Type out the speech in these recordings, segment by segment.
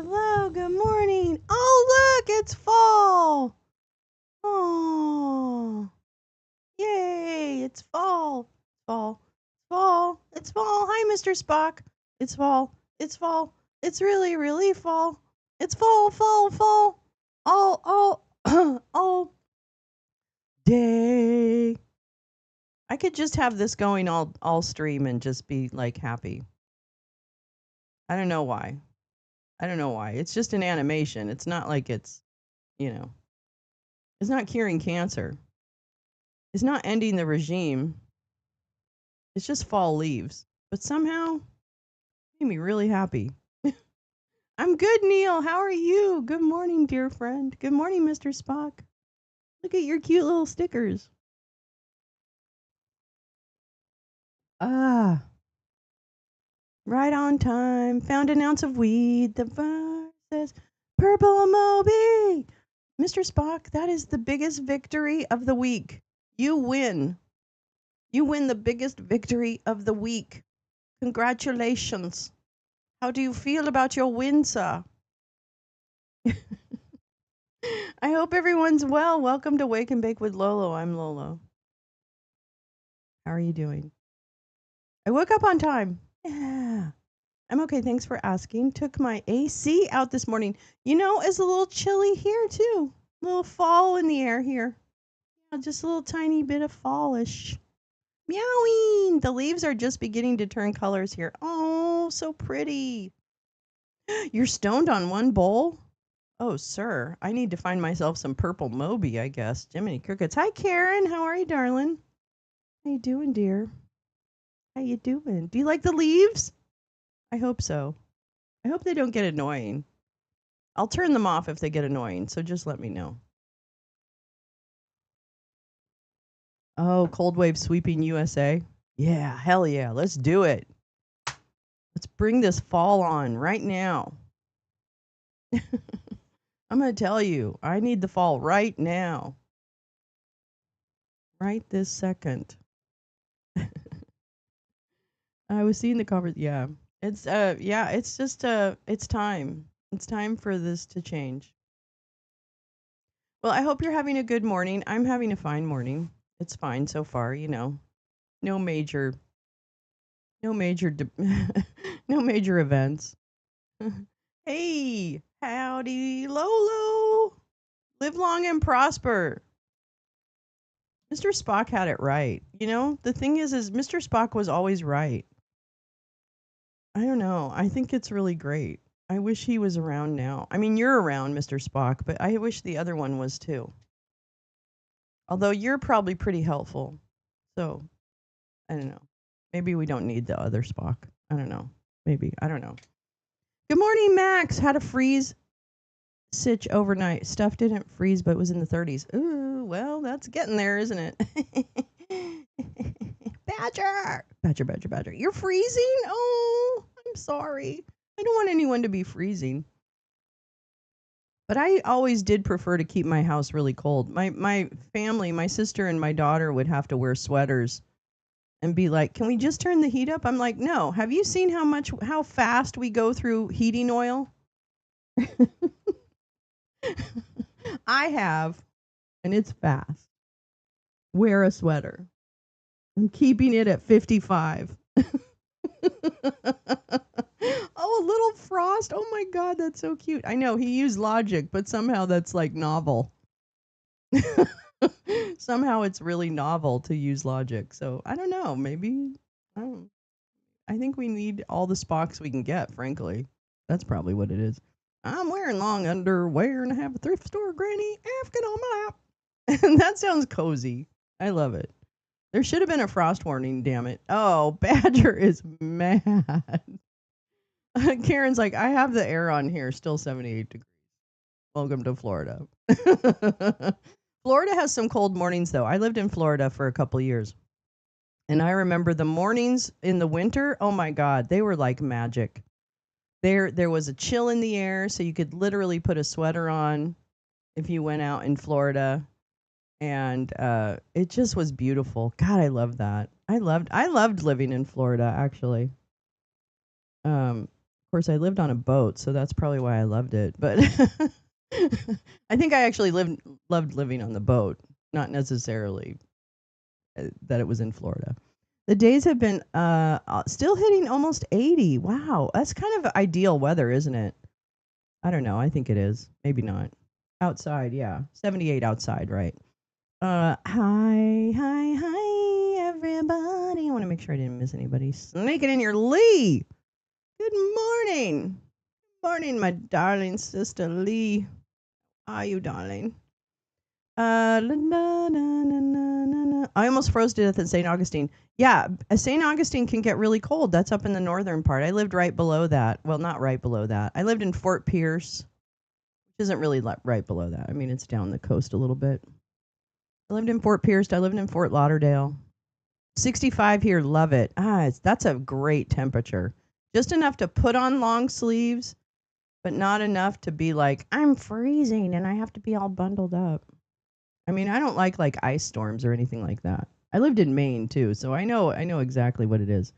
Hello, good morning. Oh, look, it's fall. Oh, yay, it's fall. Fall, fall, it's fall. Hi, Mr. Spock. It's fall, it's fall. It's really, really fall. It's fall, fall, fall. All, all day. I could just have this going all stream and just be like happy. I don't know why. I don't know why. It's just an animation. It's not like it's, you know, it's not curing cancer. It's not ending the regime. It's just fall leaves. But somehow, it made me really happy. I'm good, Neil. How are you? Good morning, dear friend. Good morning, Mr. Spock. Look at your cute little stickers. Ah, right on time. Found an ounce of weed. The bar says, Purple Moby. Mr. Spock, that is the biggest victory of the week. You win. You win the biggest victory of the week. Congratulations. How do you feel about your win, sir? I hope everyone's well. Welcome to Wake and Bake with Lolo. I'm Lolo. How are you doing? I woke up on time. Yeah. I'm okay. Thanks for asking. Took my AC out this morning. You know, it's a little chilly here too. A little fall in the air here. Yeah, just a little tiny bit of fallish. Meowing. The leaves are just beginning to turn colors here. Oh, so pretty. You're stoned on one bowl? Oh, sir, I need to find myself some purple Moby, I guess. Jiminy Crickets. Hi, Karen. How are you, darling? How you doing, dear? How you doing? Do you like the leaves? I hope so. I hope they don't get annoying. I'll turn them off if they get annoying, so just let me know. Oh, cold wave sweeping USA. Yeah, hell yeah. Let's do it. Let's bring this fall on right now. I'm going to tell you, I need the fall right now. Right this second. I was seeing the cover. Yeah. It's just it's time. It's time for this to change. Well, I hope you're having a good morning. I'm having a fine morning. It's fine so far, you know. No major no major no major events. Hey, howdy Lolo. Live long and prosper. Mr. Spock had it right. You know, the thing is Mr. Spock was always right. I don't know. I think it's really great. I wish he was around now. I mean, you're around, Mr. Spock, but I wish the other one was too. Although you're probably pretty helpful. So, I don't know. Maybe we don't need the other Spock. I don't know. Maybe. I don't know. Good morning, Max. Had a freeze sitch overnight. Stuff didn't freeze, but it was in the 30s. Ooh, well, that's getting there, isn't it? Badger. Badger, badger, badger. You're freezing? Oh, I'm sorry. I don't want anyone to be freezing. But I always did prefer to keep my house really cold. My family, my sister and my daughter would have to wear sweaters and be like, "Can we just turn the heat up?" I'm like, "No. Have you seen how fast we go through heating oil?" I have, and it's fast. Wear a sweater. I'm keeping it at 55. Oh, a little frost. Oh my god, that's so cute. I know he used logic, but somehow that's like novel. Somehow it's really novel to use logic. So I don't know. Maybe I don't. I think we need all the Spocks we can get. Frankly, that's probably what it is. I'm wearing long underwear and I have a thrift store granny Afghan on my lap. And that sounds cozy. I love it. There should have been a frost warning. Damn it! Oh, Badger is mad. Karen's like, I have the air on here, still 78 degrees. Welcome to Florida. Florida has some cold mornings, though. I lived in Florida for a couple years. And I remember the mornings in the winter, oh my God, they were like magic. There was a chill in the air, so you could literally put a sweater on if you went out in Florida. And it just was beautiful. God, I loved that. I loved living in Florida, actually. Of course, I lived on a boat, so that's probably why I loved it. But I think I actually loved living on the boat, not necessarily that it was in Florida. The days have been still hitting almost 80. Wow, that's kind of ideal weather, isn't it? I don't know. I think it is. Maybe not. Outside, yeah. 78 outside, right? Hi, everybody. I want to make sure I didn't miss anybody. Sneaking in your Lee. Good morning. Morning, my darling sister Lee. How are you, darling? I almost froze to death in St. Augustine. Yeah, St. Augustine can get really cold. That's up in the northern part. I lived right below that. Well, not right below that. I lived in Fort Pierce, which isn't really right below that. I mean, it's down the coast a little bit. I lived in Fort Pierce. I lived in Fort Lauderdale. 65 here, love it. That's a great temperature. Just enough to put on long sleeves, but not enough to be like, I'm freezing and I have to be all bundled up. I mean, I don't like ice storms or anything like that. I lived in Maine too, so I know exactly what it is.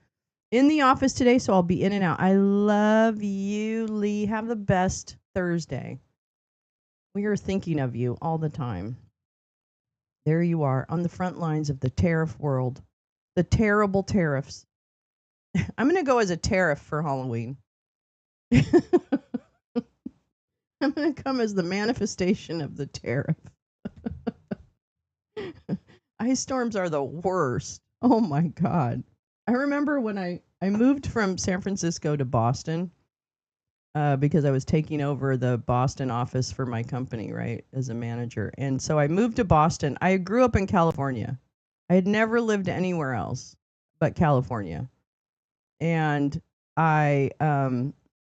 In the office today, so I'll be in and out. I love you, Lee. Have the best Thursday. We are thinking of you all the time. There you are on the front lines of the tariff world. The terrible tariffs. I'm going to go as a tariff for Halloween. I'm going to come as the manifestation of the tariff. Ice storms are the worst. Oh my God. I remember when I moved from San Francisco to Boston because I was taking over the Boston office for my company, right, as a manager. And so I moved to Boston. I grew up in California. I had never lived anywhere else but California. And I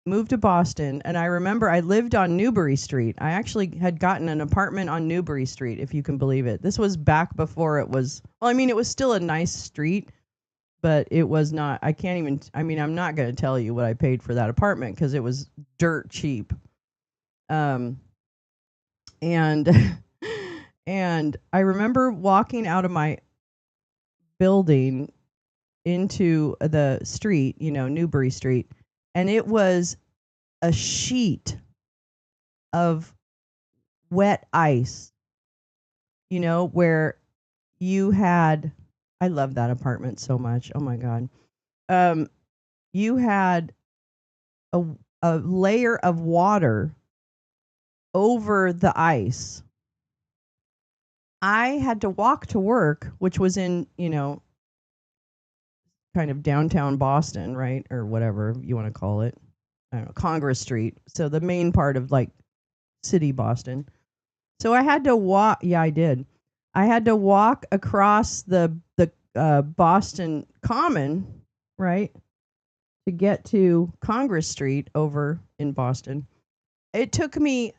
moved to Boston, and I remember I lived on Newbury Street. I actually had gotten an apartment on Newbury Street, if you can believe it. This was back before it was, well, I mean, it was still a nice street, but it was not, I can't even, I mean, I'm not going to tell you what I paid for that apartment because it was dirt cheap. And and I remember walking out of my building into the street, Newbury Street, and it was a sheet of wet ice, where you had, I love that apartment so much. Oh my God. You had a, a layer of water over the ice. I had to walk to work, which was in, kind of downtown Boston, right? Or whatever you want to call it. I don't know, Congress Street. So the main part of like city Boston. So I had to walk. Yeah, I did. I had to walk across the Boston Common, right, to get to Congress Street over in Boston. It took me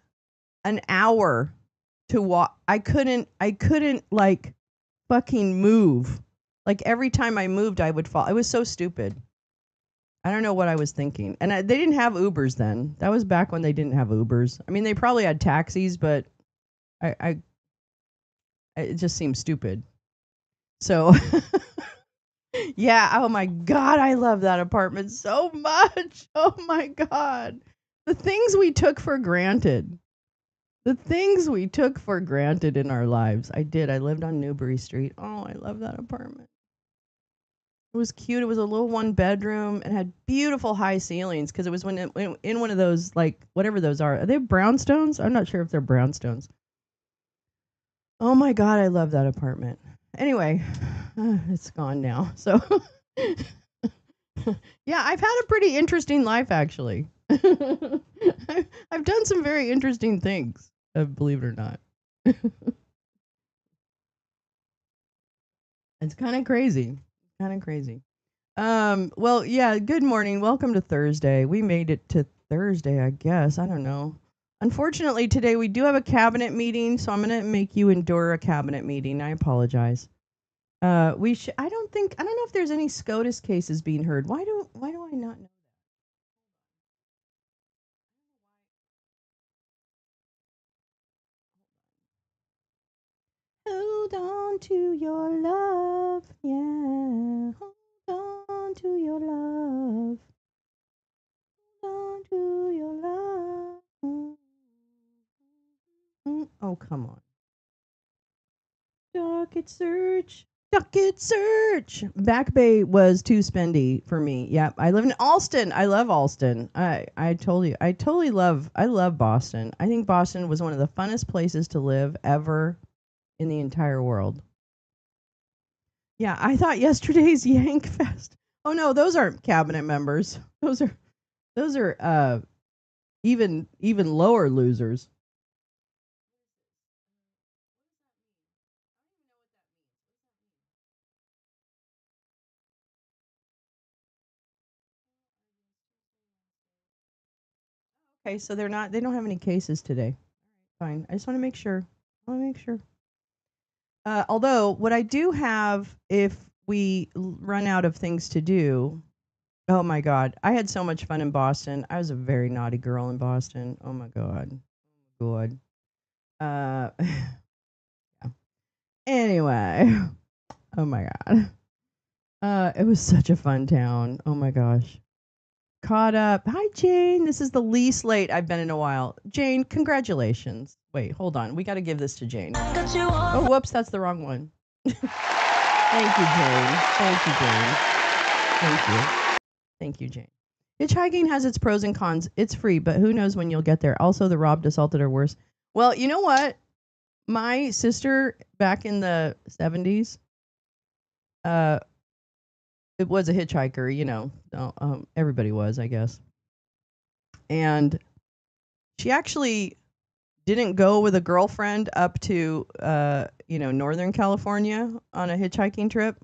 an hour to walk. I couldn't like fucking move. Like every time I moved, I would fall. It was so stupid. I don't know what I was thinking. And they didn't have Ubers then. That was back when they didn't have Ubers. I mean, they probably had taxis, but I it just seems stupid. So, yeah, oh my God, I love that apartment so much. Oh my God. The things we took for granted. The things we took for granted in our lives. I did. I lived on Newbury Street. Oh, I love that apartment. It was cute. It was a little one bedroom and had beautiful high ceilings because it was in one of those, like, whatever those are. Are they brownstones? I'm not sure if they're brownstones. Oh my God, I love that apartment. Anyway, it's gone now. So, yeah, I've had a pretty interesting life, actually. I've done some very interesting things, believe it or not. It's kind of crazy. Kind of crazy. Well, yeah, good morning. Welcome to Thursday. We made it to Thursday, I guess. I don't know. Unfortunately, today we do have a cabinet meeting, so I'm going to make you endure a cabinet meeting. I apologize. I don't know if there's any SCOTUS cases being heard. Why do I not know? Hold on to your love. Yeah. Hold on to your love. to your love. Oh, come on. Docket search. Docket search. Back Bay was too spendy for me. Yep. I live in Alston. I love Alston. I told you. I love Boston. I think Boston was one of the funnest places to live ever in the entire world. Yeah, I thought yesterday's Yank Fest. Oh no, those aren't cabinet members. Those are even lower losers. Okay, so they don't have any cases today. Fine. I just want to make sure. I want to make sure. Although what I do have, if we run out of things to do, oh my God, I had so much fun in Boston. I was a very naughty girl in Boston. Oh my God, good. Yeah. Anyway, oh my God, it was such a fun town. Oh my gosh. Caught up. Hi, Jane. This is the least late I've been in a while. Jane, congratulations. Wait, hold on. We got to give this to Jane. Oh, whoops, that's the wrong one. Thank you, Jane. Thank you, Jane. Thank you. Thank you, Jane. Hitchhiking has its pros and cons. It's free, but who knows when you'll get there. Also, the robbed, assaulted, or worse. Well, you know what? My sister back in the 70s, uh, it was a hitchhiker, you know. Everybody was, I guess. And she actually didn't go with a girlfriend up to Northern California on a hitchhiking trip,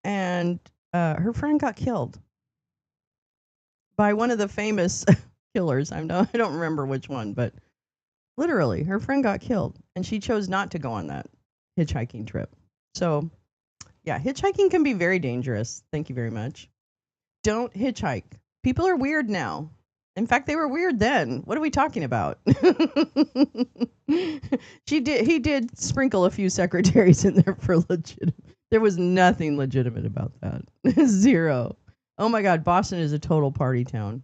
and her friend got killed by one of the famous killers. I don't remember which one, but literally her friend got killed, and she chose not to go on that hitchhiking trip. So yeah, hitchhiking can be very dangerous. Thank you very much. Don't hitchhike. People are weird now. In fact, they were weird then. What are we talking about? He did sprinkle a few secretaries in there for legit. There was nothing legitimate about that. Zero. Oh my God, Boston is a total party town.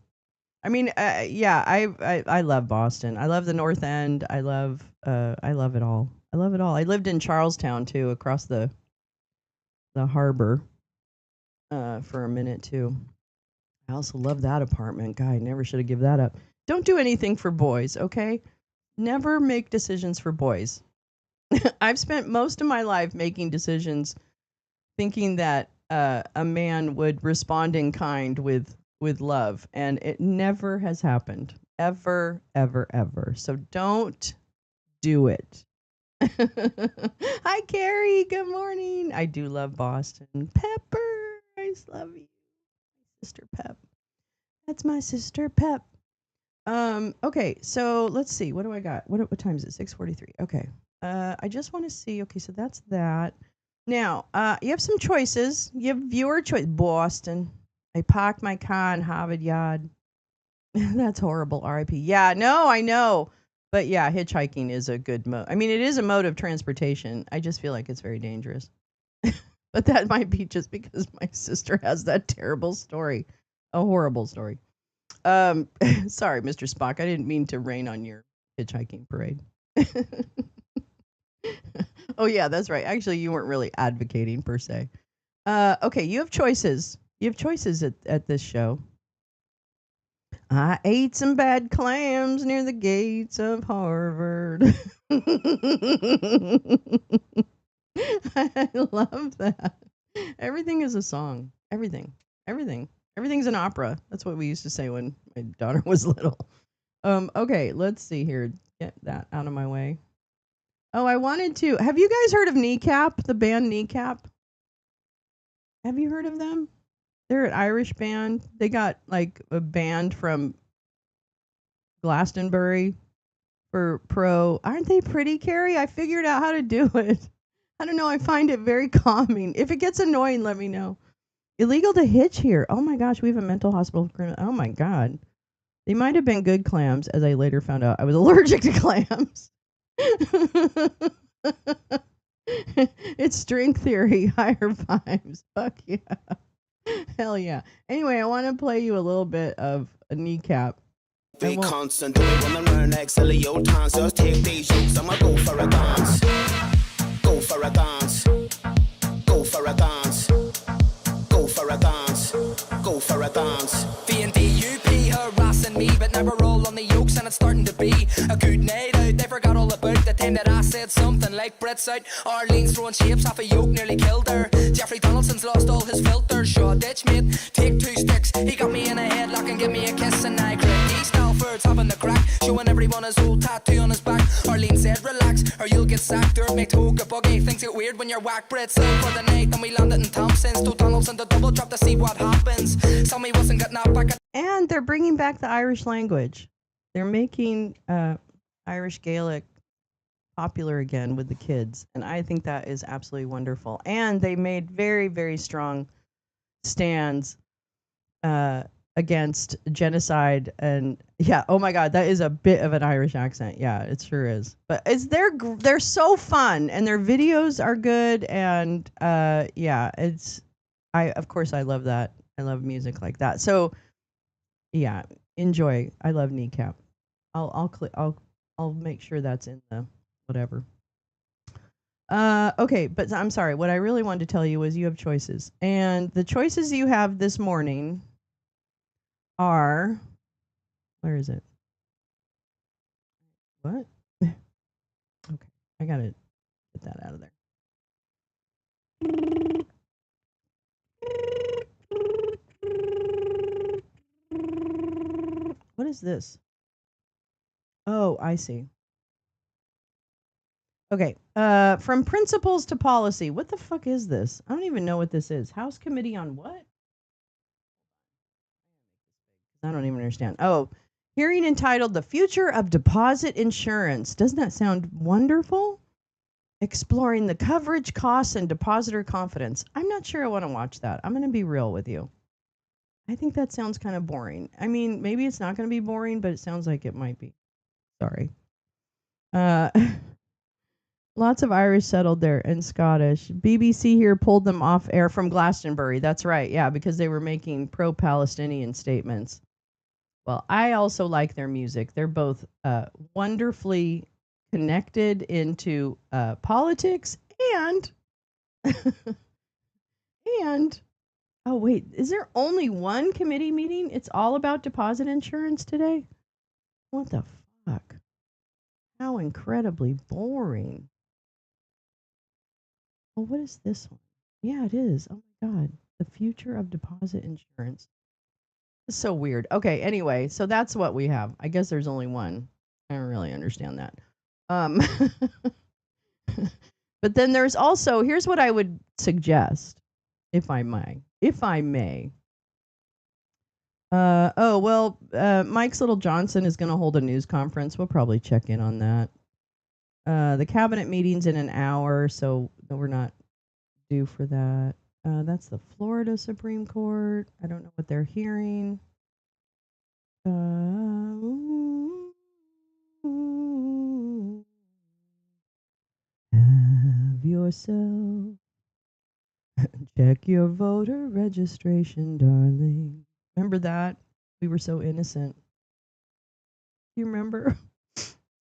I mean, yeah, I love Boston. I love the North End. I love it all. I love it all. I lived in Charlestown too, across the harbor, for a minute too. I also love that apartment. God, I never should have given that up. Don't do anything for boys, okay? Never make decisions for boys. I've spent most of my life making decisions thinking that a man would respond in kind with love, and it never has happened. Ever, ever, ever. So don't do it. Hi, Carrie. Good morning. I do love Boston. Pepper, I love you. Sister Pep. That's my sister Pep. Okay, so let's see. What do I got? What time is it? 6:43. Okay. I just want to see. Okay, so that's that. Now, you have some choices. You have viewer choice. Boston. I parked my car in Harvard Yard. That's horrible. R.I.P. Yeah, no, I know. But yeah, hitchhiking is a good mode. I mean, it is a mode of transportation. I just feel like it's very dangerous. But that might be just because my sister has that terrible story. A horrible story. Sorry, Mr. Spock. I didn't mean to rain on your hitchhiking parade. Oh yeah, that's right. Actually, you weren't really advocating per se. Okay, you have choices. You have choices at this show. I ate some bad clams near the gates of Harvard. I love that. Everything is a song. Everything. Everything. Everything's an opera. That's what we used to say when my daughter was little. Okay, let's see here. Get that out of my way. Oh, I wanted to. Have you guys heard of Kneecap, the band Kneecap? Have you heard of them? They're an Irish band. They got like a band from Glastonbury for pro. Aren't they pretty, Carrie? I figured out how to do it. I don't know. I find it very calming. If it gets annoying, let me know. Illegal to hitch here. Oh my gosh, we have a mental hospital. Oh my God. They might have been good clams, as I later found out. I was allergic to clams. It's string theory, higher vibes. Fuck yeah. Hell yeah. Anyway, I want to play you a little bit of a kneecap. Be constant, do it when I learn excel your dance. Just take these jokes, I'ma go for a dance. Go for a dance. Go for a dance. Go for a dance. Go for a dance. VNDUP harassing me, but never roll on the yokes, and it's starting to be a good night out. They forgot all about the time that I said something like Brett's out. Arlene's throwing shapes off a yoke, nearly killed her. Jeffrey Donaldson's lost all his filters. Shaw ditch mate, take 2 sticks. He got me in a headlock and give me a kiss, and I cried. These Stalford's having the crack, showing everyone his old tattoo on his back. Arlene said, relax, or you'll get sacked. Dirt make toga buggy, things get weird when you're whack. Brett's out for the night, and we landed in Thompson's. 2 Donaldson to double drop to see what happens. Tell me wasn't getting out back. And they're bringing back the Irish language. They're making Irish Gaelic popular again with the kids, and I think that is absolutely wonderful. And they made very, very strong stands against genocide. And yeah, oh my God, that is a bit of an Irish accent. Yeah, it sure is. But they're so fun, and their videos are good. And yeah, of course I love that. I love music like that. So yeah, enjoy. I love Kneecap. I'll make sure that's in the whatever. Okay, but I'm sorry. What I really wanted to tell you was you have choices. And the choices you have this morning are, where is it? What? Okay, I got to get that out of there. What is this? Oh, I see. Okay. From principles to policy. What the fuck is this? I don't even know what this is. House Committee on what? I don't even understand. Oh, hearing entitled The Future of Deposit Insurance. Doesn't that sound wonderful? Exploring the coverage, costs, and depositor confidence. I'm not sure I want to watch that. I'm going to be real with you. I think that sounds kind of boring. I mean, maybe it's not going to be boring, but it sounds like it might be. Sorry. Lots of Irish settled there and Scottish. BBC here pulled them off air from Glastonbury. That's right. Yeah, because they were making pro-Palestinian statements. Well, I also like their music. They're both wonderfully connected into politics and and oh wait, is there only one committee meeting? It's all about deposit insurance today? What the fuck? How incredibly boring. Well, what is this one? Yeah, it is. Oh my God. The future of deposit insurance. It's so weird. Okay, anyway, so that's what we have. I guess there's only one. I don't really understand that. Um, but then there's also, here's what I would suggest, if I may. If I may. Mike's Little Johnson is going to hold a news conference. We'll probably check in on that. The cabinet meeting's in an hour, so we're not due for that. That's the Florida Supreme Court. I don't know what they're hearing. Have yourself. Check your voter registration, darling. Remember that? We were so innocent. You remember?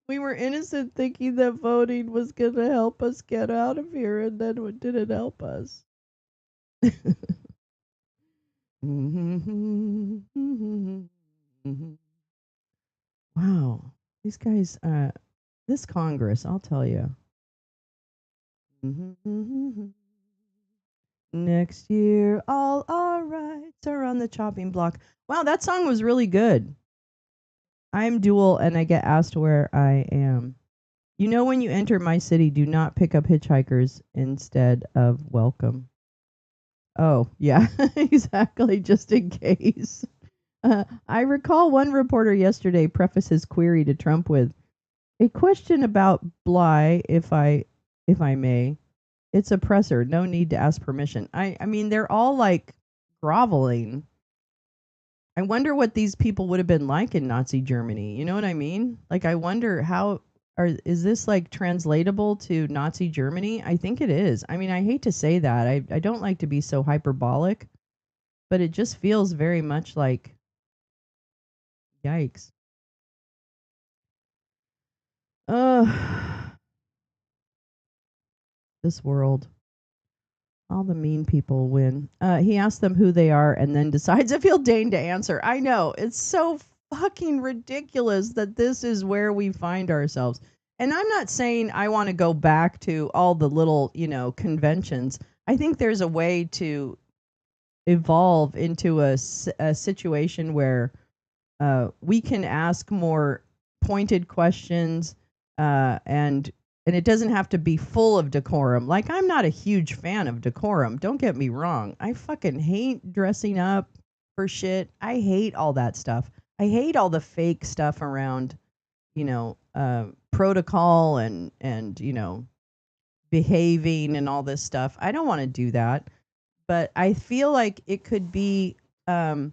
We were innocent thinking that voting was going to help us get out of here, and then it didn't help us. Wow. These guys, this Congress, I'll tell you. Next year, all our rights are on the chopping block. Wow, that song was really good. I'm dual and I get asked where I am. You know, when you enter my city, do not pick up hitchhikers instead of welcome. Oh, yeah, exactly, just in case. I recall one reporter yesterday preface his query to Trump with a question about Bly, if I may. It's oppressor. No need to ask permission. I mean, they're all like groveling. I wonder what these people would have been like in Nazi Germany. You know what I mean? Like, I wonder is this like translatable to Nazi Germany? I think it is. I mean, I hate to say that. I don't like to be so hyperbolic, but it just feels very much like Yikes. This world. All the mean people win. He asks them who they are and then decides if he'll deign to answer. I know. It's so fucking ridiculous that this is where we find ourselves. And I'm not saying I want to go back to all the little, conventions. I think there's a way to evolve into a situation where we can ask more pointed questions, and it doesn't have to be full of decorum. Like, I'm not a huge fan of decorum. Don't get me wrong. I fucking hate dressing up for shit. I hate all that stuff. I hate all the fake stuff around, protocol and behaving and all this stuff. I don't want to do that. But I feel like um,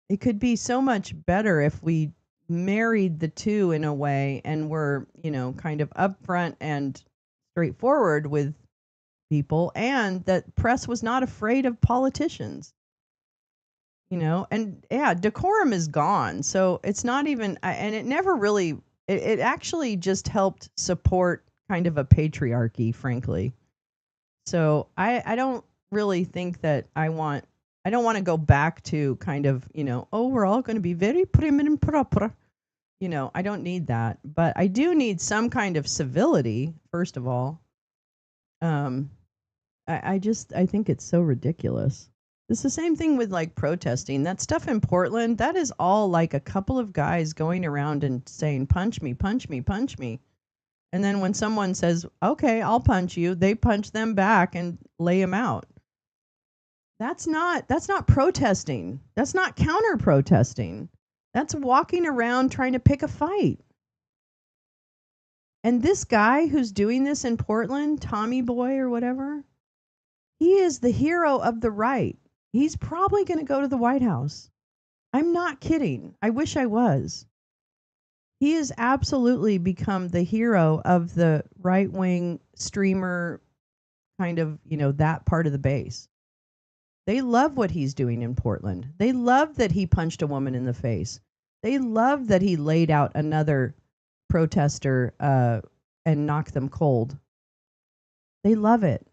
it could be so much better if we married the two in a way and were, kind of upfront and straightforward with people, and that press was not afraid of politicians, and yeah, decorum is gone. So it's not even, and it never really, it actually just helped support kind of a patriarchy, frankly. So I don't really think that I don't want to go back to kind of, oh, we're all going to be very prim and proper. I don't need that. But I do need some kind of civility, first of all. Um, I think it's so ridiculous. It's the same thing with like protesting. That stuff in Portland, that is all like a couple of guys going around and saying, punch me, punch me, punch me. And then when someone says, okay, I'll punch you, they punch them back and lay them out. That's not protesting. That's not counter protesting. That's walking around trying to pick a fight. And this guy who's doing this in Portland, Tommy Boy or whatever, he is the hero of the right. He's probably going to go to the White House. I'm not kidding. I wish I was. He has absolutely become the hero of the right-wing streamer kind of, that part of the base. They love what he's doing in Portland. They love that he punched a woman in the face. They love that he laid out another protester and knocked them cold. They love it.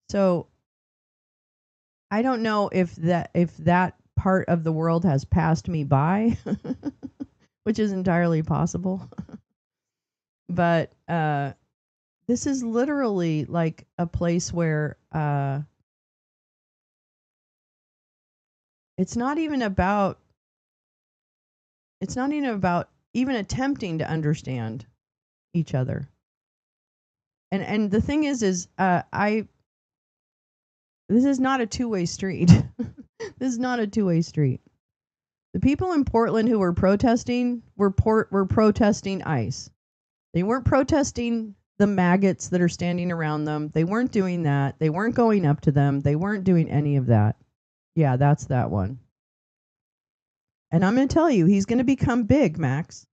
So I don't know if that part of the world has passed me by, which is entirely possible. But this is literally like a place where it's not even about even attempting to understand each other. And the thing is this is not a two-way street. This is not a two-way street. The people in Portland who were protesting were protesting ICE. They weren't protesting the maggots that are standing around them. They weren't doing that. They weren't going up to them. They weren't doing any of that. Yeah, that's that one. And I'm going to tell you, he's going to become big, Max.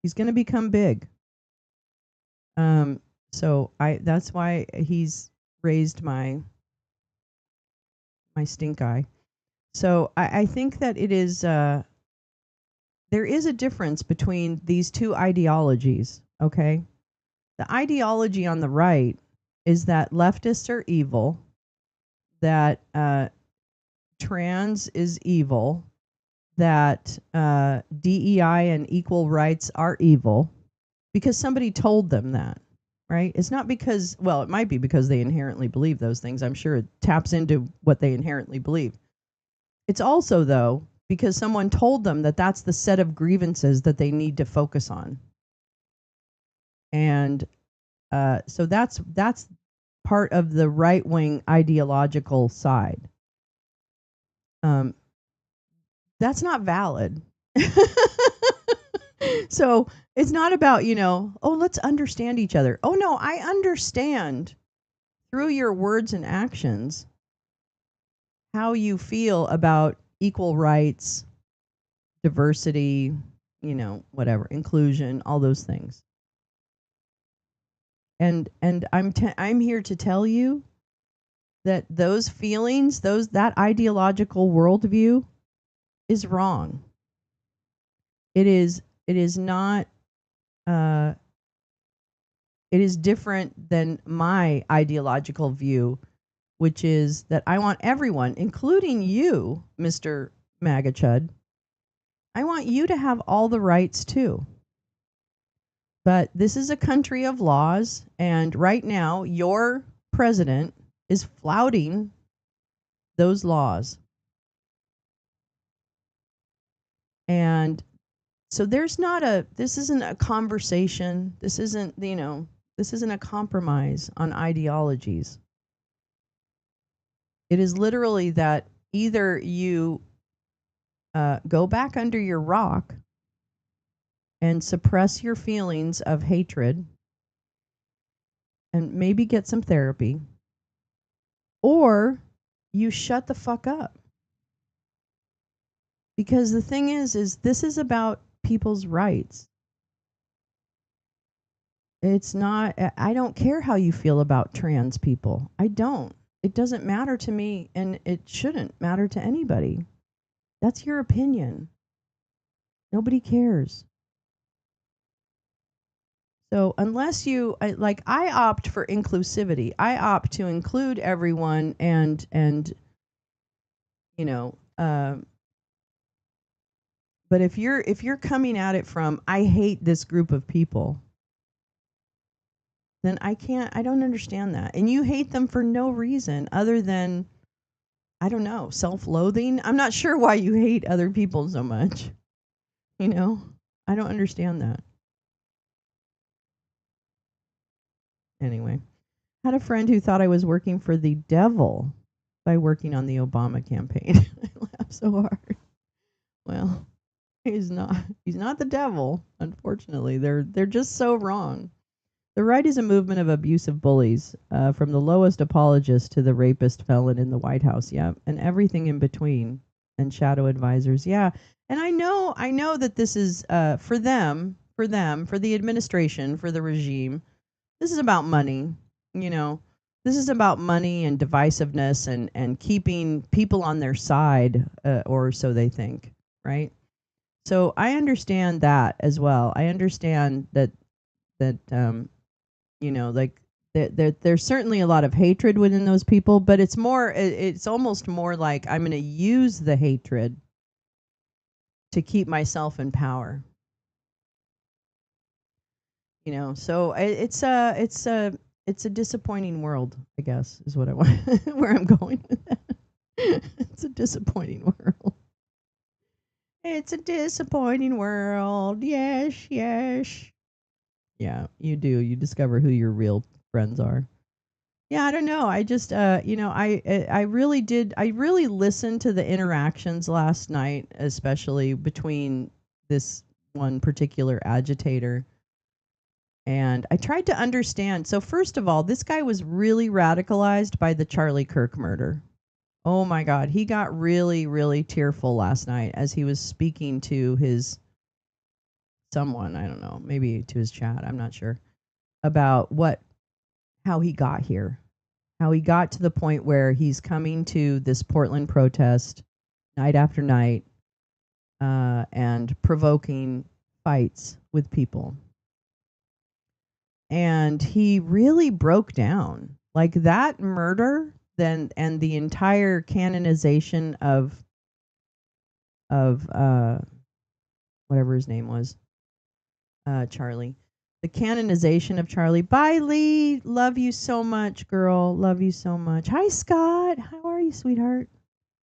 He's going to become big. So that's why he's raised my stink eye. So I think that it is there is a difference between these two ideologies, okay? The ideology on the right is that leftists are evil, that trans is evil, that DEI and equal rights are evil because somebody told them that, right? It's not because, well, it might be because they inherently believe those things. I'm sure it taps into what they inherently believe. It's also, though, because someone told them that that's the set of grievances that they need to focus on. And so that's part of the right-wing ideological side. That's not valid. So it's not about, oh, let's understand each other. Oh, no, I understand through your words and actions how you feel about equal rights, diversity, whatever, inclusion, all those things. And I'm here to tell you that those feelings, that ideological worldview is wrong. It is not it is different than my ideological view, which is that I want everyone, including you, Mr. MAGA Chud, I want you to have all the rights too. But this is a country of laws, and right now your president is flouting those laws. And so this isn't a conversation. This isn't, this isn't a compromise on ideologies. It is literally that either you go back under your rock and suppress your feelings of hatred and maybe get some therapy, or you shut the fuck up. Because the thing is this is about people's rights. It's not, I don't care how you feel about trans people. I don't. It doesn't matter to me, and it shouldn't matter to anybody. That's your opinion. Nobody cares. So unless I opt for inclusivity. I opt to include everyone and you know, but if you're coming at it from I hate this group of people, then I don't understand that. And you hate them for no reason other than, I don't know, self-loathing. I'm not sure why you hate other people so much. I don't understand that. Anyway, had a friend who thought I was working for the devil by working on the Obama campaign. I laughed so hard. Well, he's not the devil, unfortunately. They're just so wrong. The right is a movement of abusive bullies, from the lowest apologist to the rapist felon in the White House, yeah, and everything in between, and shadow advisors, yeah. And I know that this is for them, for the administration, for the regime. This is about money, This is about money and divisiveness and keeping people on their side, or so they think, right? So I understand that as well. I understand that like there's certainly a lot of hatred within those people, but it's almost more like I'm going to use the hatred to keep myself in power. So it's a disappointing world, I guess, is what I want where I'm going with that. It's a disappointing world. It's a disappointing world. Yes, yes. Yeah, you do. You discover who your real friends are. Yeah, I don't know. I just, I really did. I really listened to the interactions last night, especially between this one particular agitator. And I tried to understand. So, first of all, this guy was really radicalized by the Charlie Kirk murder. Oh my God. He got really, really tearful last night as he was speaking to his someone, I don't know, maybe to his chat, I'm not sure, about how he got here. How he got to the point where he's coming to this Portland protest night after night, and provoking fights with people. And he really broke down. Like that murder, then, and the entire canonization of whatever his name was, Charlie. The canonization of Charlie. Bye, Lee. Love you so much, girl. Love you so much. Hi, Scott. How are you, sweetheart?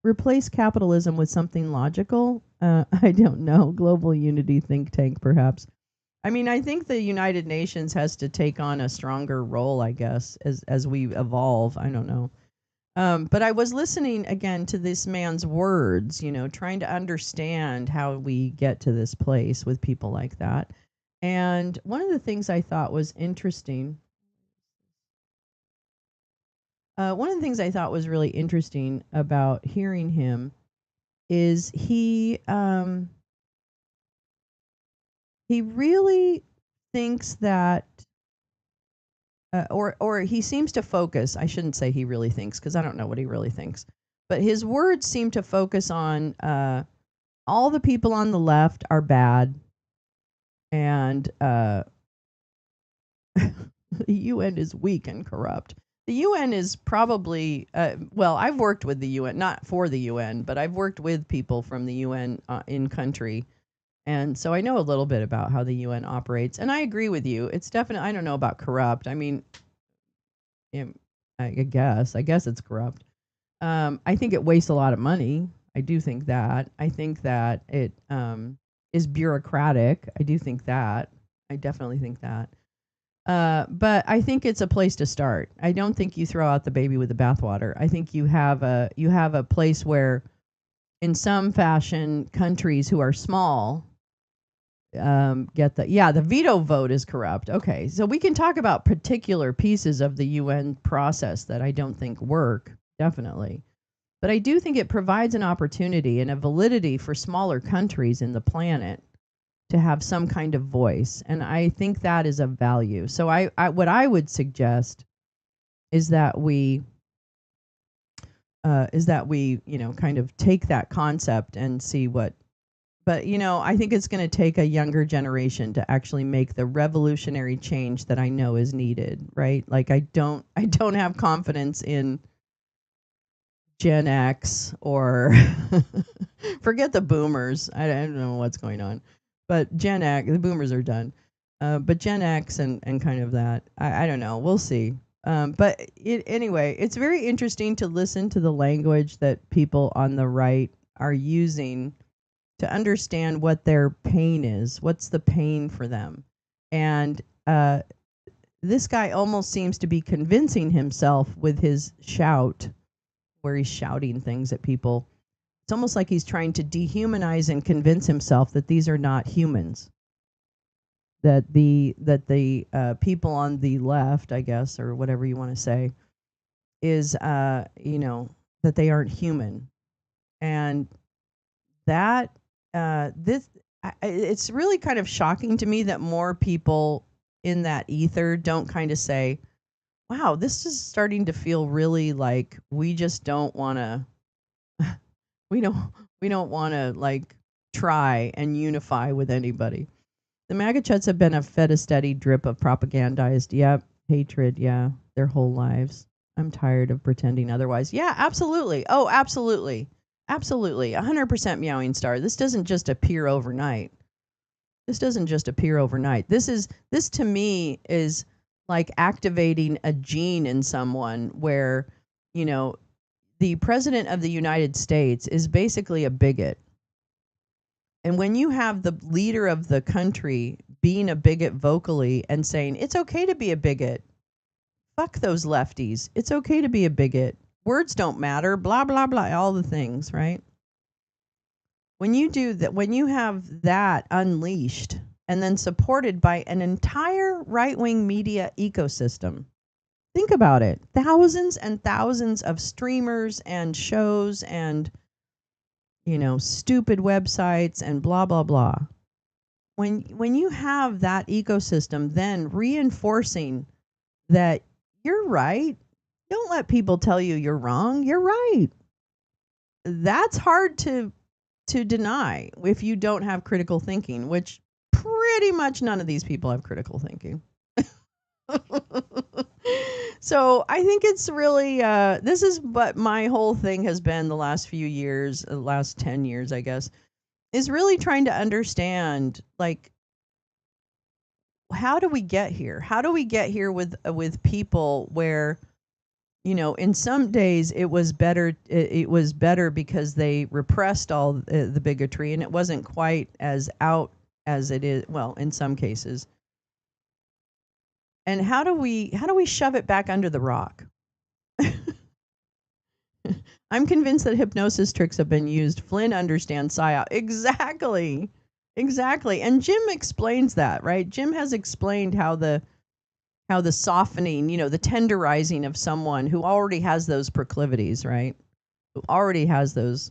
Replace capitalism with something logical? I don't know. Global unity think tank, perhaps. I mean, I think the United Nations has to take on a stronger role, I guess, as we evolve. I don't know. But I was listening again to this man's words, trying to understand how we get to this place with people like that. And one of the things I thought was interesting, one of the things I thought was really interesting about hearing him is he really thinks that, or he seems to focus. I shouldn't say he really thinks, because I don't know what he really thinks. But his words seem to focus on all the people on the left are bad, and the UN is weak and corrupt. The UN is probably, well, I've worked with the UN, not for the UN, but I've worked with people from the UN in country. And so I know a little bit about how the UN operates. And I agree with you. It's definitely, I don't know about corrupt. I mean, I guess it's corrupt. I think it wastes a lot of money. I do think that. I think that it is bureaucratic. I do think that. I definitely think that. But I think it's a place to start. I don't think you throw out the baby with the bathwater. I think you have a place where, in some fashion, countries who are small get the veto vote is corrupt. Okay, so we can talk about particular pieces of the UN process that I don't think work, definitely. But I do think it provides an opportunity and a validity for smaller countries in the planet to have some kind of voice, and I think that is of value. So I what I would suggest is that we kind of take that concept and see what. But I think it's going to take a younger generation to actually make the revolutionary change that I know is needed, right? Like I don't have confidence in Gen X or forget the boomers. I don't know what's going on. But Gen X, the boomers are done. But Gen X and kind of that, I don't know. We'll see. But anyway, it's very interesting to listen to the language that people on the right are using to understand what their pain is. What's the pain for them? And this guy almost seems to be convincing himself with his shout, where he's shouting things at people. It's almost like he's trying to dehumanize and convince himself that these are not humans. That the people on the left, I guess, or whatever you want to say, is that they aren't human, and that it's really kind of shocking to me that more people in that ether don't kind of say, "Wow, this is starting to feel really like we just don't want to." we don't we don't want to like try and unify with anybody. The MAGA chuds have been fed a steady drip of propagandized, hatred, their whole lives. I'm tired of pretending otherwise. Yeah, absolutely. Oh, absolutely. Absolutely. 100% meowing star. This doesn't just appear overnight. This to me is like activating a gene in someone where, you know, the president of the United States is basically a bigot. And when you have the leader of the country being a bigot vocally and saying, it's okay to be a bigot, fuck those lefties, it's okay to be a bigot, words don't matter, blah, blah, blah, all the things, right? When you do that, when you have that unleashed and then supported by an entire right wing media ecosystem, think about it, thousands and thousands of streamers and shows and stupid websites and blah blah blah. When you have that ecosystem then reinforcing that you're right, don't let people tell you you're wrong, you're right. That's hard to deny if you don't have critical thinking, which pretty much none of these people have critical thinking. So I think it's really this is what my whole thing has been the last few years, the last 10 years, I guess, is really trying to understand, like, how do we get here? How do we get here with people where, in some days it was better. It was better because they repressed all the bigotry, and it wasn't quite as out as it is. Well, in some cases. And how do we shove it back under the rock? I'm convinced that hypnosis tricks have been used. Flynn understands psyop. Exactly. Exactly. And Jim explains that, right? Jim has explained how the softening, the tenderizing of someone who already has those proclivities, right? Who already has those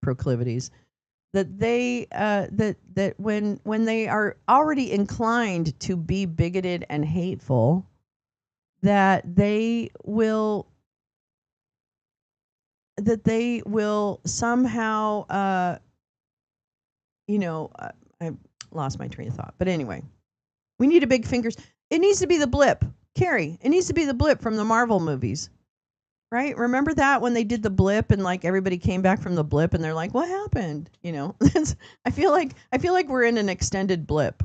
proclivities, that they that when they are already inclined to be bigoted and hateful, that they will somehow you know, I lost my train of thought. But anyway, we need a big fingers. It needs to be the blip. Carrie, it needs to be the blip from the Marvel movies. Right? Remember that when they did the blip and like everybody came back from the blip and they're like, "What happened?" I feel like we're in an extended blip.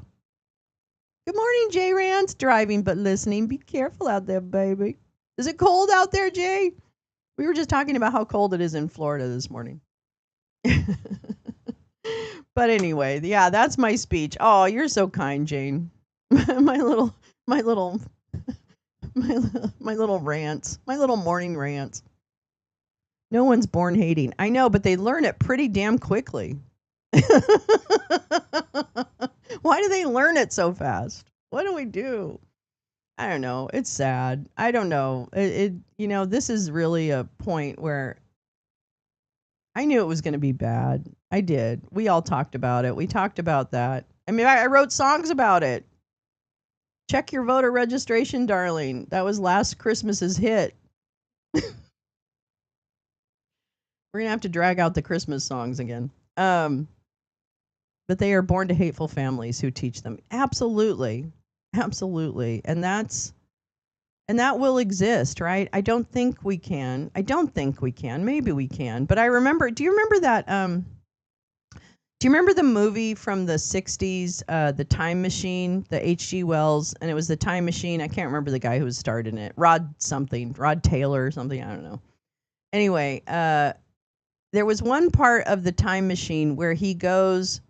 Good morning, Jay Rance. Driving but listening. Be careful out there, baby. Is it cold out there, Jay? We were just talking about how cold it is in Florida this morning. But anyway, yeah, that's my speech. Oh, you're so kind, Jane. my little, my little, my little rants, my little morning rants. No one's born hating. I know, but they learn it pretty damn quickly. Why do they learn it so fast? What do we do? I don't know. It's sad. I don't know. This is really a point where I knew it was going to be bad. I did. We all talked about it. We talked about that. I mean, I wrote songs about it. Check your voter registration, darling. That was last Christmas's hit. We're going to have to drag out the Christmas songs again. But they are born to hateful families who teach them. Absolutely. Absolutely. And that will exist, right? I don't think we can. Maybe we can. But do you remember that do you remember the movie from the 60s, The Time Machine, the H.G. Wells, and it was The Time Machine. I can't remember the guy who starred in it. Rod Taylor or something, I don't know. Anyway, there was one part of The Time Machine where he goes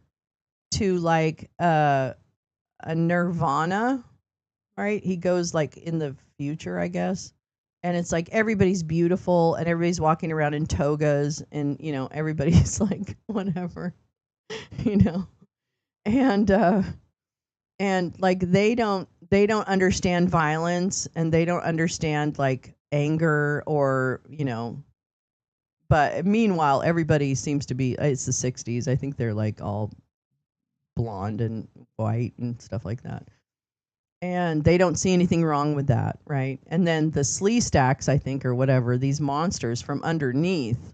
to like a nirvana, right? He goes like in the future, I guess. And it's like everybody's beautiful and everybody's walking around in togas and everybody's like whatever, you know. And like they don't understand violence and they don't understand like anger or, but meanwhile everybody seems to be it's the 60s. I think they're like all blonde and white and stuff like that. And they don't see anything wrong with that, right? And then the slee stacks, I think, or whatever, these monsters from underneath,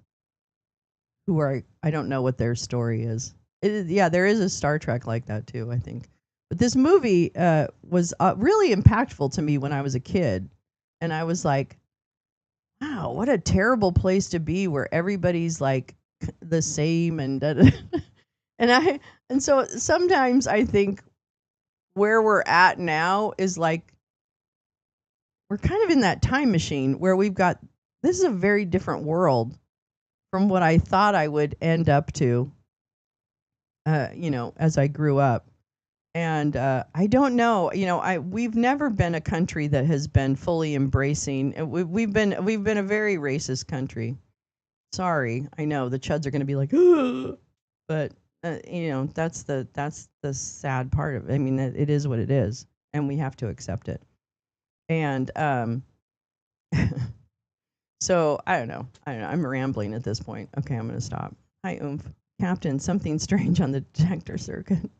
who are I don't know what their story is. Yeah, there is a Star Trek like that too, I think. But this movie was really impactful to me when I was a kid, and I was like, "Wow, what a terrible place to be, where everybody's like the same." And and so sometimes I think where we're at now is like we're kind of in that time machine where we've got this is a very different world from what I thought I would end up to, as I grew up. And I don't know, we've never been a country that has been fully embracing. We've been a very racist country. Sorry, I know the chuds are going to be like, "Ugh," but that's the sad part of it. I mean, it is what it is, and we have to accept it. And so I don't know. I'm rambling at this point. Okay, I'm going to stop. Hi, Oomph. Captain, something strange on the detector circuit.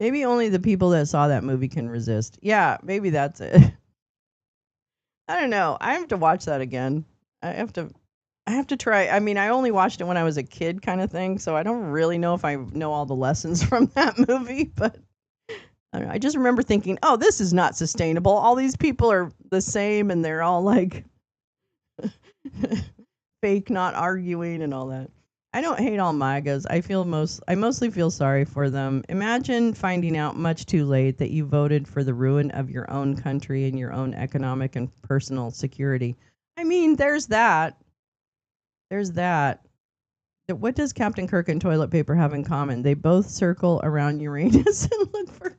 Maybe only the people that saw that movie can resist. Yeah, maybe that's it. I don't know. I have to watch that again. I have to try. I mean, I only watched it when I was a kid kind of thing, so I don't really know if I know all the lessons from that movie, but I don't know. I just remember thinking, "Oh, this is not sustainable. All these people are the same and they're all like fake not arguing and all that." I don't hate all MAGAs. I mostly feel sorry for them. Imagine finding out much too late that you voted for the ruin of your own country and your own economic and personal security. I mean, there's that. There's that. What does Captain Kirk and toilet paper have in common? They both circle around Uranus and look for.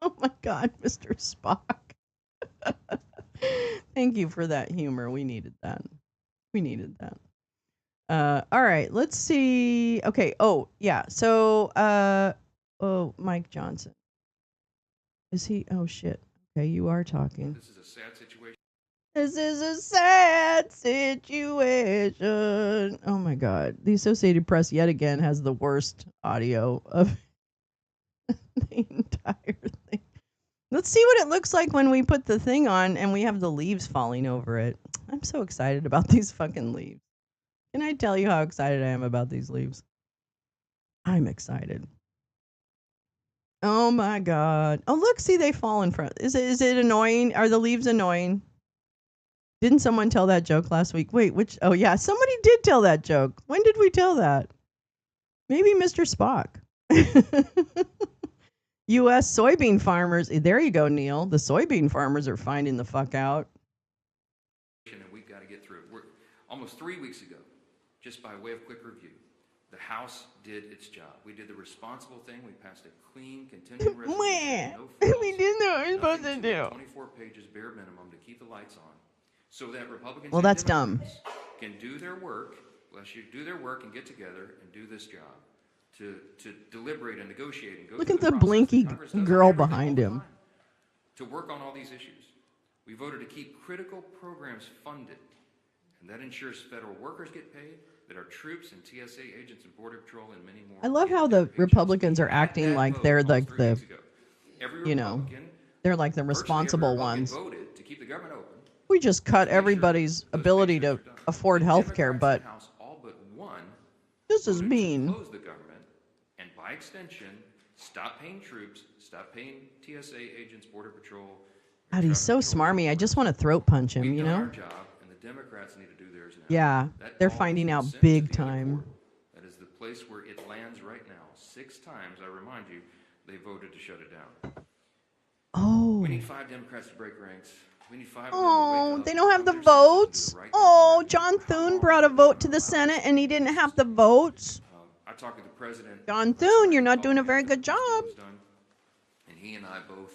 Oh my God, Mr. Spock. Thank you for that humor. We needed that. We needed that. All right, let's see. Okay. Oh, yeah. So, Mike Johnson. Is he? Oh, shit. Okay, you are talking. This is a sad situation. This is a sad situation. Oh my God. The Associated Press yet again has the worst audio of the entire thing. Let's see what it looks like when we put the thing on and we have the leaves falling over it. I'm so excited about these fucking leaves. Can I tell you how excited I am about these leaves? I'm excited. Oh my god. Oh look, see they fall in front. Is it annoying? Are the leaves annoying? Didn't someone tell that joke last week? Wait, which oh yeah, somebody did tell that joke. When did we tell that? Maybe Mr. Spock. US soybean farmers. There you go, Neil. The soybean farmers are finding the fuck out. And we've got to get through it. We're almost 3 weeks ago, just by way of quick review, the House did its job. We did the responsible thing. We passed a clean, continuing resolution. No we didn't know what we were supposed to do. 24 pages bare minimum to keep the lights on, so that Republicans Well, and that's dumb. Democrats can do their work. Let's do their work and get together and do this job to deliberate and negotiate and go Look through at the process blinky that Congress does on girl everything behind all the him. time, to work on all these issues. We voted to keep critical programs funded, and that ensures federal workers get paid, that our troops and TSA agents and Border Patrol and many more. I love get how their the paychecks. Republicans are We had acting that like vote they're almost like 3 the, weeks ago. Every you know, Republican, they're like the virtually every responsible Republican ones. voted to keep the government open. We just cut to make sure everybody's those ability paychecks to are done. afford The health care, Democrats in but the House, all but one, this is voted mean. to close the government and, by extension, stop paying troops, stop paying TSA agents, Border Patrol. Air God, he's so Traffic Patrol, smarmy. I just want to throat punch him, We've you done know? our job, and the Democrats need to do theirs now. Yeah, That they're ball finding is in out the Senate, big it's at the end of time. court. That is the place where it lands right now. 6 times, I remind you, they voted to shut it down. Oh. We need 5 Democrats to break ranks. We need 5 of them to Oh, wake up, they don't have come the to their senses, votes. and do the right thing for Oh, American John people. How Thune long brought a have they vote to been the allowed Senate this and he didn't have the system? votes. I talked to the president. John last Thune, night you're not following doing a very after good the peace deal job. was done, and he and I both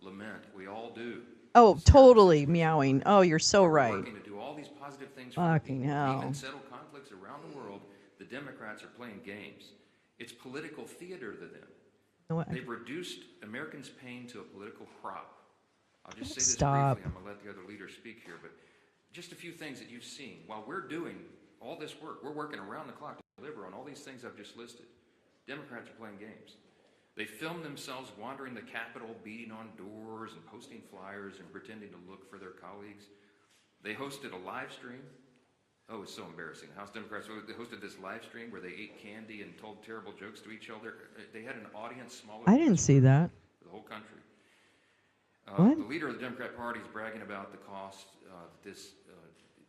lament. We all do. Oh, this terrible totally situation. meowing. Oh, you're so We're right. working to do all these positive things for the Fucking people. hell. Even settle conflicts around the world. The Democrats are playing games. It's political theater to them. You know what? They've reduced Americans' pain to a political prop. I'll just say this Stop. briefly. I'm going to let the other leaders speak here, but just a few things that you've seen. While we're doing all this work, we're working around the clock to deliver on all these things I've just listed. Democrats are playing games. They film themselves wandering the Capitol, beating on doors and posting flyers and pretending to look for their colleagues. They hosted a live stream. Oh, it's so embarrassing. House Democrats, they hosted this live stream where they ate candy and told terrible jokes to each other. They had an audience smaller I than didn't this see room that. for the whole country. What? The leader of the Democrat Party is bragging about the cost this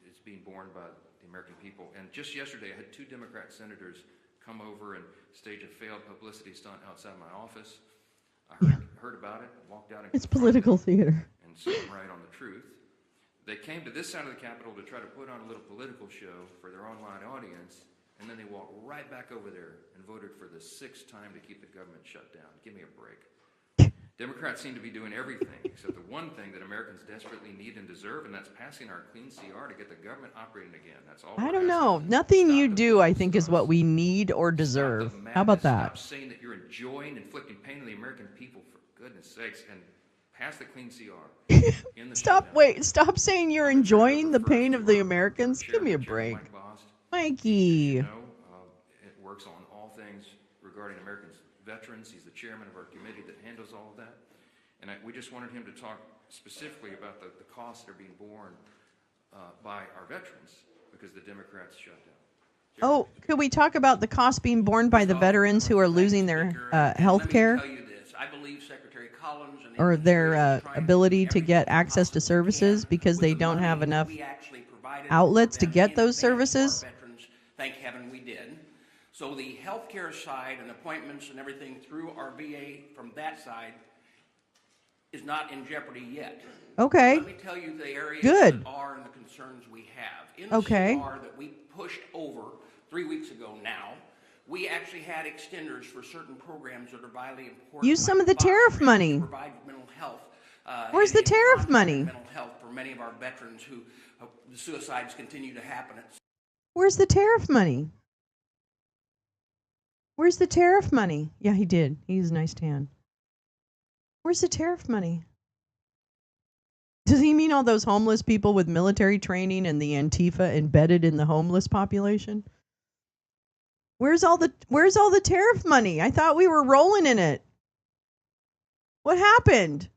is being borne by the American people. And just yesterday, I had 2 Democrat senators come over and stage a failed publicity stunt outside my office. I heard about it, walked out and It's confronted political them theater. and set them right on the truth. They came to this side of the Capitol to try to put on a little political show for their online audience, and then they walked right back over there and voted for the 6th time to keep the government shut down. Give me a break. Democrats seem to be doing everything except the one thing that Americans desperately need and deserve, and that's passing our clean CR to get the government operating again. That's all. I we're don't know. asking. Nothing Stop you the do, I political think, is what stunts. we need or Stop deserve. the How about madness. that? Stop saying that you're enjoying inflicting pain on the American people, for goodness sakes, and pass the clean CR. In the shutdown. Stop saying you're I'm gonna turn it enjoying over the first pain to of the our Americans. Give me a Chairman, break. Mike Bost. Mikey. As you know, it works on all things regarding Americans, veterans. He's the chairman of our committee that handles all of that. And we just wanted him to talk specifically about the costs that are being borne by our veterans because the Democrats shut down. Oh, could we talk about the cost being borne by the veterans who are losing their health care Let me tell you this. I believe Secretary Collins and the or their administration is trying to do ability to everything get they access to possibly services can because with they the don't money have that enough we actually provided outlets for to them get in those advance for our services? veterans. Thank heaven we did. So the healthcare side and appointments and everything through our VA from that side is not in jeopardy yet. Okay. Let me tell you the areas Good. that are and the concerns we have. In the Okay. CR that we pushed over 3 weeks ago now, we actually had extenders for certain programs that are vitally important. Use some like of the FOX tariff grants money. to provide mental health. Where's and the tariff contract money? Mental health for many of our veterans who the suicides continue to happen. Where's the tariff money? Where's the tariff money? Yeah, he did. He has a nice tan. Where's the tariff money? Does he mean all those homeless people with military training and the Antifa embedded in the homeless population? Where's all the tariff money? I thought we were rolling in it. What happened?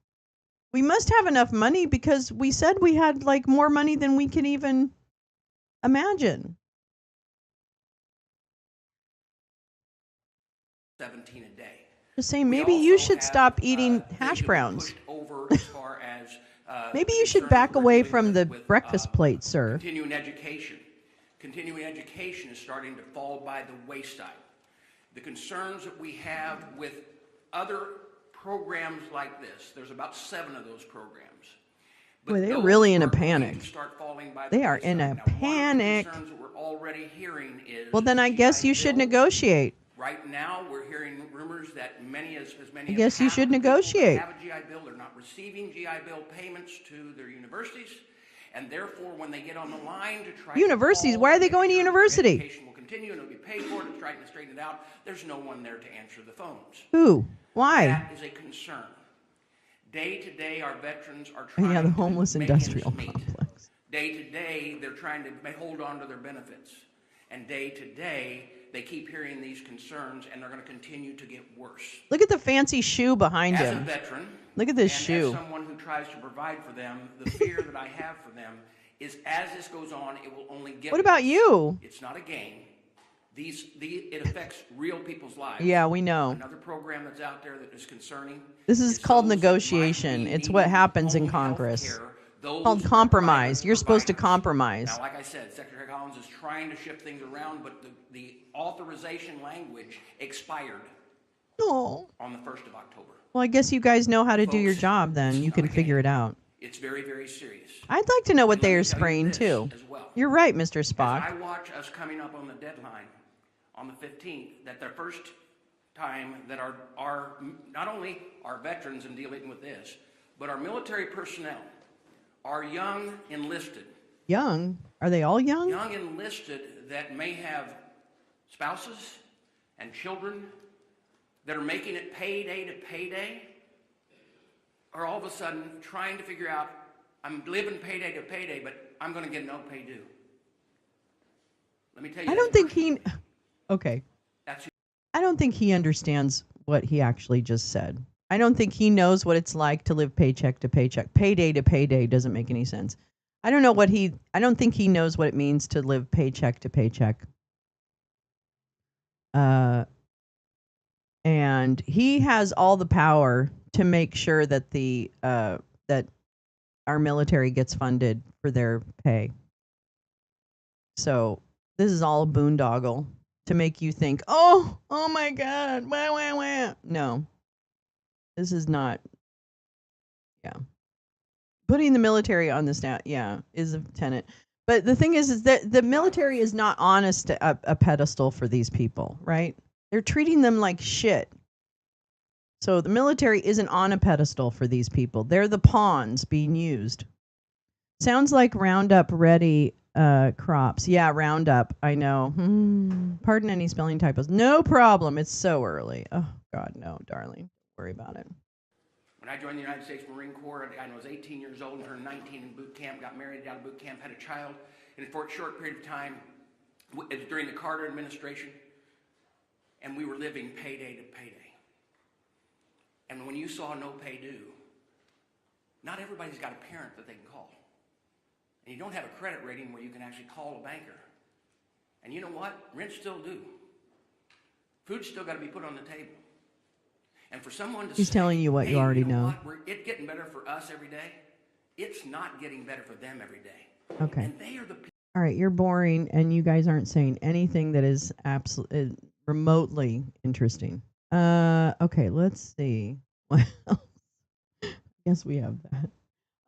We must have enough money because we said we had like more money than we can even imagine. 17 a day. Just saying, We maybe you also should have, stop eating things hash that we browns. pushed over as far as Maybe the you should concerns back we're away dealing from the with, breakfast plate, sir. continuing education. Continuing education is starting to fall by the wayside. The concerns that we have with other programs like this, there's about 7 of those programs. But Boy, they're those really in a are going panic. to start falling by the They are in wayside. a Now, panic. one of the concerns that we're already hearing is Well, then I guess GI you should Bill. negotiate. Right now, we're hearing rumors that many as many I as guess you half should of the people negotiate. that have a GI Bill, they're not receiving GI Bill payments to their universities, and therefore, when they get on the line to try Universities? to Why are they make going to sure that their university? education will continue and it'll be paid for and trying to straighten it out, there's no one there to answer the phones. Who? Why? That is a concern. Day to day, our veterans are trying Yeah, the homeless to make industrial ends meet. complex. Day to day, they're trying to hold on to their benefits. And day to day, they keep hearing these concerns, and they're going to continue to get worse. Look at the fancy shoe behind As a him. veteran, Look at this and shoe. as someone who tries to provide for them, the fear that I have for them is as this goes on, it will only get What about worse. you? It's not a game. It affects real people's lives. Yeah, we know. Another program that's out there that is concerning. This is called those that negotiation. might be It's what needing happens in home health Congress. care, those Called that are compromise. private You're supposed to providers. compromise. Now, like I said, Secretary Collins is trying to shift things around, but the authorization language expired Oh. on the 1st of October. Well, I guess you guys know how to do your Folks, job this then. is You not can a game. figure it out. It's very, very serious. I'd like to know what And let they me are tell you spraying this too. as well. You're right, Mr. As Spock. I watch us coming up on the deadline on the 15th, that the first time that our not only our veterans in dealing with this, but our military personnel, our young enlisted, Young? Are they all young? young enlisted that may have spouses and children that are making it payday to payday, are all of a sudden trying to figure out, I'm living payday to payday, but I'm going to get no pay due. Let me tell you. I don't think he. Okay. That's I don't think he understands what he actually just said. I don't think he knows what it's like to live paycheck to paycheck. Payday to payday doesn't make any sense. I don't think he knows what it means to live paycheck to paycheck. And he has all the power to make sure that that our military gets funded for their pay. So this is all a boondoggle to make you think, oh my God, wah, wah, wah. No, this is not. Yeah, putting the military on the stat, yeah, is a tenet. But the thing is that the military is not honest a pedestal for these people, right? They're treating them like shit. So the military isn't on a pedestal for these people. They're the pawns being used. Sounds like Roundup Ready crops. Yeah, Roundup. I know. Pardon any spelling typos. No problem. It's so early. Oh, God, no, darling. Don't worry about it. when I joined the United States Marine Corps. I was 18 years old, turned 19 in boot camp, got married out of boot camp, had a child. And for a short period of time, it was during the Carter administration, and we were living payday to payday. And when you saw no pay due, not everybody's got a parent that they can call. And you don't have a credit rating where you can actually call a banker. And you know what? Rent's still due. Food's still got to be put on the table. And for someone to He's say, telling you what hey, you already know. What? It's getting better for us every day. It's not getting better for them every day. Okay. And they are the people. All right, you're boring, and you guys aren't saying anything that is absolutely remotely interesting. Okay, let's see. Well, I guess we have that.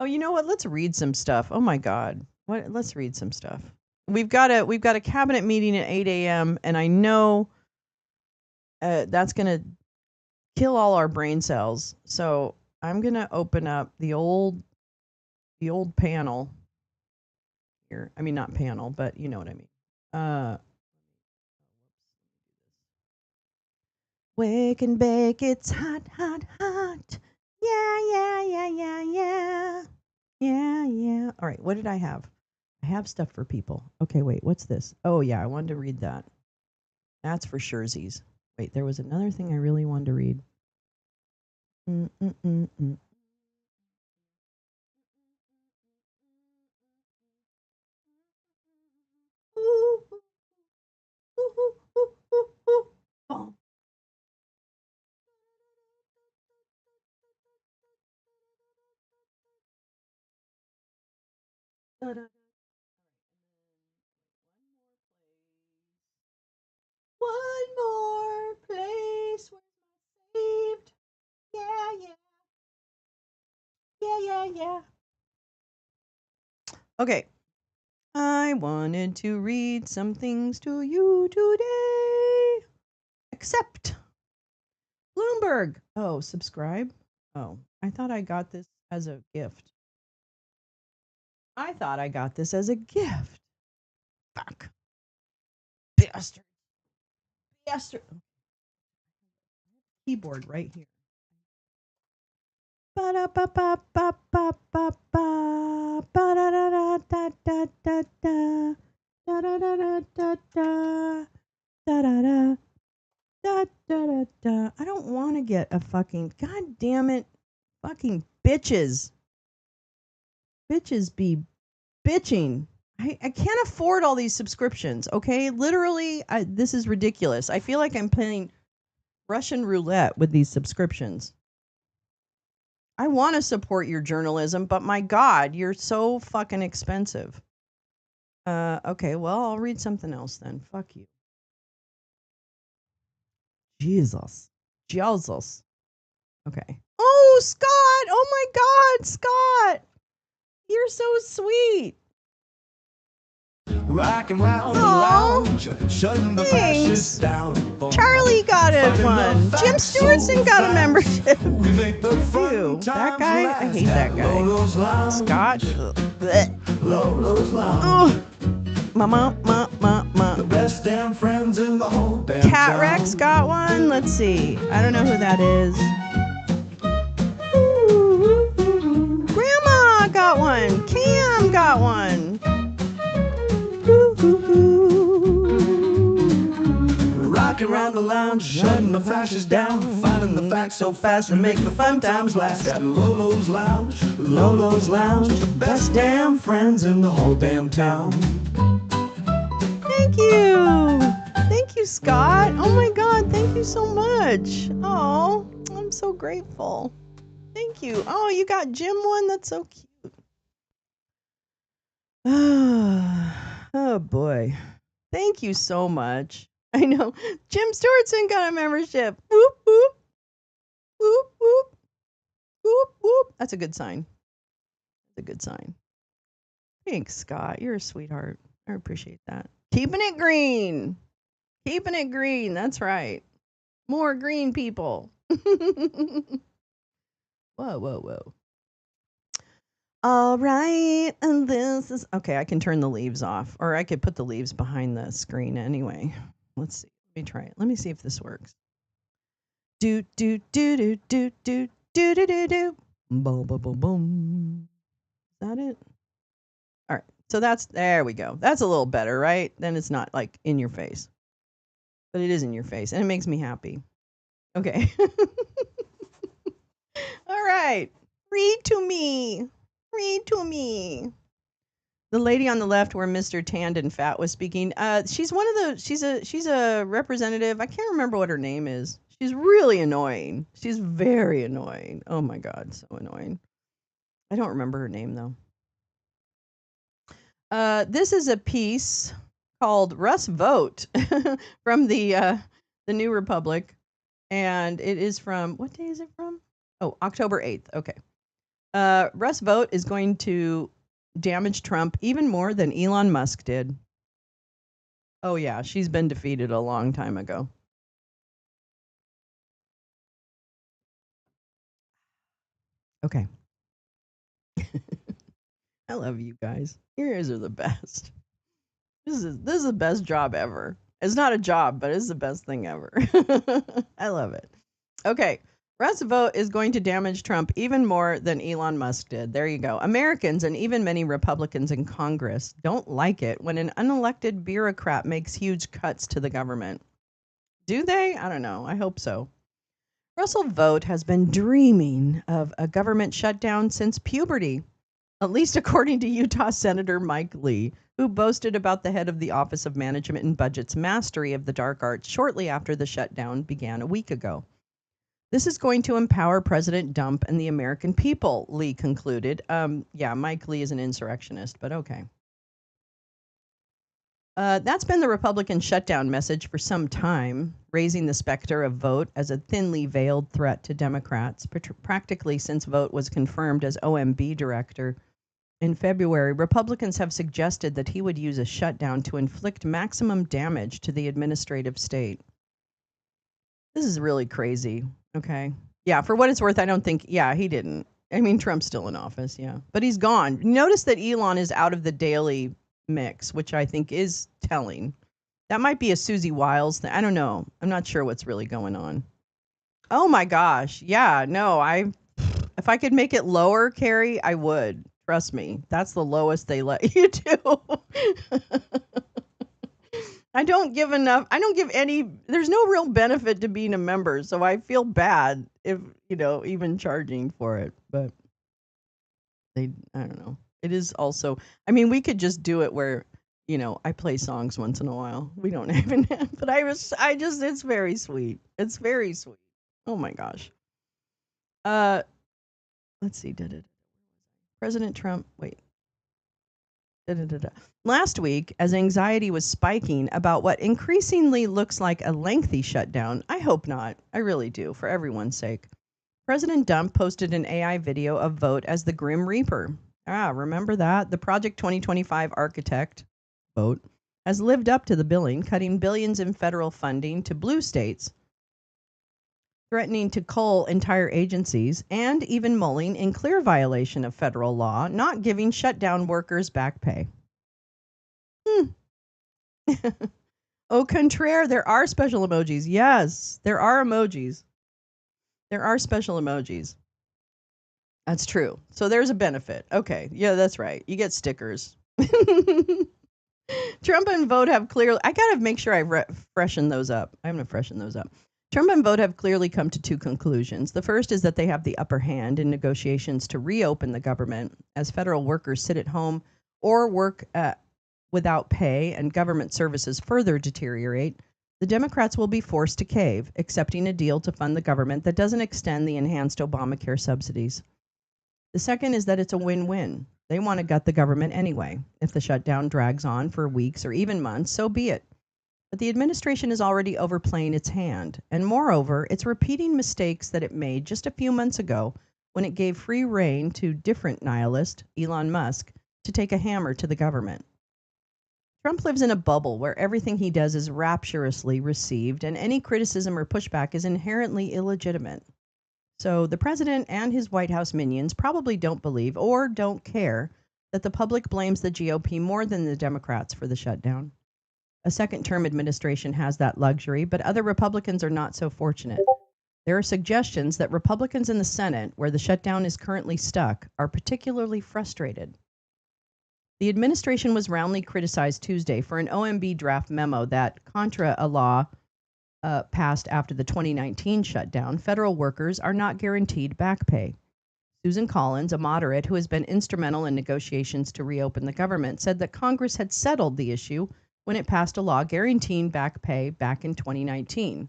Oh, you know what? Let's read some stuff. Oh my God, what? Let's read some stuff. We've got a cabinet meeting at 8 a.m. and I know that's gonna kill all our brain cells. So I'm gonna open up the old panel here. I mean, not panel, but you know what I mean. Wake and bake, it's hot, hot, hot. Yeah, yeah, yeah, yeah, yeah. Yeah, yeah. All right, what did I have? I have stuff for people. Okay, wait, what's this? Oh, yeah, I wanted to read that. That's for surezies. Wait, there was another thing I really wanted to read. Mm-mm-mm-mm. Da-da. One more place where I'm saved. Yeah, yeah. Yeah, yeah, yeah. Okay. I wanted to read some things to you today. Except Bloomberg. Oh, subscribe? Oh, I thought I got this as a gift. I thought I got this as a gift. Fuck. Bastard. Bastard. Keyboard right here. Ba-da-ba-ba-ba-ba-ba. Ba-da-da-da-da-da-da-da. Da-da-da-da-da-da. Da-da-da. Da-da-da-da. I don't want to get a fucking, god damn it, fucking bitches. Bitches be bitching. I can't afford all these subscriptions, okay? Literally, this is ridiculous. I feel like I'm playing Russian roulette with these subscriptions. I want to support your journalism, but my God, you're so fucking expensive. Okay, well, I'll read something else then. Fuck you. Jesus. Jesus. Okay. Oh, Scott. Oh my God, Scott. You're so sweet. Rockin' round the Aw, lounge, shutting the thanks. fascists down. Charlie got it one. Jim Stewartson got a membership. We make the fun Ew, that times guy? I last hate that at guy. Lolo's Lounge. Scott. Blech. Lolo's Lounge. Oh, ma. The best damn friends in the whole damn Cat town. Rex got one. Let's see. I don't know who that is. Grandma got one. Cam got one. Rockin' around the lounge, shutting the fascists down, finding the facts so fast and make the fun times last at Lolo's Lounge. Lolo's Lounge, the best damn friends in the whole damn town. Thank you. Thank you, Scott. Oh my God. Thank you so much. Oh, I'm so grateful. Thank you. Oh, you got Jim one? That's so cute. Oh boy. Thank you so much. I know. Jim Stewartson got a membership. Whoop, whoop. Whoop, whoop. Whoop, whoop. That's a good sign. That's a good sign. Thanks, Scott. You're a sweetheart. I appreciate that. Keeping it green. Keeping it green. That's right. More green people. Whoa. All right. And this is okay. I can turn the leaves off, or I could put the leaves behind the screen anyway. Let's see. Let me try it. Let me see if this works. Do. Boom, boom, boom, boom. Is that it? All right. So there we go. That's a little better, right? Then it's not like in your face. But it is in your face, and it makes me happy. Okay. All right. Read to me. Read to me. The lady on the left where Mr. Tanned and Fat was speaking, she's one of the she's a representative. I can't remember what her name is. She's really annoying. She's very annoying. Oh my God, so annoying. I don't remember her name though. This is a piece called Russ Vote from the New Republic. And it is from, what day is it from? Oh, October 8th. Okay. Russ Vote is going to damage Trump even more than Elon Musk did. Oh yeah, she's been defeated a long time ago. Okay. I love you guys. You guys are the best. This is the best job ever. It's not a job, but it's the best thing ever. I love it. Okay. Russ Vote is going to damage Trump even more than Elon Musk did. There you go. Americans and even many Republicans in Congress don't like it when an unelected bureaucrat makes huge cuts to the government. Do they? I don't know. I hope so. Russell Vogt has been dreaming of a government shutdown since puberty, at least according to Utah Senator Mike Lee, who boasted about the head of the Office of Management and Budget's mastery of the dark arts shortly after the shutdown began a week ago. This is going to empower President Dump and the American people, Lee concluded. Yeah, Mike Lee is an insurrectionist, but okay. That's been the Republican shutdown message for some time, raising the specter of Vogt as a thinly veiled threat to Democrats, practically since Vogt was confirmed as OMB director. In February, Republicans have suggested that he would use a shutdown to inflict maximum damage to the administrative state. This is really crazy. Okay. Yeah, for what it's worth, I don't think, yeah, he didn't. I mean, Trump's still in office, yeah. But he's gone. Notice that Elon is out of the daily mix, which I think is telling. That might be a Susie Wiles thing. I don't know. I'm not sure what's really going on. Oh my gosh. Yeah, no, if I could make it lower, Carrie, I would. Trust me. That's the lowest they let you do. I don't give any, there's no real benefit to being a member, so I feel bad if, even charging for it, but I don't know. It is also, I mean, we could just do it where, I play songs once in a while. We don't even have, but it's very sweet. It's very sweet. Oh my gosh. Let's see. President Trump, wait. Last week, as anxiety was spiking about what increasingly looks like a lengthy shutdown, I hope not, I really do, for everyone's sake, President Dump posted an AI video of Vogt as the Grim Reaper. Remember that? The Project 2025 architect, Vogt, has lived up to the billing, cutting billions in federal funding to blue states, threatening to cull entire agencies, and even mulling, in clear violation of federal law, not giving shutdown workers back pay. Au contraire, there are special emojis. Yes, there are emojis. There are special emojis. That's true. So there's a benefit. Okay. Yeah, that's right. You get stickers. Trump and Vogt have clearly, I got to make sure I freshen those up. I'm going to freshen those up. Trump and Vogt have clearly come to two conclusions. The first is that they have the upper hand in negotiations to reopen the government as federal workers sit at home or work without pay and government services further deteriorate. The Democrats will be forced to cave, accepting a deal to fund the government that doesn't extend the enhanced Obamacare subsidies. The second is that it's a win-win. They want to gut the government anyway. If the shutdown drags on for weeks or even months, so be it. But the administration is already overplaying its hand, and moreover, it's repeating mistakes that it made just a few months ago when it gave free rein to different nihilist, Elon Musk, to take a hammer to the government. Trump lives in a bubble where everything he does is rapturously received, and any criticism or pushback is inherently illegitimate. So the president and his White House minions probably don't believe or don't care that the public blames the GOP more than the Democrats for the shutdown. A second-term administration has that luxury, but other Republicans are not so fortunate. There are suggestions that Republicans in the Senate, where the shutdown is currently stuck, are particularly frustrated. The administration was roundly criticized Tuesday for an OMB draft memo that, contra a law passed after the 2019 shutdown, federal workers are not guaranteed back pay. Susan Collins, a moderate who has been instrumental in negotiations to reopen the government, said that Congress had settled the issue when it passed a law guaranteeing back pay back in 2019.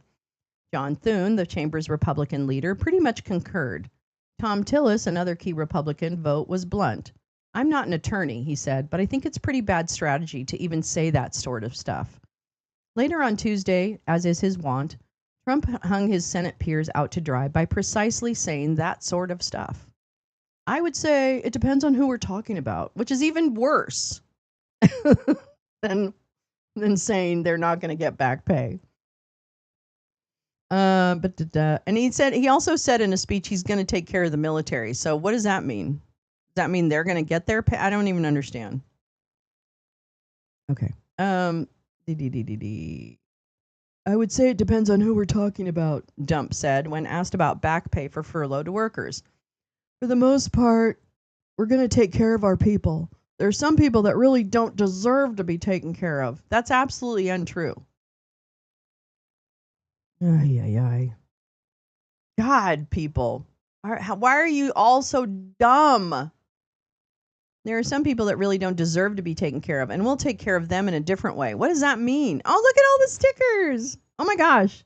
John Thune, the chamber's Republican leader, pretty much concurred. Tom Tillis, another key Republican, Vogt was blunt. I'm not an attorney, he said, but I think it's pretty bad strategy to even say that sort of stuff. Later on Tuesday, as is his wont, Trump hung his Senate peers out to dry by precisely saying that sort of stuff. I would say it depends on who we're talking about, which is even worse than saying they're not going to get back pay. And he also said in a speech he's going to take care of the military. So what does that mean? Does that mean they're going to get their pay? I don't even understand. Okay. I would say it depends on who we're talking about, Dump said when asked about back pay for furloughed workers. For the most part, we're going to take care of our people. There are some people that really don't deserve to be taken care of. That's absolutely untrue. Ay. God, people. Why are you all so dumb? There are some people that really don't deserve to be taken care of, and we'll take care of them in a different way. What does that mean? Oh, look at all the stickers. Oh my gosh.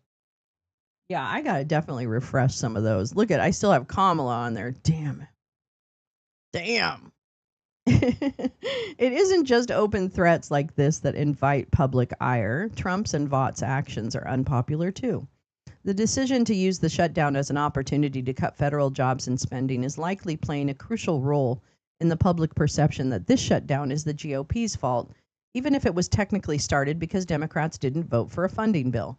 Yeah, I gotta definitely refresh some of those. Look at, I still have Kamala on there. Damn. It isn't just open threats like this that invite public ire. Trump's and Vought's actions are unpopular too. The decision to use the shutdown as an opportunity to cut federal jobs and spending is likely playing a crucial role in the public perception that this shutdown is the GOP's fault, even if it was technically started because Democrats didn't vote for a funding bill.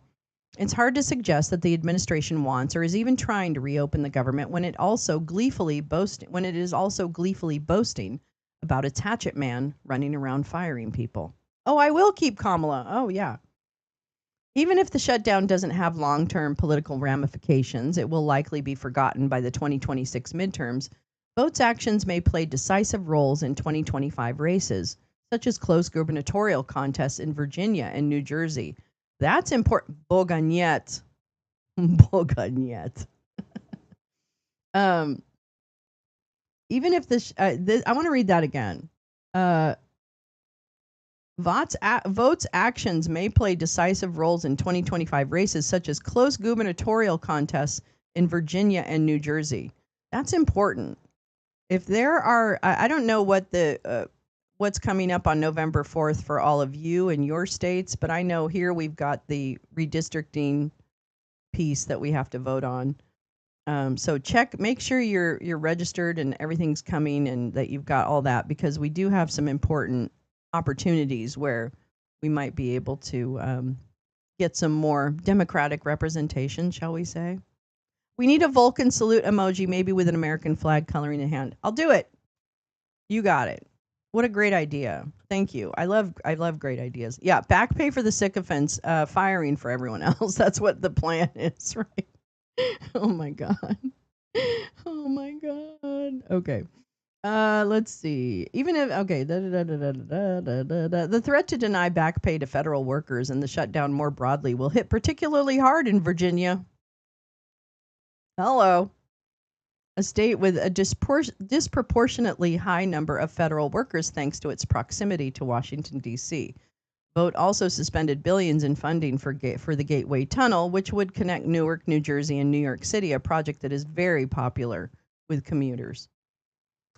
It's hard to suggest that the administration wants or is even trying to reopen the government when it is also gleefully boasting about its hatchet man running around firing people. Oh, I will keep Kamala. Oh, yeah. Even if the shutdown doesn't have long-term political ramifications, it will likely be forgotten by the 2026 midterms. Votes actions may play decisive roles in 2025 races, such as close gubernatorial contests in Virginia and New Jersey. That's important. Bogagnet. Bogagnet. Even if I want to read that again. Votes actions may play decisive roles in 2025 races, such as close gubernatorial contests in Virginia and New Jersey. That's important. If there are, I don't know what what's coming up on November 4th for all of you in your states, but I know here we've got the redistricting piece that we have to vote on. So make sure you're registered and everything's coming and that you've got all that, because we do have some important opportunities where we might be able to get some more democratic representation, shall we say. We need a Vulcan salute emoji, maybe with an American flag coloring in hand. I'll do it. You got it. What a great idea. Thank you. I love great ideas. Yeah, back pay for the sycophants, firing for everyone else. That's what the plan is, right? Oh my God. Oh my God. Okay. Let's see. Even if the threat to deny back pay to federal workers and the shutdown more broadly will hit particularly hard in Virginia. Hello. A state with a disproportionately high number of federal workers thanks to its proximity to Washington, D.C. Vote also suspended billions in funding for the Gateway Tunnel, which would connect Newark, New Jersey, and New York City, a project that is very popular with commuters.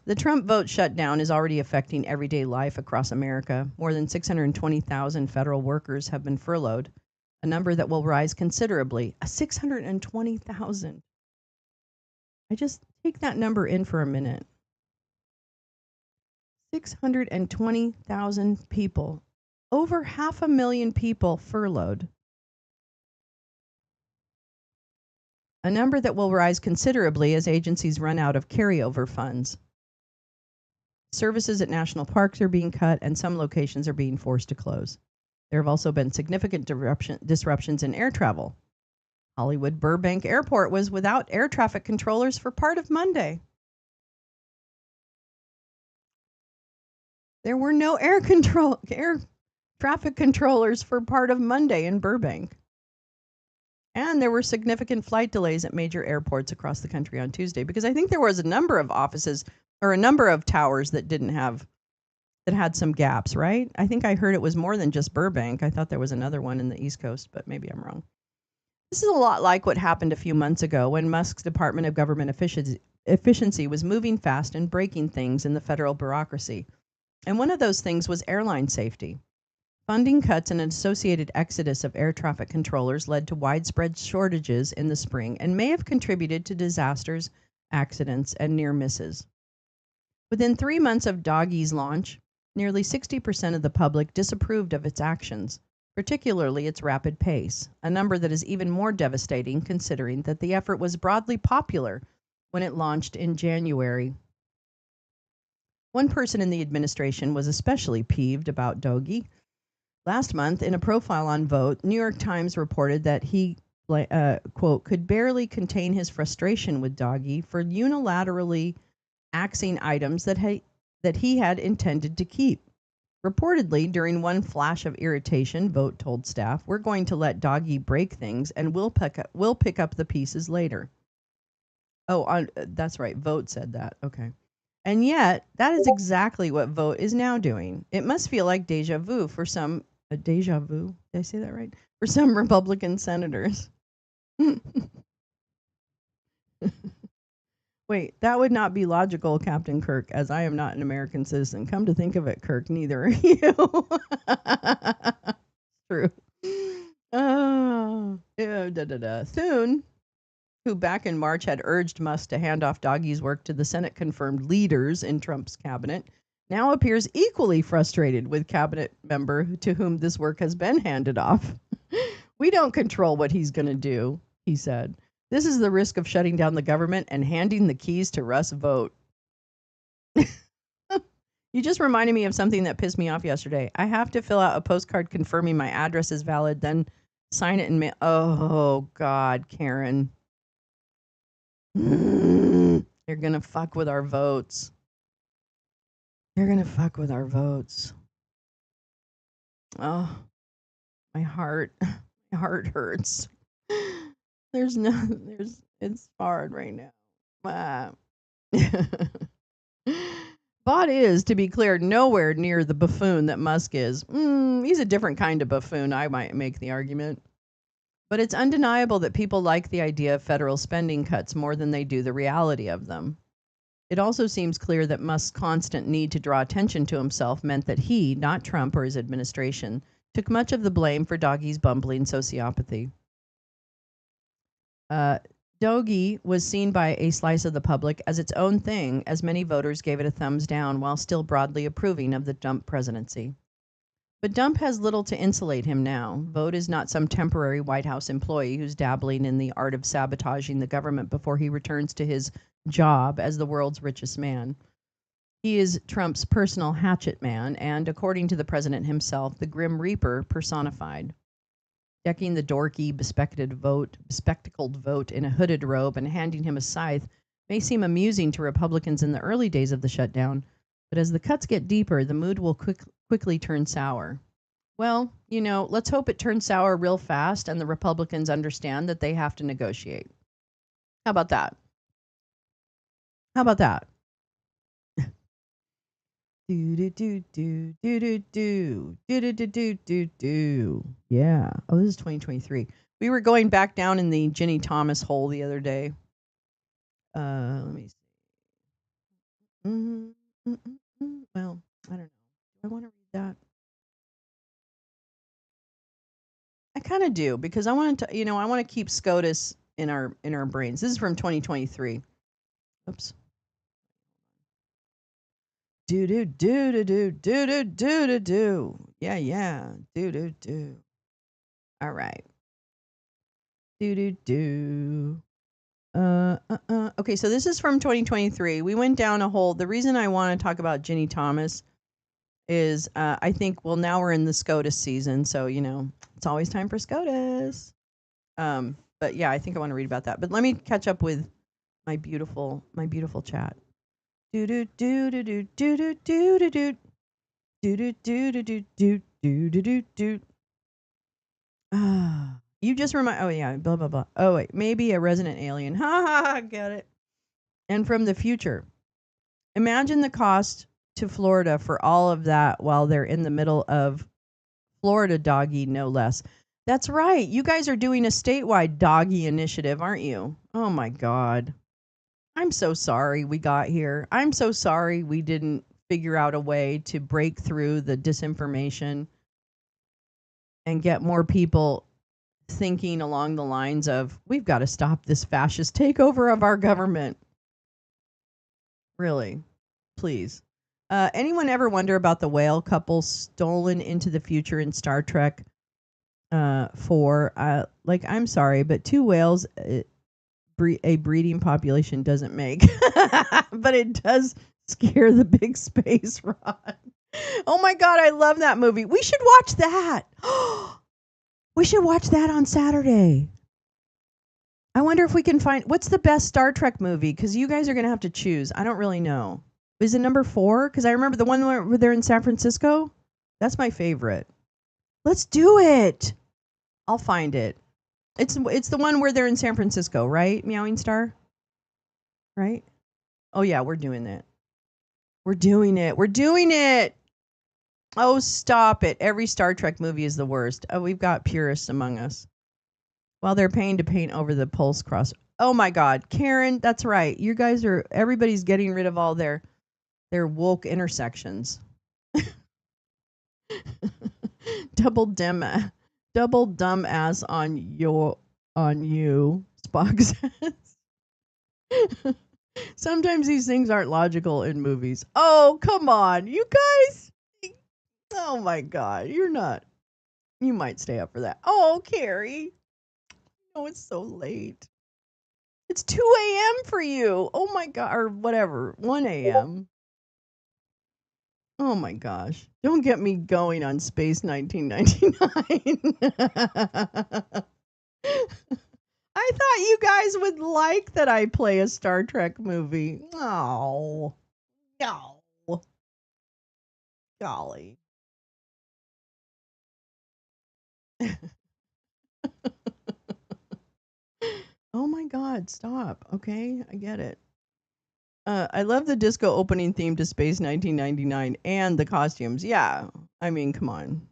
The Trump vote shutdown is already affecting everyday life across America. More than 620,000 federal workers have been furloughed, a number that will rise considerably. 620,000. I just take that number in for a minute. 620,000 people. Over 500,000 people furloughed. A number that will rise considerably as agencies run out of carryover funds. Services at national parks are being cut, and some locations are being forced to close. There have also been significant disruptions in air travel. Hollywood Burbank Airport was without air traffic controllers for part of Monday. There were no air traffic controllers for part of Monday in Burbank. And there were significant flight delays at major airports across the country on Tuesday, because I think there was a number of offices or a number of towers that had some gaps, right? I think I heard it was more than just Burbank. I thought there was another one in the East Coast, but maybe I'm wrong. This is a lot like what happened a few months ago when Musk's Department of Government Efficiency was moving fast and breaking things in the federal bureaucracy. And one of those things was airline safety. Funding cuts and an associated exodus of air traffic controllers led to widespread shortages in the spring and may have contributed to disasters, accidents, and near misses. Within 3 months of Doggy's launch, nearly 60% of the public disapproved of its actions, particularly its rapid pace, a number that is even more devastating considering that the effort was broadly popular when it launched in January. One person in the administration was especially peeved about Doggy. Last month, in a profile on Vote, New York Times reported that he, quote, could barely contain his frustration with Doggy for unilaterally axing items that he had intended to keep. Reportedly, during one flash of irritation, Vote told staff, "We're going to let Doggy break things, and we'll pick up the pieces later." Oh, that's right. Vote said that. Okay. And yet, that is exactly what Vote is now doing. It must feel like deja vu for some. Deja vu? Did I say that right? For some Republican senators. Wait, that would not be logical, Captain Kirk, as I am not an American citizen. Come to think of it, Kirk, neither are you. True. Yeah, da, da, da. Soon, who back in March had urged Musk to hand off Doggy's work to the Senate-confirmed leaders in Trump's cabinet, now appears equally frustrated with cabinet member to whom this work has been handed off. We don't control what he's going to do, he said. This is the risk of shutting down the government and handing the keys to Russ Vogt. You just reminded me of something that pissed me off yesterday. I have to fill out a postcard confirming my address is valid, then sign it and mail. Oh, God, Karen. You're going to fuck with our votes. You're going to fuck with our votes. Oh, my heart hurts. It's hard right now. Bot is, to be clear, nowhere near the buffoon that Musk is. He's a different kind of buffoon, I might make the argument. But it's undeniable that people like the idea of federal spending cuts more than they do the reality of them. It also seems clear that Musk's constant need to draw attention to himself meant that he, not Trump or his administration, took much of the blame for Doggy's bumbling sociopathy. Doggy was seen by a slice of the public as its own thing, as many voters gave it a thumbs down while still broadly approving of the Dump presidency. But Dump has little to insulate him now. Vogt is not some temporary White House employee who's dabbling in the art of sabotaging the government before he returns to his job as the world's richest man. He is Trump's personal hatchet man and, according to the president himself, the Grim Reaper personified. Decking the dorky, bespectacled Vogt in a hooded robe and handing him a scythe may seem amusing to Republicans in the early days of the shutdown, but as the cuts get deeper, the mood will quickly turn sour. Well, let's hope it turns sour real fast and the Republicans understand that they have to negotiate. How about that? Yeah. Oh, this is 2023. We were going back down in the Ginny Thomas hole the other day. Let me see. Well, I don't know. Do I want to read that? I kind of do, because I want to, I want to keep SCOTUS in our brains. This is from 2023. Oops. Do do do do do do do do do do. Yeah. Do do do. All right. Do do do. Okay, so this is from 2023. We went down a hole. The reason I want to talk about Ginny Thomas is I think, well, now we're in the SCOTUS season, so it's always time for SCOTUS. But yeah, I think I want to read about that. But let me catch up with my beautiful chat. Do do do do do do do do do do do do do do do do do do do. You just remind. Oh yeah, blah blah blah. Oh wait, maybe a resident alien. Ha ha ha. Get it. And from the future, imagine the cost to Florida for all of that while they're in the middle of Florida doggy, no less. That's right. You guys are doing a statewide doggy initiative, aren't you? Oh my God. I'm so sorry we got here. I'm so sorry we didn't figure out a way to break through the disinformation and get more people thinking along the lines of, we've got to stop this fascist takeover of our government. Really, please. Anyone ever wonder about the whale couple stolen into the future in Star Trek 4? I'm sorry, but two whales, a breeding population doesn't make, but it does scare the big space rod. Oh my God, I love that movie. We should watch that. We should watch that on Saturday. I wonder if we can find, what's the best Star Trek movie? Because you guys are going to have to choose. I don't really know. Is it number 4? Because I remember the one where they're in San Francisco. That's my favorite. Let's do it. I'll find it. It's the one where they're in San Francisco, right? Meowing Star? Right? Oh yeah, we're doing that. We're doing it. Oh, stop it. Every Star Trek movie is the worst. Oh, we've got purists among us. While they're paying to paint over the Pulse Cross. Oh my God, Karen, that's right. You guys everybody's getting rid of all their woke intersections. double dumbass on you, Spock says. Sometimes these things aren't logical in movies. Oh, come on, you guys. Oh my God, you're not. You might stay up for that. Oh, Carrie. Oh, it's so late. It's 2 a.m. for you. Oh my God, or whatever, 1 a.m. Oh my gosh. Don't get me going on Space 1999. I thought you guys would like that I play a Star Trek movie. Oh, no. Golly. Oh my God, stop. Okay, I get it. I love the disco opening theme to Space 1999 and the costumes. Yeah, I mean, come on.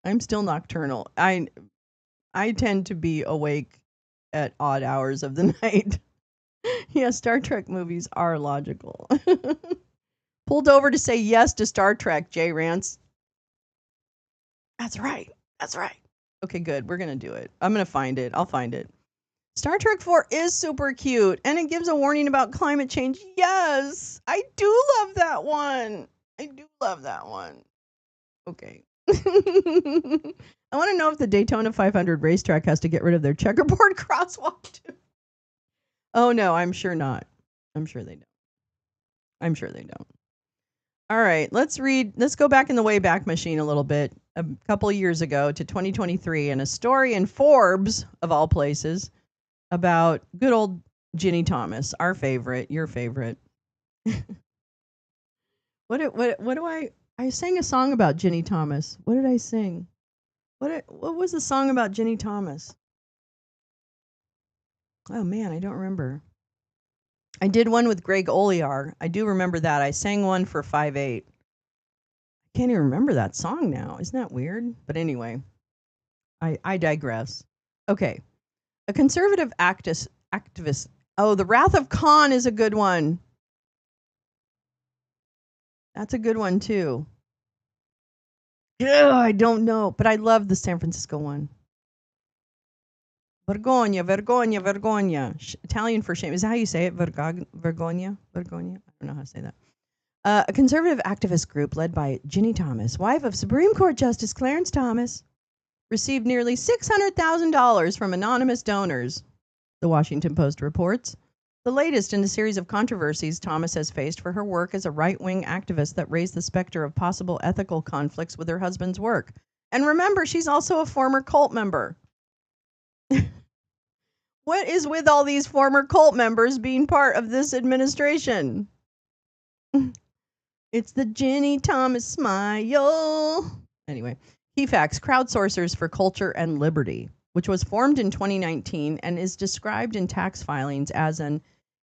I'm still nocturnal. I tend to be awake at odd hours of the night. Yeah, Star Trek movies are logical. Pulled over to say yes to Star Trek, Jay Rance. That's right. That's right. Okay, good. We're going to do it. I'm going to find it. I'll find it. Star Trek 4 is super cute and it gives a warning about climate change. Yes, I do love that one. I do love that one. Okay. I want to know if the Daytona 500 racetrack has to get rid of their checkerboard crosswalk too. Oh no, I'm sure not. I'm sure they don't. I'm sure they don't. All right, let's go back in the Wayback Machine a little bit. A couple of years ago to 2023 and a story in Forbes of all places about good old Ginny Thomas, our favorite, your favorite. What do I sang a song about Ginny Thomas. What did I sing? What was the song about Ginny Thomas? Oh man, I don't remember. I did one with Greg Olear. I do remember that. I sang one for 5/8. I can't even remember that song now. Isn't that weird? But anyway, I digress. Okay. A conservative activist. Oh, The Wrath of Khan is a good one. That's a good one too. Yeah, I don't know, but I love the San Francisco one. Vergogna, vergogna, vergogna. Italian for shame. Is that how you say it? Vergogna? Vergogna? I don't know how to say that. A conservative activist group led by Ginny Thomas, wife of Supreme Court Justice Clarence Thomas, received nearly $600,000 from anonymous donors, the Washington Post reports. The latest in a series of controversies Thomas has faced for her work as a right-wing activist that raised the specter of possible ethical conflicts with her husband's work. And remember, she's also a former cult member. What is with all these former cult members being part of this administration? It's the Ginny Thomas smile. Anyway, key facts: crowdsourcers for culture and liberty, which was formed in 2019 and is described in tax filings as an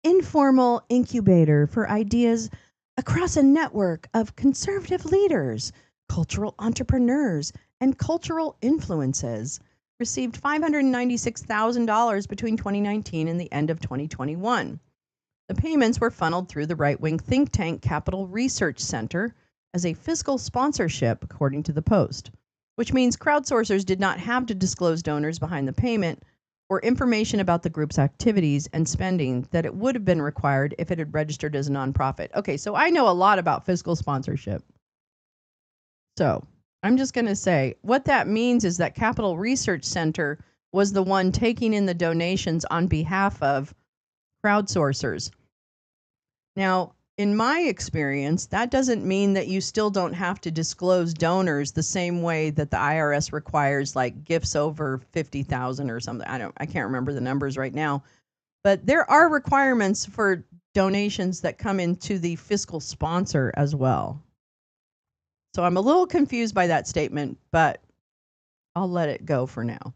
informal incubator for ideas across a network of conservative leaders, cultural entrepreneurs, and cultural influences, received $596,000 between 2019 and the end of 2021. The payments were funneled through the right-wing think tank Capital Research Center as a fiscal sponsorship, according to the Post, which means crowdsourcers did not have to disclose donors behind the payment or information about the group's activities and spending that it would have been required if it had registered as a nonprofit. Okay, so I know a lot about fiscal sponsorship. So I'm just going to say what that means is that Capital Research Center was the one taking in the donations on behalf of crowdsourcers. Now, in my experience, that doesn't mean that you still don't have to disclose donors the same way that the IRS requires like gifts over 50,000 or something. I can't remember the numbers right now. But there are requirements for donations that come into the fiscal sponsor as well. So I'm a little confused by that statement, but I'll let it go for now.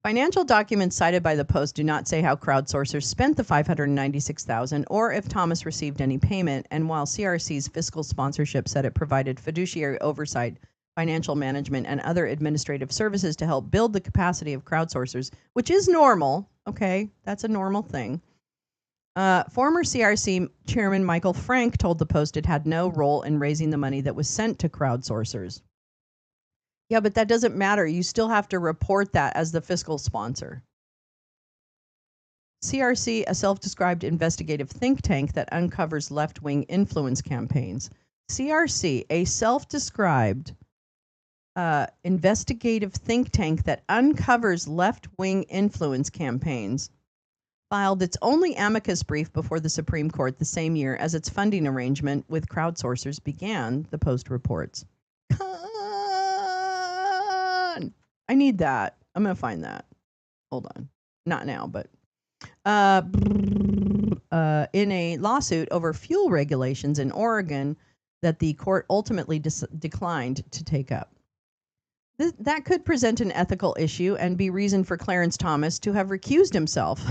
Financial documents cited by the Post do not say how crowdsourcers spent the $596,000 or if Thomas received any payment. And while CRC's fiscal sponsorship said it provided fiduciary oversight financial management, and other administrative services to help build the capacity of crowdsourcers, which is normal. Okay, that's a normal thing. Former CRC Chairman Michael Frank told the Post it had no role in raising the money that was sent to crowdsourcers. Yeah, but that doesn't matter. You still have to report that as the fiscal sponsor. CRC, a self-described investigative think tank that uncovers left-wing influence campaigns. CRC, a self-described investigative think tank that uncovers left-wing influence campaigns, filed its only amicus brief before the Supreme Court the same year as its funding arrangement with crowdsourcers began, the Post reports. I need that. I'm going to find that. Hold on. Not now, but in a lawsuit over fuel regulations in Oregon that the court ultimately declined to take up. That could present an ethical issue and be reason for Clarence Thomas to have recused himself.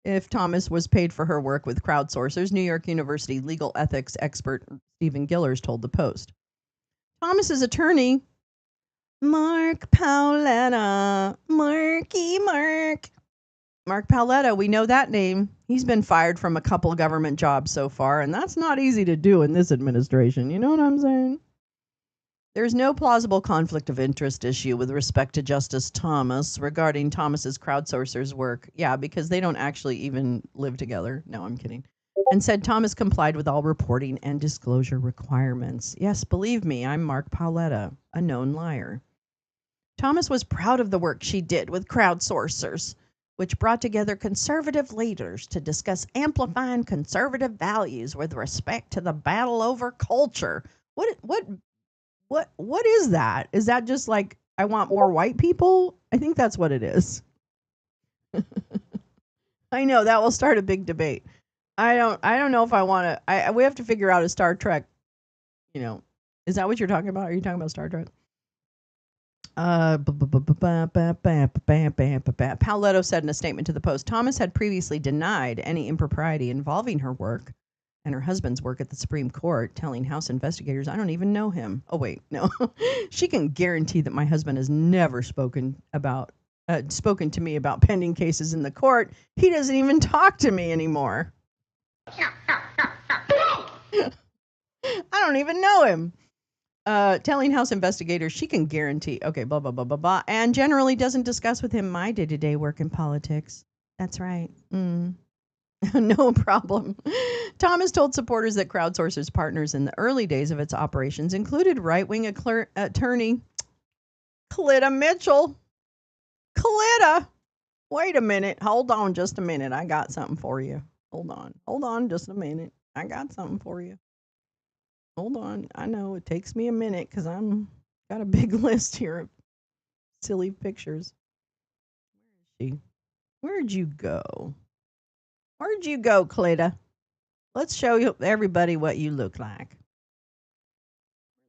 If Thomas was paid for her work with crowdsourcers, New York University legal ethics expert Stephen Gillers told the Post. Thomas's attorney, Mark Paoletta, Mark Paoletta, we know that name. He's been fired from a couple government jobs so far, and that's not easy to do in this administration. You know what I'm saying? There's no plausible conflict of interest issue with respect to Justice Thomas regarding Thomas's crowdsourcers' work. Yeah, because they don't actually even live together. No, I'm kidding. And said Thomas complied with all reporting and disclosure requirements. Yes, believe me, I'm Mark Paoletta, a known liar. Thomas was proud of the work she did with crowdsourcers, which brought together conservative leaders to discuss amplifying conservative values with respect to the battle over culture. What is that? Is that just like, I want more white people? I think that's what it is. I know that will start a big debate. I don't know if I want to. We have to figure out a Star Trek. Is that what you're talking about? Are you talking about Star Trek? Paoletto said in a statement to the Post, Thomas had previously denied any impropriety involving her work and her husband's work at the Supreme Court, telling House investigators, I don't even know him. Oh, wait, no. She can guarantee that my husband has never spoken to me about pending cases in the court. He doesn't even talk to me anymore. I don't even know him. Telling House investigators she can guarantee, okay, blah, blah, blah, blah, blah, and generally doesn't discuss with him my day-to-day work in politics. That's right. No problem. Thomas told supporters that crowdsourcers' partners in the early days of its operations included right-wing attorney Clitta Mitchell. Clitta! Wait a minute. Hold on just a minute. I got something for you. Hold on just a minute. I got something for you. Hold on. I know it takes me a minute because I'm got a big list here of silly pictures. Where is she? Where'd you go? Where'd you go, Clitta? Let's show you everybody what you look like.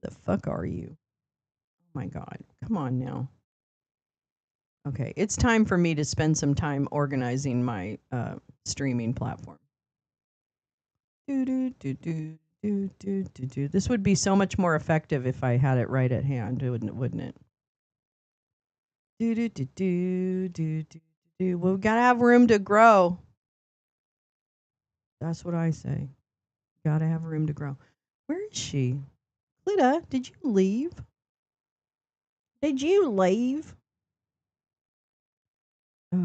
Where the fuck are you? Oh my God. Come on now. Okay, it's time for me to spend some time organizing my streaming platform. This would be so much more effective if I had it right at hand, wouldn't it? Well, we gotta have room to grow. That's what I say. Gotta have room to grow. Where is she? Clitta, did you leave? Did you leave? I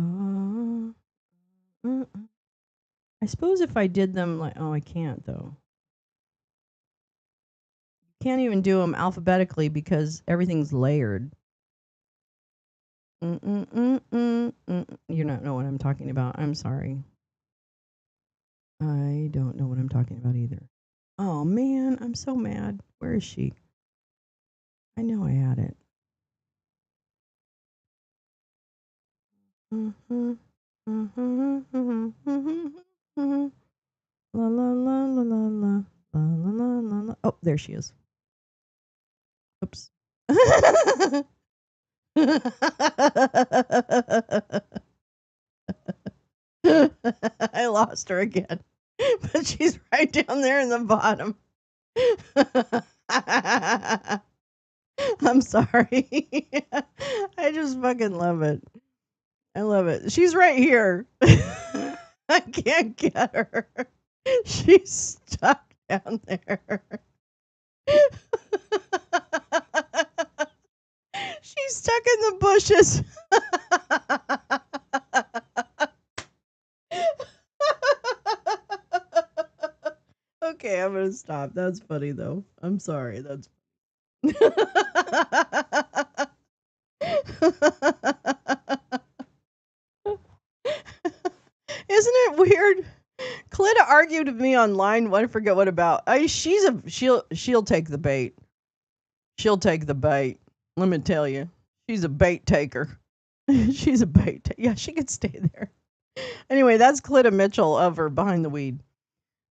suppose if I did them like, oh, I can't though. Can't even do them alphabetically because everything's layered. You don't know what I'm talking about. I'm sorry. I don't know what I'm talking about either. Oh man, I'm so mad. Where is she? I know I had it. La la la la la la la la la la. Oh, there she is. Oops. I lost her again. But she's right down there in the bottom. I'm sorry. I just fucking love it. I love it. She's right here. I can't get her. She's stuck down there. She's stuck in the bushes. Okay, I'm gonna stop. That's funny though. I'm sorry. That's Isn't it weird? Clitta argued with me online. I forget what about. She'll take the bait. She'll take the bait. Let me tell you, she's a bait taker. She's a bait. Yeah, she could stay there. Anyway, that's Clitta Mitchell over behind the weed.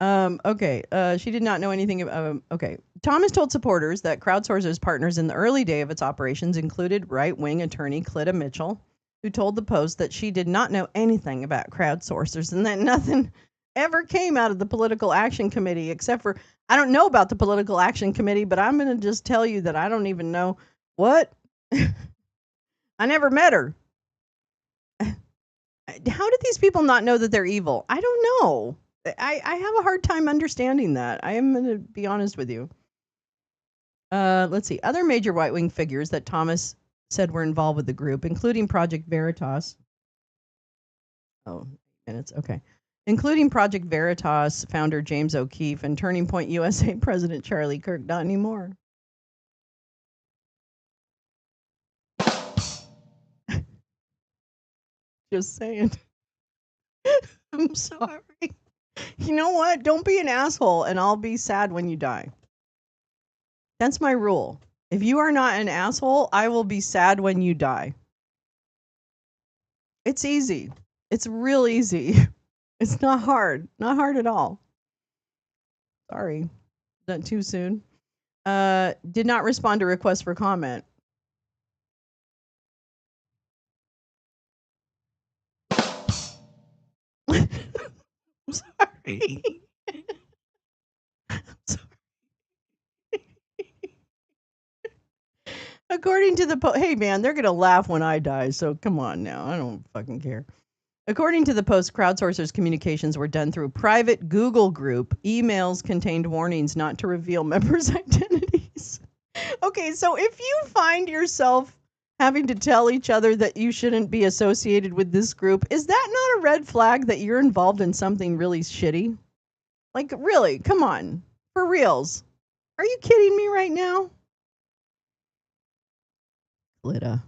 Okay. She did not know anything about. Okay. Thomas told supporters that crowdsourcer's partners in the early day of its operations included right-wing attorney Clitta Mitchell, who told the Post that she did not know anything about crowdsourcers and that nothing ever came out of the Political Action Committee except for I don't know about the Political Action Committee, but I'm going to just tell you that I don't even know what. I never met her. How did these people not know that they're evil? I don't know. I have a hard time understanding that. I am going to be honest with you. Let's see. Other major right wing figures that Thomas said were involved with the group, including Project Veritas. Oh, minutes. Okay. Including Project Veritas founder James O'Keefe and Turning Point USA President Charlie Kirk. Not anymore. Just saying. I'm sorry. You know what? Don't be an asshole, and I'll be sad when you die. That's my rule. If you are not an asshole, I will be sad when you die. It's easy. It's real easy. It's not hard. Not hard at all. Sorry. Not too soon. Did not respond to requests for comment. I'm sorry. I'm sorry. According to the hey man, they're gonna laugh when I die, so come on now. I don't fucking care. According to the Post, crowdsourcers' communications were done through a private Google group. Emails contained warnings not to reveal members' identities. Okay, so if you find yourself having to tell each other that you shouldn't be associated with this group, is that not a red flag that you're involved in something really shitty? Like, really? Come on. For reals. Are you kidding me right now? Glitta.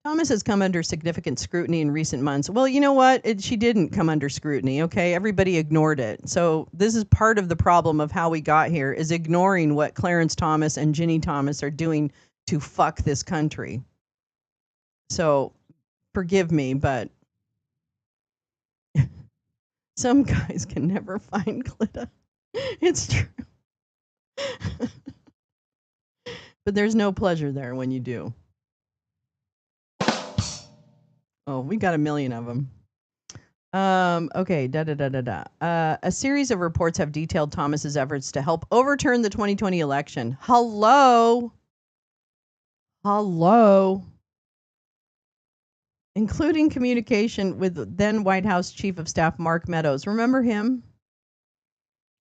Thomas has come under significant scrutiny in recent months. Well, you know what? She didn't come under scrutiny, okay? Everybody ignored it. So this is part of the problem of how we got here, is ignoring what Clarence Thomas and Ginny Thomas are doing to fuck this country. So forgive me, but some guys can never find glitter. It's true. But there's no pleasure there when you do. Oh, we got a million of them. Okay, a series of reports have detailed Thomas's efforts to help overturn the 2020 election. Hello. Including communication with then White House Chief of Staff Mark Meadows. Remember him?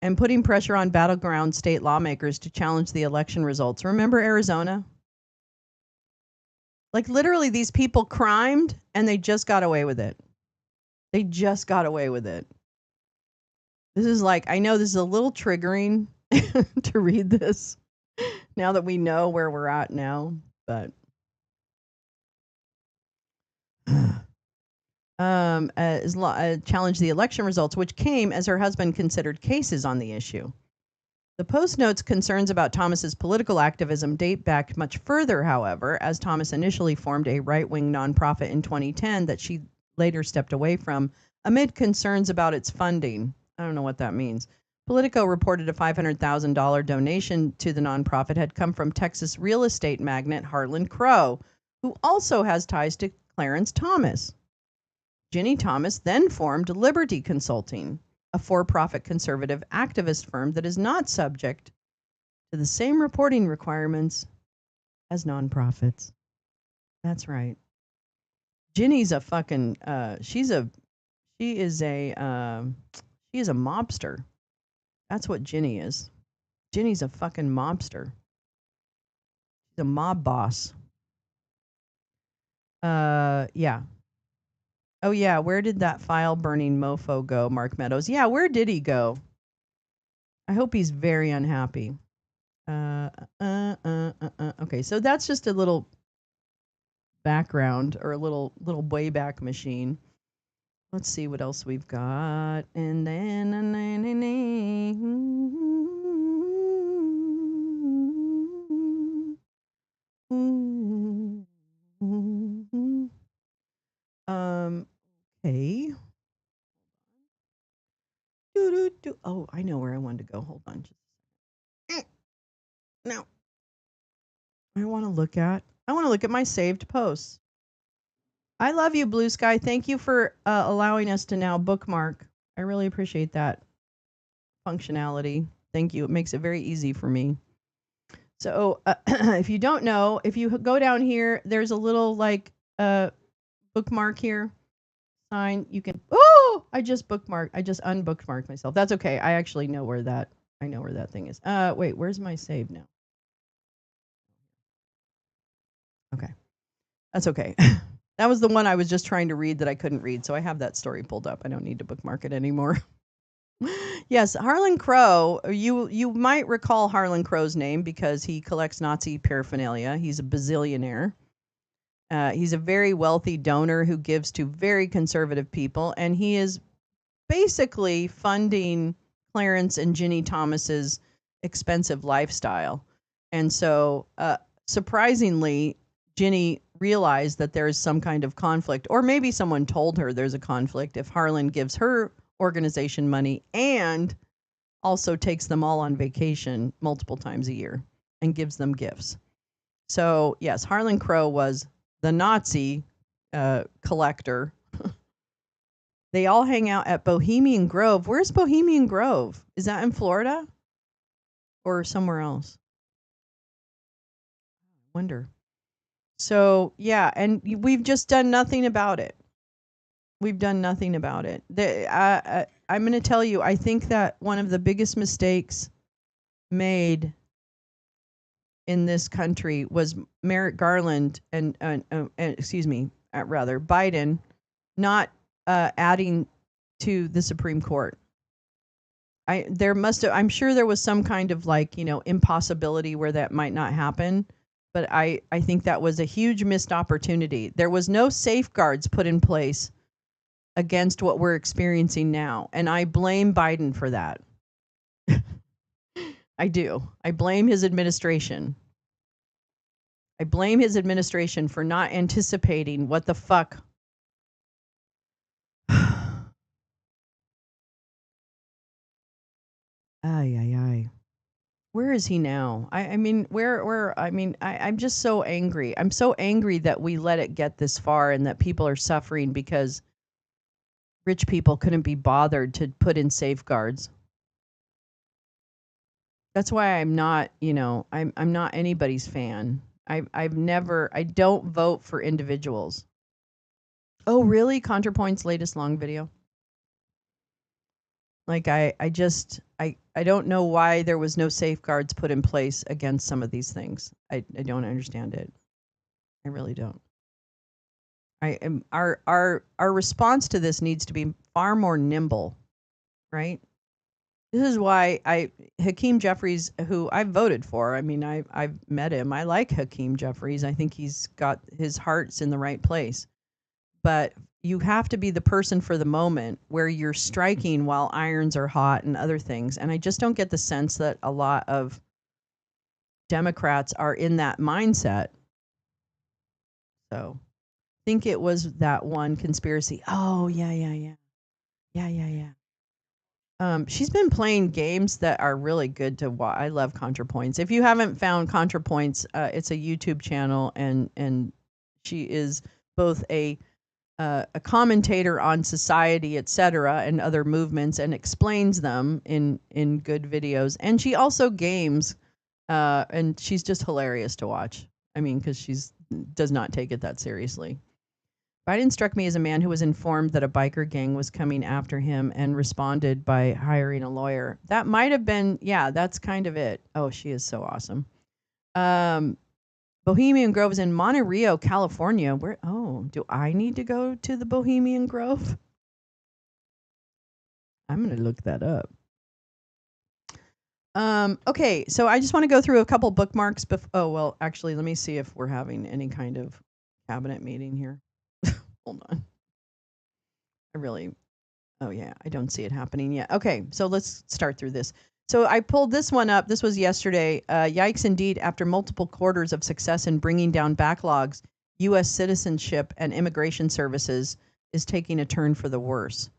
And putting pressure on battleground state lawmakers to challenge the election results. Remember Arizona? Like literally these people crimed and they just got away with it. They just got away with it. This is like, I know this is a little triggering to read this now that we know where we're at now, but challenged the election results, which came as her husband considered cases on the issue. The Post notes concerns about Thomas's political activism date back much further, however, as Thomas initially formed a right-wing nonprofit in 2010 that she later stepped away from amid concerns about its funding. I don't know what that means. Politico reported a $500,000 donation to the nonprofit had come from Texas real estate magnate Harlan Crow, who also has ties to Clarence Thomas. Ginny Thomas then formed Liberty Consulting, a for-profit conservative activist firm that is not subject to the same reporting requirements as nonprofits. That's right. Ginny's a fucking she is a she is a mobster. That's what Ginny is. Ginny's a fucking mobster. She's a mob boss. Yeah. Oh yeah, where did that file burning mofo go, Mark Meadows? Yeah, where did he go? I hope he's very unhappy. Okay, so that's just a little background or a little Wayback Machine. Let's see what else we've got. And then okay. Oh, I know where I wanted to go. Hold on. Now, I want to look at my saved posts. I love you, Blue Sky. Thank you for allowing us to now bookmark. I really appreciate that functionality. Thank you. It makes it very easy for me. So if you don't know, if you go down here, there's a little like bookmark here sign. You can. Oh, I just unbookmarked myself. That's okay. I actually know where that. I know where that thing is. Wait, where's my save now? Okay, that's okay. That was the one I was just trying to read that I couldn't read, so I have that story pulled up. I don't need to bookmark it anymore. Yes, Harlan Crow. You might recall Harlan Crow's name because he collects Nazi paraphernalia. He's a bazillionaire. He's a very wealthy donor who gives to very conservative people, and he is basically funding Clarence and Ginny Thomas's expensive lifestyle. And so, surprisingly, Ginny realized that there is some kind of conflict, or maybe someone told her there's a conflict if Harlan gives her organization money and also takes them all on vacation multiple times a year and gives them gifts. So, yes, Harlan Crow was the Nazi collector. They all hang out at Bohemian Grove. Where's Bohemian Grove? Is that in Florida or somewhere else? I wonder. So, yeah, and we've just done nothing about it. We've done nothing about it. I'm going to tell you, I think that one of the biggest mistakes made in this country was Merrick Garland and Biden not adding to the Supreme Court. I'm sure there was some kind of impossibility where that might not happen, but I think that was a huge missed opportunity. There was no safeguards put in place against what we're experiencing now, and I blame Biden for that. I do. I blame his administration. I blame his administration for not anticipating what the fuck. Ay. Where is he now? I'm just so angry. I'm so angry that we let it get this far and that people are suffering because rich people couldn't be bothered to put in safeguards. That's why I'm not, I'm not anybody's fan. I don't vote for individuals. Oh, really? ContraPoint's latest long video? Like I don't know why there was no safeguards put in place against some of these things. I don't understand it. I really don't. Our response to this needs to be far more nimble, right? This is why Hakeem Jeffries, who I voted for. I mean, I've met him. I like Hakeem Jeffries. I think he's got his heart's in the right place. But you have to be the person for the moment where you're striking while irons are hot and other things. And I just don't get the sense that a lot of Democrats are in that mindset. So I think it was that one conspiracy. Oh, yeah. She's been playing games that are really good to watch. I love ContraPoints. If you haven't found ContraPoints, it's a YouTube channel, and she is both a commentator on society, etc., and other movements, and explains them in good videos. And she also games And she's just hilarious to watch. I mean, because she's does not take it that seriously. Biden struck me as a man who was informed that a biker gang was coming after him and responded by hiring a lawyer. That might have been, yeah, that's kind of it. Oh, she is so awesome. Bohemian Grove is in Monte Rio, California. Where? Oh, do I need to go to the Bohemian Grove? I'm going to look that up. Okay, so I just want to go through a couple bookmarks. Oh, well, actually, let me see if we're having any kind of cabinet meeting here. Hold on. Oh, yeah, I don't see it happening yet. Okay, so let's start through this. So I pulled this one up. This was yesterday. Yikes indeed, after multiple quarters of success in bringing down backlogs, U.S. Citizenship and Immigration Services is taking a turn for the worse.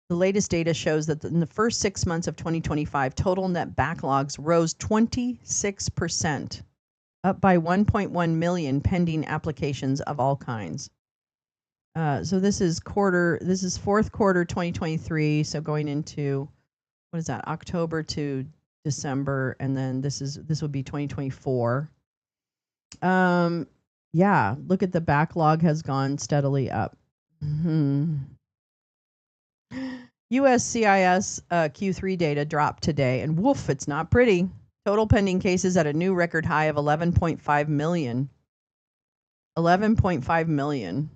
The latest data shows that in the first 6 months of 2025, total net backlogs rose 26%, up by 1.1 million pending applications of all kinds. So this is fourth quarter 2023. So going into, what is that, October to December, and then this will be 2024. Yeah, look at the backlog has gone steadily up. USCIS Q3 data dropped today, and woof, it's not pretty. Total pending cases at a new record high of 11.5 million. 11.5 million.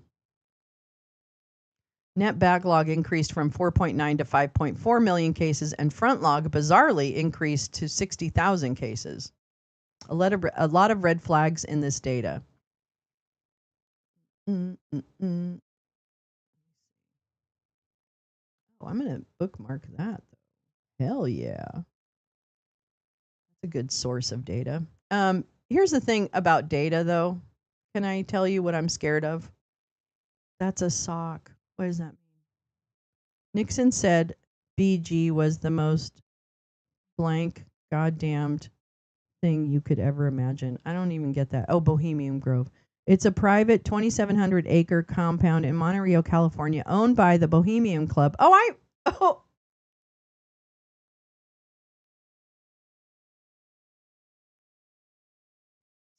Net backlog increased from 4.9 to 5.4 million cases, and front log bizarrely increased to 60,000 cases. A lot of red flags in this data. Oh, I'm going to bookmark that. Hell yeah. That's a good source of data. Here's the thing about data, though. Can I tell you what I'm scared of? That's a sock. What does that mean? Nixon said BG was the most blank, goddamned thing you could ever imagine. I don't even get that. Oh, Bohemian Grove. It's a private 2,700 acre compound in Monte Rio, California, owned by the Bohemian Club.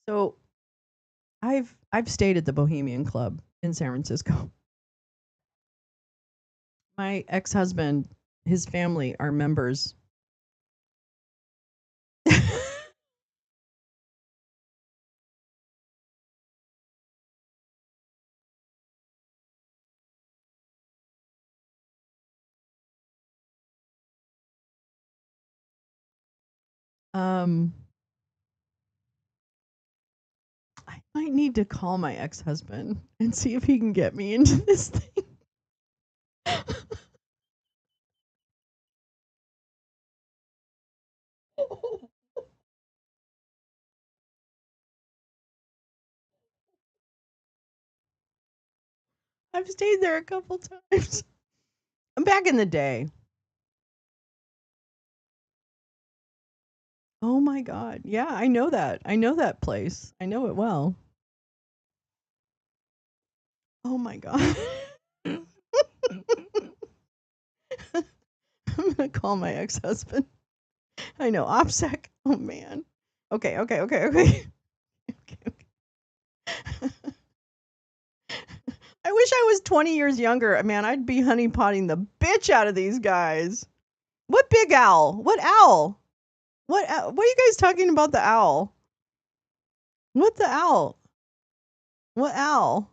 So I've stayed at the Bohemian Club in San Francisco. My ex-husband, his family are members. I might need to call my ex-husband and see if he can get me into this thing. I've stayed there a couple times. I'm back in the day. Oh my god. Yeah, I know that. I know that place. I know it well. Oh my god. I'm gonna call my ex-husband. I know. OPSEC. Oh man. Okay. Okay. I wish I was 20 years younger. Man, I'd be honeypotting the bitch out of these guys. What big owl? What owl? What are you guys talking about the owl? What the owl? What owl?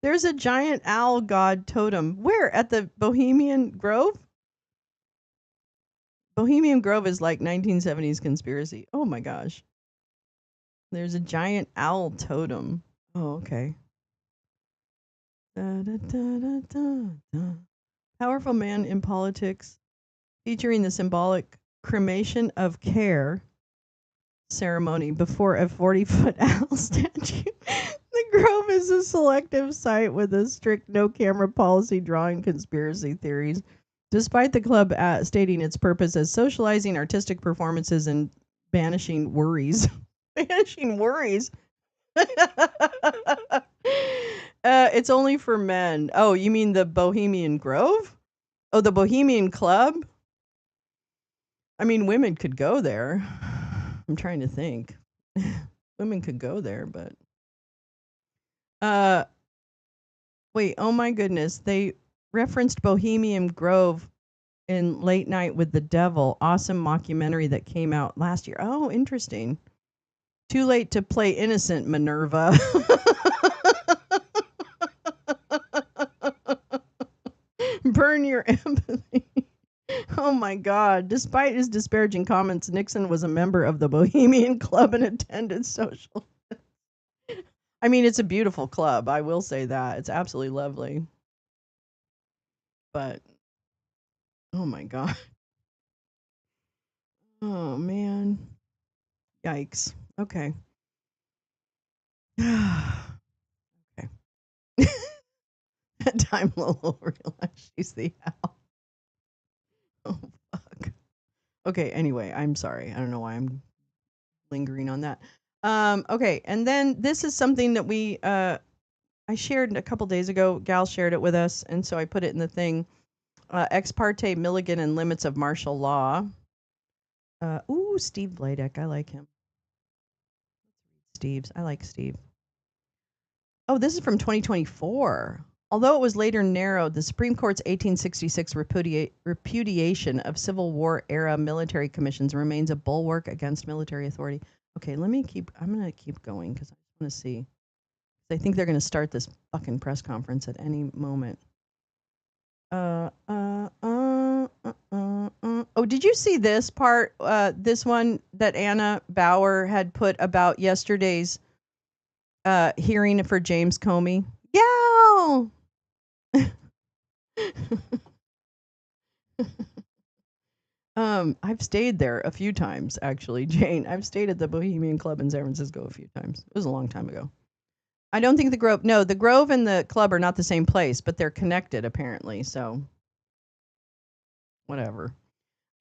There's a giant owl god totem. Where? At the Bohemian Grove? Bohemian Grove is like 1970s conspiracy. Oh my gosh. There's a giant owl totem. Oh, okay. Da, da, da, da, da. Powerful man in politics, featuring the symbolic cremation of care ceremony before a 40-foot owl statue. The Grove is a selective site with a strict no-camera policy drawing conspiracy theories, despite the club stating its purpose as socializing artistic performances and banishing worries. Banishing worries? It's only for men. Oh, you mean the Bohemian Grove? Oh, the Bohemian Club? I mean, women could go there. I'm trying to think. Women could go there, but uh wait, oh my goodness. They referenced Bohemian Grove in Late Night with the Devil, awesome mockumentary that came out last year. Oh, interesting. Too late to play innocent, Minerva. Burn your empathy. Oh my God. Despite his disparaging comments, Nixon was a member of the Bohemian Club and attended social. I mean, it's a beautiful club. I will say that. It's absolutely lovely. But, oh my God. Oh man. Yikes. Okay. Okay. That time Lolo realized she's the owl. Oh fuck. Okay, anyway, I'm sorry. I don't know why I'm lingering on that. Okay, and then this is something that we I shared a couple days ago. Gal shared it with us, and so I put it in the thing. Ex parte Milligan and limits of martial law. Ooh, Steve Bladek. I like him. Steve's. I like Steve. Oh, this is from 2024. Although it was later narrowed, the Supreme Court's 1866 repudiation of Civil War era military commissions remains a bulwark against military authority. Okay, I'm going to keep going because I want to see. I think they're going to start this fucking press conference at any moment. Oh, did you see this part? This one that Anna Bauer had put about yesterday's hearing for James Comey. Yeah. I've stayed there a few times, actually, Jane. I've stayed at the Bohemian Club in San Francisco a few times. It was a long time ago. I don't think the Grove and the club are not the same place, but they're connected apparently. So, whatever.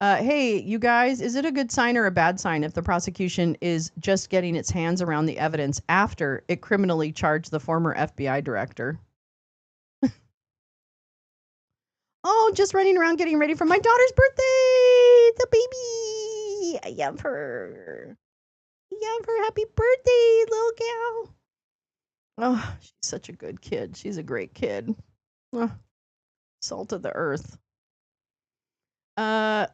Hey, you guys, is it a good sign or a bad sign if the prosecution is just getting its hands around the evidence after it criminally charged the former FBI director? Oh, just running around getting ready for my daughter's birthday. The baby. I love her. I love her. Happy birthday, little gal. Oh, she's such a good kid. She's a great kid. Oh, salt of the earth.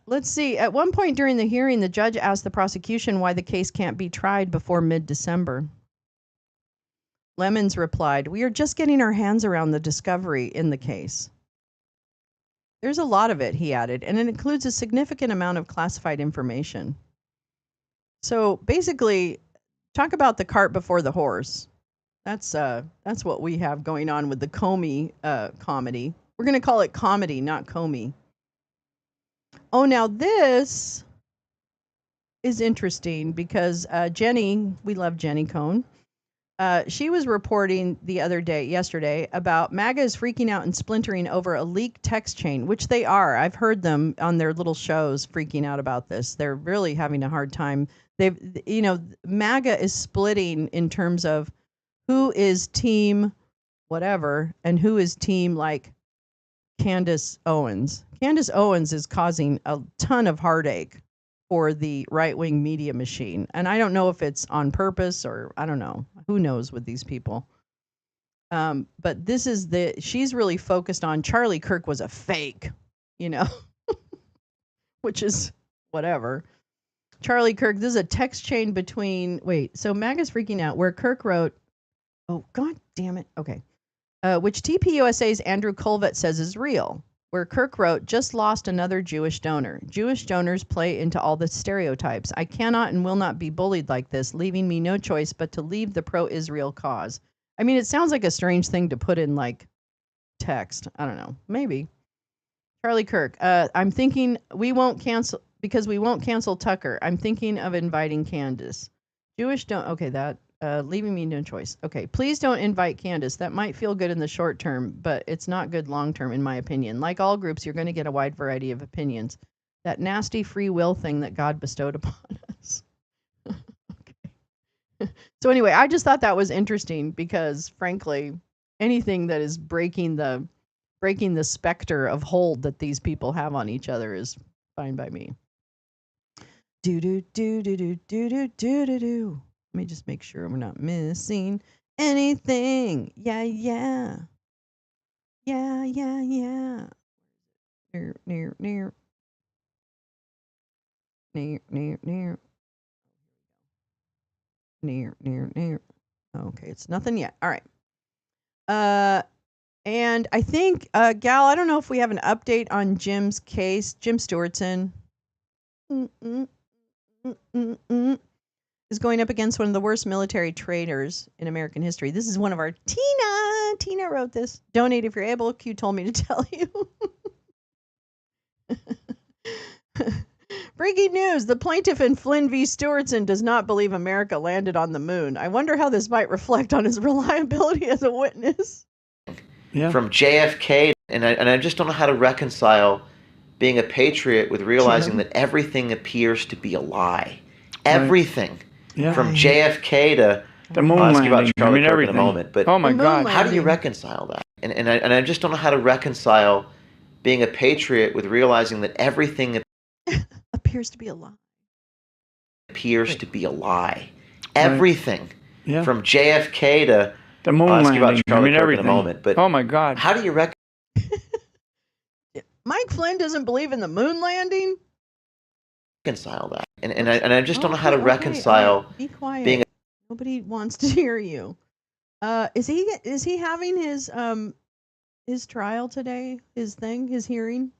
Let's see. At one point during the hearing, the judge asked the prosecution why the case can't be tried before mid-December. Lemons replied, "We are just getting our hands around the discovery in the case." There's a lot of it, he added, and it includes a significant amount of classified information. So basically, talk about the cart before the horse. That's what we have going on with the Comey comedy. We're going to call it comedy, not Comey. Oh, now this is interesting because Jenny, we love Jenny Cohn. She was reporting yesterday, about MAGA is freaking out and splintering over a leaked text chain, which they are. I've heard them on their little shows freaking out about this. They're really having a hard time. MAGA is splitting in terms of who is team whatever and who is team like Candace Owens. Candace Owens is causing a ton of heartache for the right-wing media machine. And I don't know if it's on purpose or I don't know. Who knows with these people? But she's really focused on Charlie Kirk was a fake, which is whatever. Charlie Kirk, this is a text chain so MAGA's freaking out where Kirk wrote, oh, God damn it. Okay. Which TPUSA's Andrew Colvett says is real, where Kirk wrote, just lost another Jewish donor. Jewish donors play into all the stereotypes. I cannot and will not be bullied like this, leaving me no choice but to leave the pro-Israel cause. I mean, it sounds like a strange thing to put in like text. I don't know. Maybe. Charlie Kirk, I'm thinking we won't cancel Tucker. I'm thinking of inviting Candace. Leaving me no choice. Okay, please don't invite Candace. That might feel good in the short term, but it's not good long term, in my opinion. Like all groups, you're going to get a wide variety of opinions. That nasty free will thing that God bestowed upon us. Okay. So anyway, I just thought that was interesting because, frankly, anything that is breaking the specter of hold that these people have on each other is fine by me. Do do do do do do do do do do. Let me just make sure I'm not missing anything. Yeah, yeah. Yeah, yeah, yeah. Near, near, near. Near, near, near. Near, near, near. Okay, it's nothing yet. All right. And I think, Gal, I don't know if we have an update on Jim's case. Jim Stewartson is going up against one of the worst military traitors in American history. This is one of our Tina. Tina wrote this. Donate if you're able. Q told me to tell you. Breaking news. The plaintiff in Flynn v. Stewartson does not believe America landed on the moon. I wonder how this might reflect on his reliability as a witness. Yeah. From JFK, and I just don't know how to reconcile being a patriot with realizing that everything appears to be a lie. Everything. Yeah. From JFK to The moon I'll ask you about landing. Charlie Kirk in everything. a moment, but oh my The moon God. how do you landing. reconcile that? And I just don't know how to reconcile being a patriot with realizing that everything Appears to be a lie. appears to be a lie. Everything. Yeah. From JFK to The moon I'll ask you about landing. Charlie Kirk in a everything. moment, but oh my God. how do you Mike Flynn doesn't believe in the moon landing? reconcile that? And I just don't know how to Okay, reconcile all right. Be quiet. being Nobody wants to hear you. Is he having his trial today? His hearing?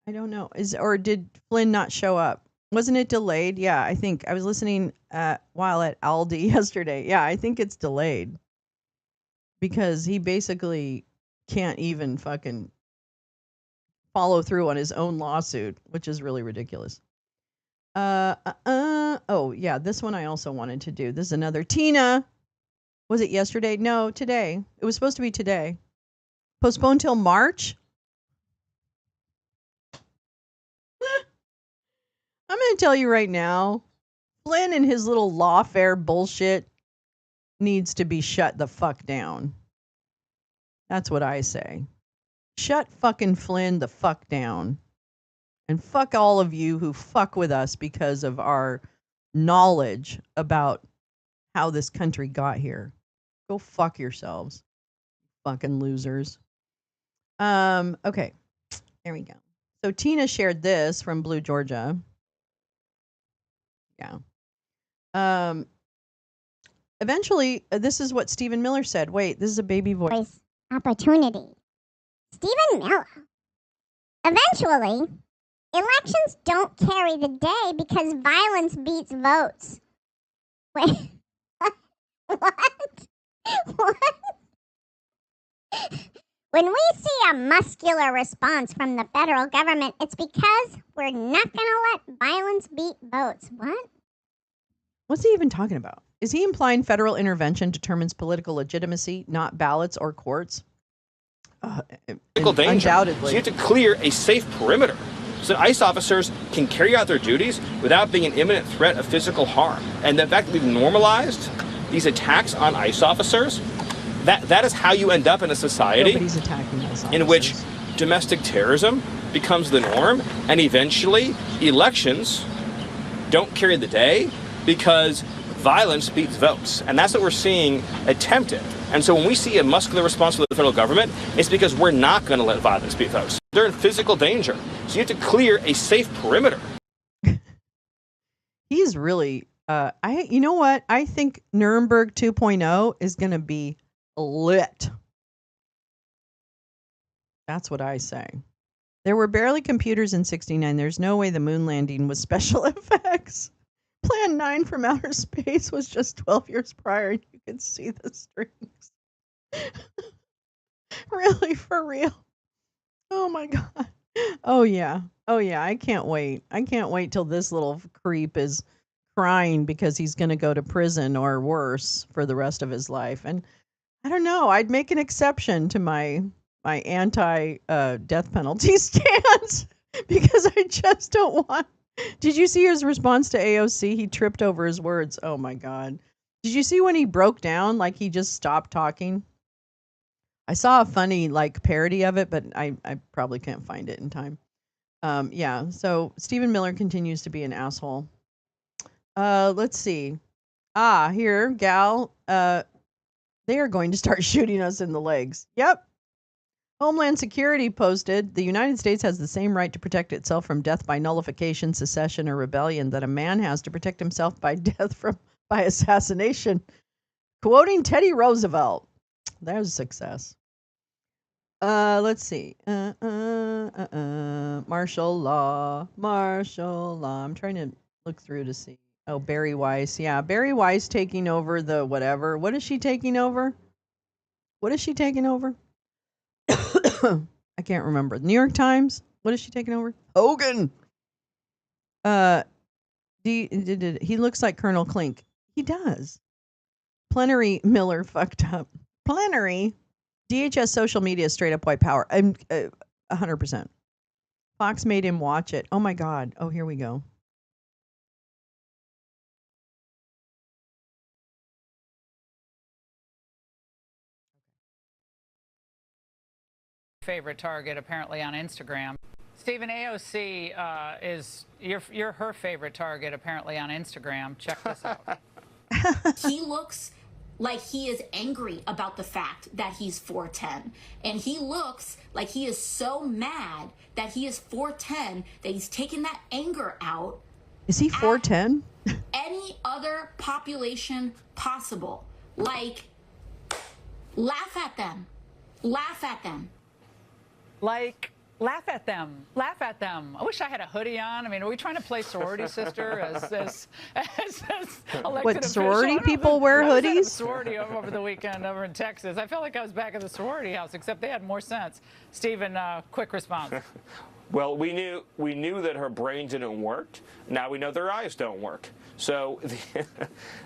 I don't know. Or did Flynn not show up? Wasn't it delayed? Yeah, I think I was listening while at Aldi yesterday. Yeah, I think it's delayed because he basically can't even fucking follow through on his own lawsuit, which is really ridiculous. Oh yeah, this one I also wanted to do. This is another Tina. Was it yesterday? No, today. It was supposed to be today. Postponed till March. I'm going to tell you right now, Flynn and his little lawfare bullshit needs to be shut the fuck down. That's what I say. Shut fucking Flynn the fuck down. And fuck all of you who fuck with us because of our knowledge about how this country got here. Go fuck yourselves. Fucking losers. Okay. There we go. So Tina shared this from Blue Georgia. Yeah. Eventually, this is what Stephen Miller said. Wait, this is a baby voice. Opportunity. Stephen Miller. Eventually, elections don't carry the day because violence beats votes. Wait. What? What? When we see a muscular response from the federal government, it's because we're not going to let violence beat votes. What? What's he even talking about? Is he implying federal intervention determines political legitimacy, not ballots or courts? Danger. Undoubtedly. So you have to clear a safe perimeter so that ICE officers can carry out their duties without being an imminent threat of physical harm. And the fact that we've normalized these attacks on ICE officers, that is how you end up in a society in which domestic terrorism becomes the norm, and eventually elections don't carry the day because violence beats votes. And that's what we're seeing attempted. And so when we see a muscular response from the federal government, it's because we're not going to let violence beat votes. They're in physical danger. So you have to clear a safe perimeter. He's really, you know what? I think Nuremberg 2.0 is going to be lit. That's what I say. There were barely computers in 69. There's no way the moon landing was special effects. Plan 9 from outer space was just 12 years prior. You could see the strings. Really, for real. Oh my God. Oh yeah. Oh yeah. I can't wait. I can't wait till this little creep is crying because he's going to go to prison or worse for the rest of his life. And I don't know. I'd make an exception to my anti death penalty stance because I just don't want. Did you see his response to AOC? He tripped over his words. Oh my God. Did you see when he broke down? Like he just stopped talking? I saw a funny like parody of it, but I probably can't find it in time. Yeah. So Stephen Miller continues to be an asshole. Let's see. Here, gal. They are going to start shooting us in the legs. Yep. Homeland Security posted the United States has the same right to protect itself from death by nullification, secession, or rebellion that a man has to protect himself by death by assassination. Quoting Teddy Roosevelt. There's a success. Let's see. Martial law. I'm trying to look through to see. Oh, Barry Weiss. Yeah, Barry Weiss taking over the whatever. What is she taking over? What is she taking over? I can't remember. New York Times. What is she taking over? Hogan. He looks like Colonel Klink. He does. Plenary Miller fucked up. Plenary. DHS social media straight up white power. I'm 100%. Fox made him watch it. Oh my God. Oh, here we go. Favorite target apparently on Instagram. Stephen, AOC is you're her favorite target apparently on Instagram. Check this out. He looks like he is angry about the fact that he's 4'10", and he looks like he is so mad that he is 4'10", that he's taken that anger out. Is he 4'10"? Any other population possible. Like, laugh at them. Laugh at them. Like, laugh at them. Laugh at them. I wish I had a hoodie on. I mean, are we trying to play sorority sister as elected What, sorority official? people wear I was at a hoodies? sorority over the weekend over in Texas. I felt like I was back at the sorority house, except they had more sense. Stephen, quick response. Well, we knew that her brain didn't work. Now we know their eyes don't work. So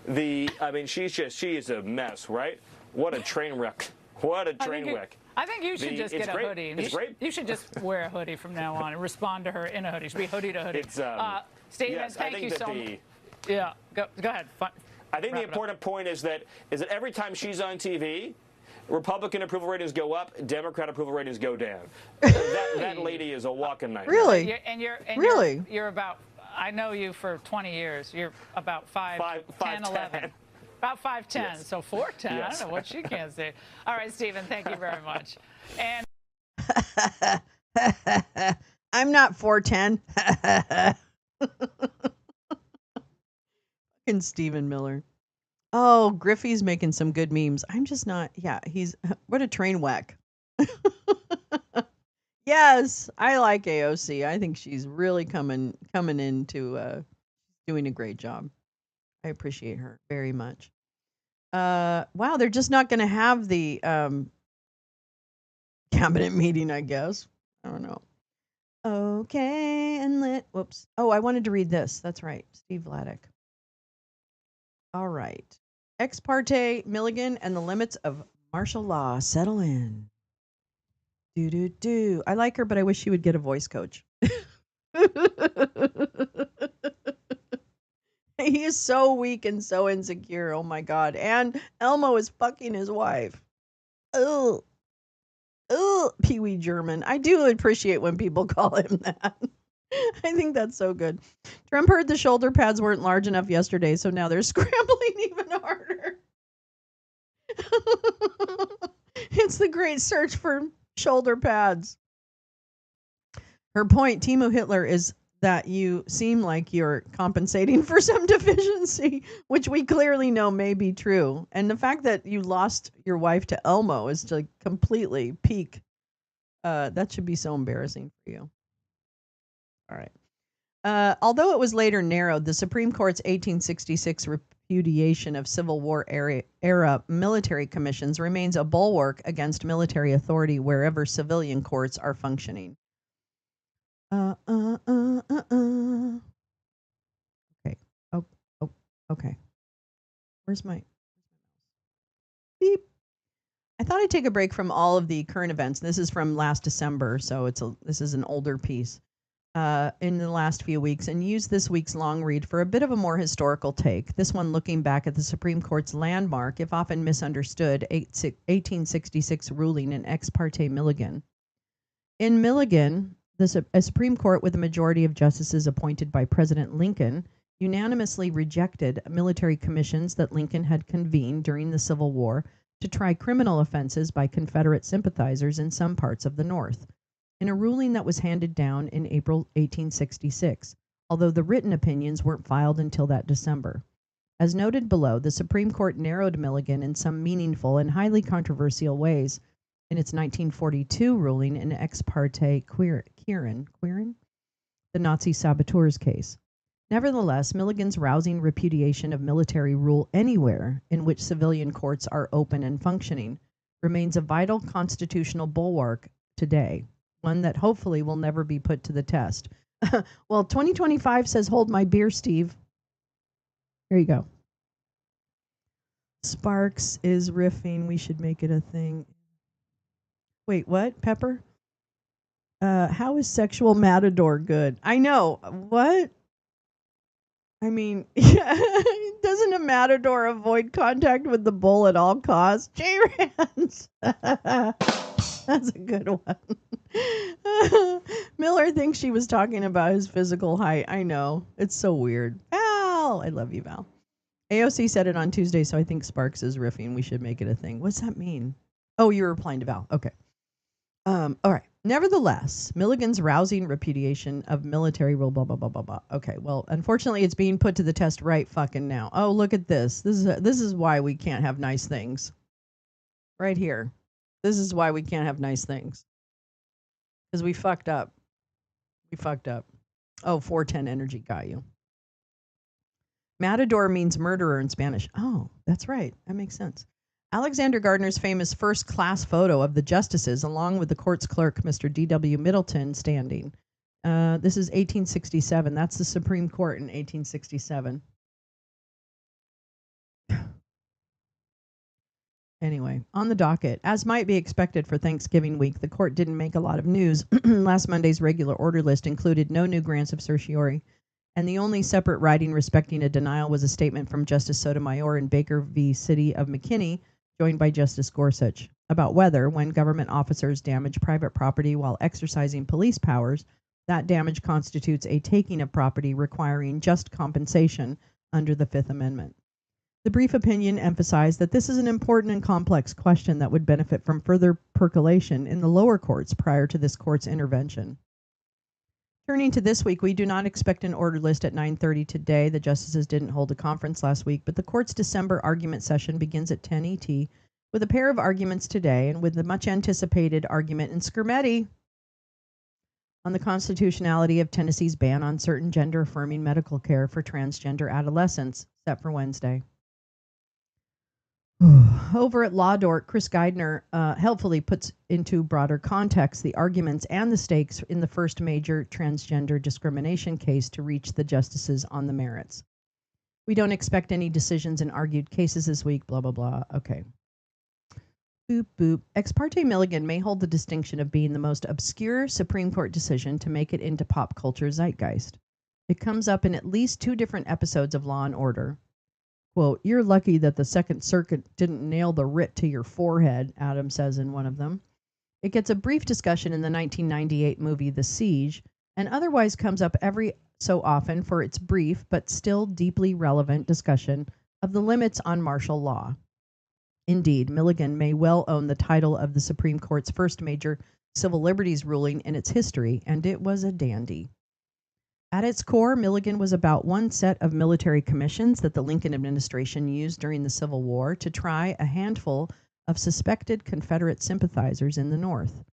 I mean, she is a mess, right? What a train wreck. What a train wreck. I think you should just get a hoodie. And you should just wear a hoodie from now on and respond to her in a hoodie. It should be hoodie to hoodie. Stephen, yes, thank you so much. Yeah, go ahead. I think the important point is that every time she's on TV, Republican approval ratings go up, Democrat approval ratings go down. That lady is a walking nightmare. Really? Really? You're about, I know you for 20 years. You're about 5'10", 11. About 5'10", yes. So 4'10". Yes. I don't know what she can say. All right, Stephen, thank you very much. And I'm not 4'10". Fucking Stephen Miller. Oh, Griffey's making some good memes. I'm just not. Yeah, he's what a train wreck. Yes, I like AOC. I think she's really coming into doing a great job. I appreciate her very much. Wow, they're just not going to have the cabinet meeting, I guess. I don't know. Okay, and whoops. Oh, I wanted to read this. That's right, Steve Vladeck. All right. Ex parte Milligan and the limits of martial law settle in. Do. I like her, but I wish she would get a voice coach. He is so weak and so insecure. Oh my God. And Elmo is fucking his wife. Ugh. Pee Wee German. I do appreciate when people call him that. I think that's so good. Trump heard the shoulder pads weren't large enough yesterday, so now they're scrambling even harder. It's the great search for shoulder pads. Her point, Timo Hitler, is that you seem like you're compensating for some deficiency, which we clearly know may be true. And the fact that you lost your wife to Elmo is like completely peak. That should be so embarrassing for you. All right. Although it was later narrowed, the Supreme Court's 1866 repudiation of Civil War era military commissions remains a bulwark against military authority wherever civilian courts are functioning. Okay. Oh, okay. Where's my beep? I thought I'd take a break from all of the current events. This is from last December, so this is an older piece in the last few weeks, and use this week's long read for a bit of a more historical take. This one looking back at the Supreme Court's landmark, if often misunderstood, 1866 ruling in Ex parte Milligan. In Milligan, A Supreme Court with a majority of justices appointed by President Lincoln unanimously rejected military commissions that Lincoln had convened during the Civil War to try criminal offenses by Confederate sympathizers in some parts of the North, in a ruling that was handed down in April 1866, although the written opinions weren't filed until that December. As noted below, the Supreme Court narrowed Milligan in some meaningful and highly controversial ways in its 1942 ruling in Ex parte Quirin, the Nazi saboteurs case. Nevertheless, Milligan's rousing repudiation of military rule anywhere in which civilian courts are open and functioning remains a vital constitutional bulwark today, one that hopefully will never be put to the test. Well, 2025 says, hold my beer, Steve. Here you go. Sparks is riffing. We should make it a thing. Wait, what? Pepper? How is sexual matador good? I know. What? I mean, doesn't a matador avoid contact with the bull at all costs? J-Rans. That's a good one. Miller thinks she was talking about his physical height. I know. It's so weird. Val! I love you, Val. AOC said it on Tuesday, so I think Sparks is riffing. We should make it a thing. What's that mean? Oh, you're replying to Val. Okay. All right. Nevertheless, Milligan's rousing repudiation of military rule, blah, blah, blah, blah, blah. Okay, well, unfortunately, it's being put to the test right fucking now. Oh, look at this. This is why we can't have nice things. Right here. This is why we can't have nice things. Because we fucked up. We fucked up. Oh, 410 energy got you. Matador means murderer in Spanish. Oh, that's right. That makes sense. Alexander Gardner's famous first-class photo of the justices, along with the court's clerk, Mr. D.W. Middleton, standing. This is 1867. That's the Supreme Court in 1867. Anyway, on the docket, as might be expected for Thanksgiving week, the court didn't make a lot of news. Last Monday's regular order list included no new grants of certiorari, and the only separate writing respecting a denial was a statement from Justice Sotomayor in Baker v. City of McKinney, joined by Justice Gorsuch, about whether, when government officers damage private property while exercising police powers, that damage constitutes a taking of property requiring just compensation under the Fifth Amendment. The brief opinion emphasized that this is an important and complex question that would benefit from further percolation in the lower courts prior to this court's intervention. Turning to this week, we do not expect an order list at 9:30 today. The justices didn't hold a conference last week, but the court's December argument session begins at 10 ET with a pair of arguments today and with the much anticipated argument in Skirmetti on the constitutionality of Tennessee's ban on certain gender-affirming medical care for transgender adolescents, set for Wednesday. Over at Law Dork, Chris Geidner helpfully puts into broader context the arguments and the stakes in the first major transgender discrimination case to reach the justices on the merits. We don't expect any decisions in argued cases this week, blah, blah, blah. Okay. Boop, boop. Ex parte Milligan may hold the distinction of being the most obscure Supreme Court decision to make it into pop culture zeitgeist. It comes up in at least 2 different episodes of Law and Order. Quote, "You're lucky that the Second Circuit didn't nail the writ to your forehead," Adam says in one of them. It gets a brief discussion in the 1998 movie The Siege, and otherwise comes up every so often for its brief but still deeply relevant discussion of the limits on martial law. Indeed, Milligan may well own the title of the Supreme Court's first major civil liberties ruling in its history, and it was a dandy. At its core, Milligan was about one set of military commissions that the Lincoln administration used during the Civil War to try a handful of suspected Confederate sympathizers in the North.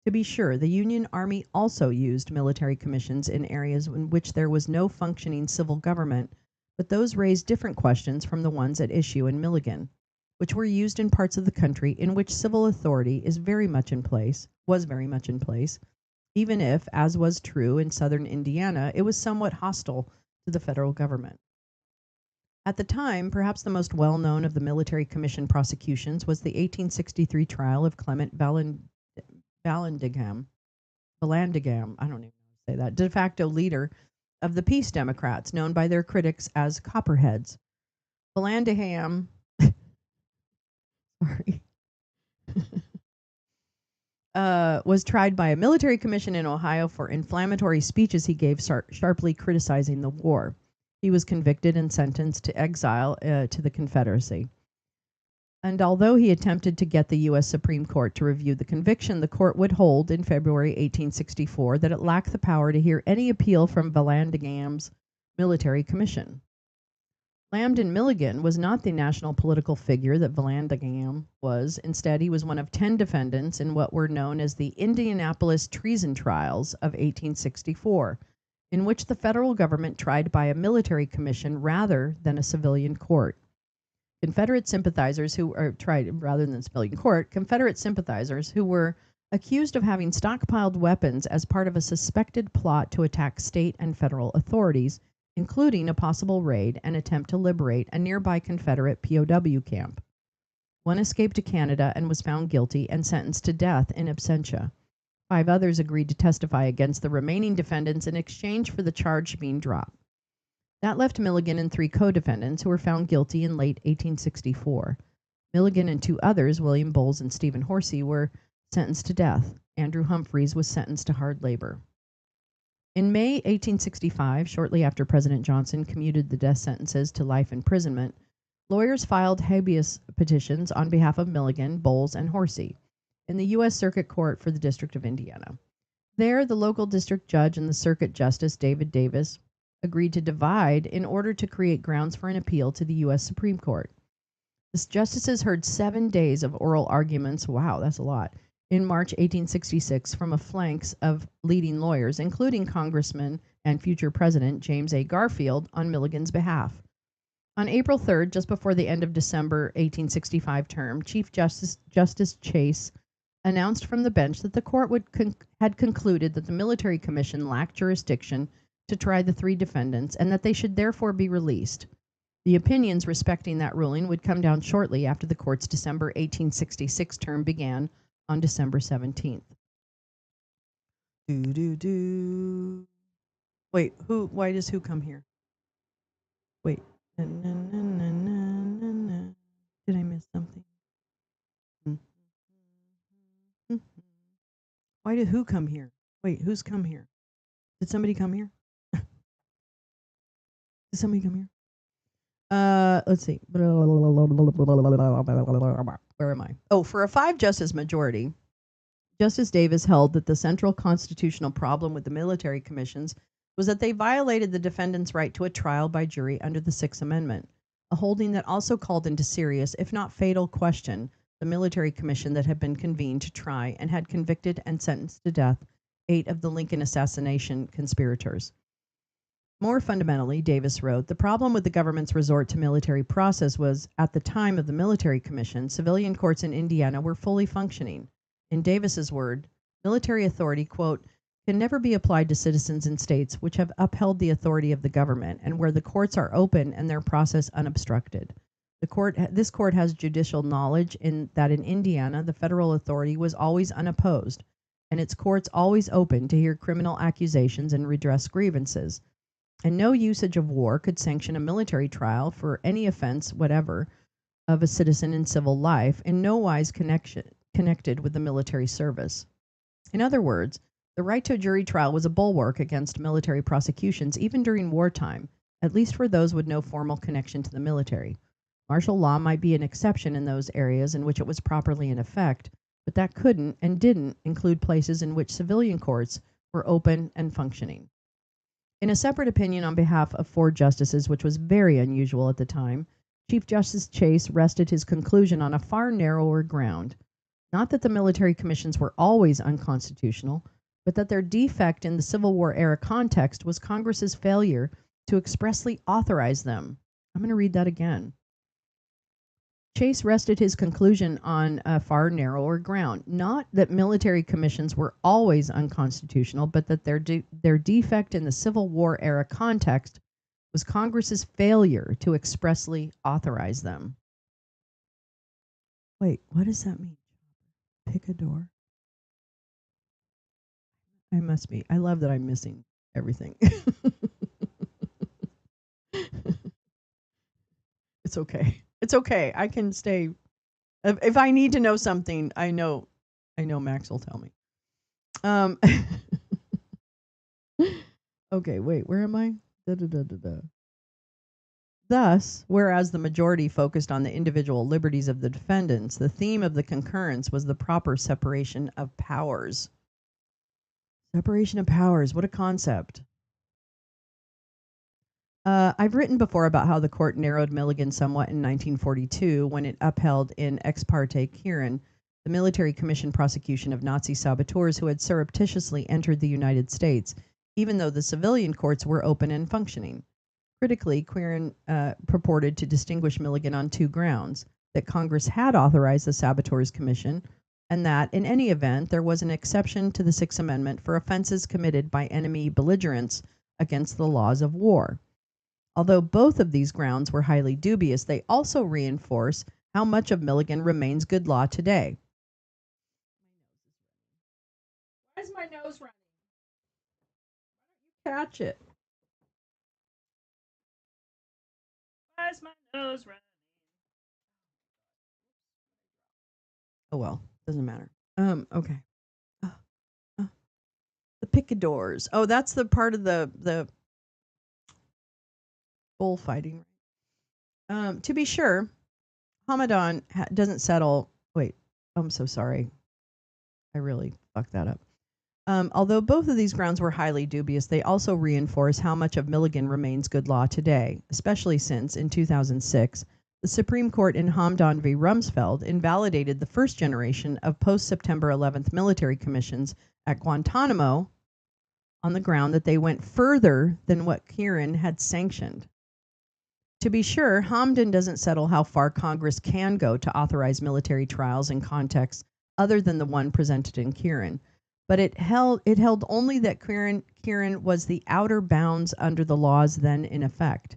To be sure, the Union Army also used military commissions in areas in which there was no functioning civil government, but those raised different questions from the ones at issue in Milligan, which were used in parts of the country in which civil authority was very much in place, even if, as was true in southern Indiana, it was somewhat hostile to the federal government. At the time, perhaps the most well-known of the military commission prosecutions was the 1863 trial of Clement Vallandigham, I don't even know how to say that, de facto leader of the Peace Democrats, known by their critics as Copperheads. Vallandigham, sorry. was tried by a military commission in Ohio for inflammatory speeches he gave sharply criticizing the war. He was convicted and sentenced to exile to the Confederacy. And although he attempted to get the U.S. Supreme Court to review the conviction, the court would hold in February 1864 that it lacked the power to hear any appeal from Vallandigham's military commission. Lambden Milligan was not the national political figure that Vallandigham was. Instead, he was one of 10 defendants in what were known as the Indianapolis treason trials of 1864, in which the federal government tried by a military commission rather than a civilian court. Confederate sympathizers who were tried rather than civilian court, Confederate sympathizers who were accused of having stockpiled weapons as part of a suspected plot to attack state and federal authorities, including a possible raid and attempt to liberate a nearby Confederate POW camp. One escaped to Canada and was found guilty and sentenced to death in absentia. 5 others agreed to testify against the remaining defendants in exchange for the charge being dropped. That left Milligan and 3 co-defendants who were found guilty in late 1864. Milligan and 2 others, William Bowles and Stephen Horsey, were sentenced to death. Andrew Humphreys was sentenced to hard labor. In May 1865, shortly after President Johnson commuted the death sentences to life imprisonment, lawyers filed habeas petitions on behalf of Milligan, Bowles, and Horsey in the U.S. Circuit Court for the District of Indiana. There, the local district judge and the circuit justice, David Davis, agreed to divide in order to create grounds for an appeal to the U.S. Supreme Court. The justices heard 7 days of oral arguments, wow, that's a lot, in March 1866 from a flanks of leading lawyers, including Congressman and future President James A. Garfield, on Milligan's behalf. On April 3rd, just before the end of December 1865 term, Chief Justice Chase announced from the bench that the court had concluded that the military commission lacked jurisdiction to try the 3 defendants and that they should therefore be released. The opinions respecting that ruling would come down shortly after the court's December 1866 term began on December 17th. Wait, why does who come here? Wait. Did I miss something? Why did who come here? Wait, who's come here? Did somebody come here? Did somebody come here? Let's see. Where am I? Oh, for a 5-justice majority, Justice Davis held that the central constitutional problem with the military commissions was that they violated the defendant's right to a trial by jury under the 6th Amendment, a holding that also called into serious, if not fatal, question the military commission that had been convened to try and had convicted and sentenced to death 8 of the Lincoln assassination conspirators. More fundamentally, Davis wrote, the problem with the government's resort to military process was, at the time of the military commission, civilian courts in Indiana were fully functioning. In Davis's word, military authority, quote, can never be applied to citizens in states which have upheld the authority of the government and where the courts are open and their process unobstructed. This court has judicial knowledge in that in Indiana, the federal authority was always unopposed, and its courts always open to hear criminal accusations and redress grievances. And no usage of war could sanction a military trial for any offense whatever of a citizen in civil life, in no wise connected with the military service. In other words, the right to a jury trial was a bulwark against military prosecutions even during wartime, at least for those with no formal connection to the military. Martial law might be an exception in those areas in which it was properly in effect, but that couldn't and didn't include places in which civilian courts were open and functioning. In a separate opinion on behalf of 4 justices, which was very unusual at the time, Chief Justice Chase rested his conclusion on a far narrower ground. Not that the military commissions were always unconstitutional, but that their defect in the Civil War era context was Congress's failure to expressly authorize them. I'm going to read that again. Chase rested his conclusion on a far narrower ground, not that military commissions were always unconstitutional, but that their defect in the Civil War era context was Congress's failure to expressly authorize them. Wait, what does that mean? Pick a door? I love that I'm missing everything. It's okay. It's okay. I can stay. If I need to know something, I know I know Max will tell me. Okay, wait, where am I? Thus, whereas the majority focused on the individual liberties of the defendants, the theme of the concurrence was the proper separation of powers. Separation of powers, what a concept. I've written before about how the court narrowed Milligan somewhat in 1942 when it upheld in ex parte Quirin the military commission prosecution of Nazi saboteurs who had surreptitiously entered the United States, even though the civilian courts were open and functioning. Critically, Quirin purported to distinguish Milligan on two grounds: that Congress had authorized the Saboteurs Commission, and that, in any event, there was an exception to the Sixth Amendment for offenses committed by enemy belligerents against the laws of war. Although both of these grounds were highly dubious, they also reinforce how much of Milligan remains good law today. Why is my nose running? Why don't you catch it? Why is my nose running? Oh well, doesn't matter. Okay. Uh, uh, the picadors. Oh, that's the part of the bullfighting. To be sure, Hamadan doesn't settle. Wait, I'm so sorry. I really fucked that up. Although both of these grounds were highly dubious, they also reinforce how much of Milligan remains good law today, especially since, in 2006, the Supreme Court in Hamdan v. Rumsfeld invalidated the first generation of post-September 11th military commissions at Guantanamo on the ground that they went further than what Quirin had sanctioned. To be sure, Hamdan doesn't settle how far Congress can go to authorize military trials in contexts other than the one presented in Quirin, but it held only that Quirin was the outer bounds under the laws then in effect.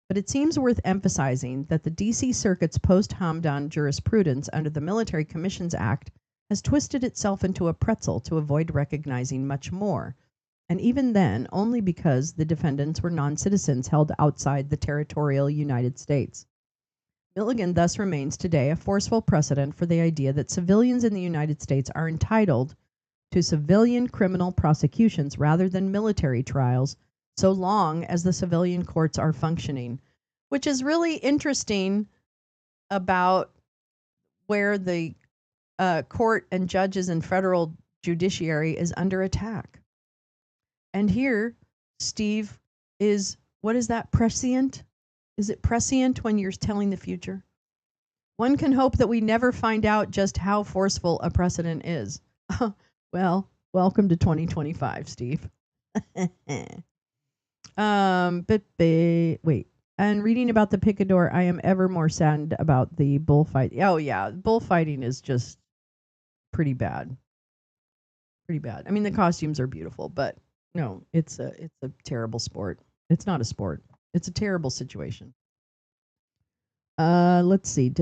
But it seems worth emphasizing that the D.C. Circuit's post-Hamdan jurisprudence under the Military Commissions Act has twisted itself into a pretzel to avoid recognizing much more, and even then only because the defendants were non-citizens held outside the territorial United States. Milligan thus remains today a forceful precedent for the idea that civilians in the United States are entitled to civilian criminal prosecutions rather than military trials, so long as the civilian courts are functioning, which is really interesting about where the court and judges and federal judiciary is under attack. And here, Steve is, what is that, prescient? Is it prescient when you're telling the future? One can hope that we never find out just how forceful a precedent is. Well, welcome to 2025, Steve. Wait. And reading about the picador, I am ever more saddened about the bullfight. Oh yeah, bullfighting is just pretty bad. Pretty bad. I mean, the costumes are beautiful, but no, it's a terrible sport. It's not a sport. It's a terrible situation. Let's see.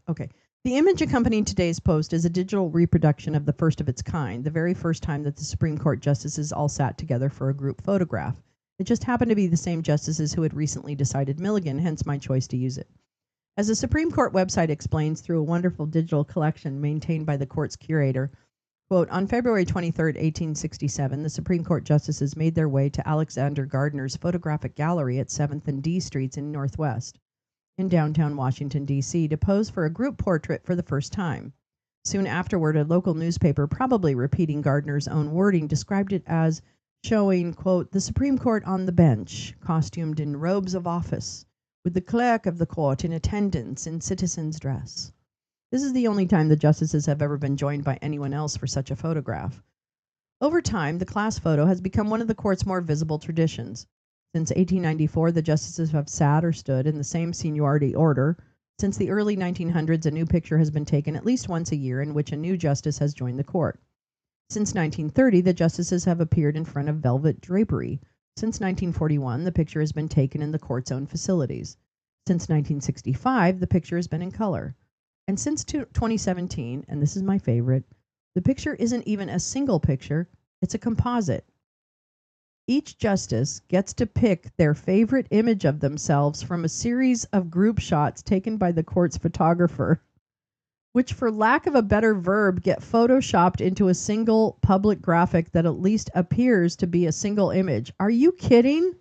Okay. The image accompanying today's post is a digital reproduction of the first of its kind, the very first time that the Supreme Court justices all sat together for a group photograph. It just happened to be the same justices who had recently decided Milligan, hence my choice to use it. As the Supreme Court website explains through a wonderful digital collection maintained by the court's curator, quote, on February 23, 1867, the Supreme Court justices made their way to Alexander Gardner's photographic gallery at 7th and D Streets in Northwest, in downtown Washington, D.C., to pose for a group portrait for the first time. Soon afterward, a local newspaper, probably repeating Gardner's own wording, described it as showing, quote, the Supreme Court on the bench, costumed in robes of office, with the clerk of the court in attendance in citizen's dress. This is the only time the justices have ever been joined by anyone else for such a photograph. Over time, the class photo has become one of the court's more visible traditions. Since 1894, the justices have sat or stood in the same seniority order. Since the early 1900s, a new picture has been taken at least once a year in which a new justice has joined the court. Since 1930, the justices have appeared in front of velvet drapery. Since 1941, the picture has been taken in the court's own facilities. Since 1965, the picture has been in color. And since 2017, and this is my favorite, the picture isn't even a single picture, it's a composite. Each justice gets to pick their favorite image of themselves from a series of group shots taken by the court's photographer, which, for lack of a better verb, get photoshopped into a single public graphic that at least appears to be a single image. Are you kidding?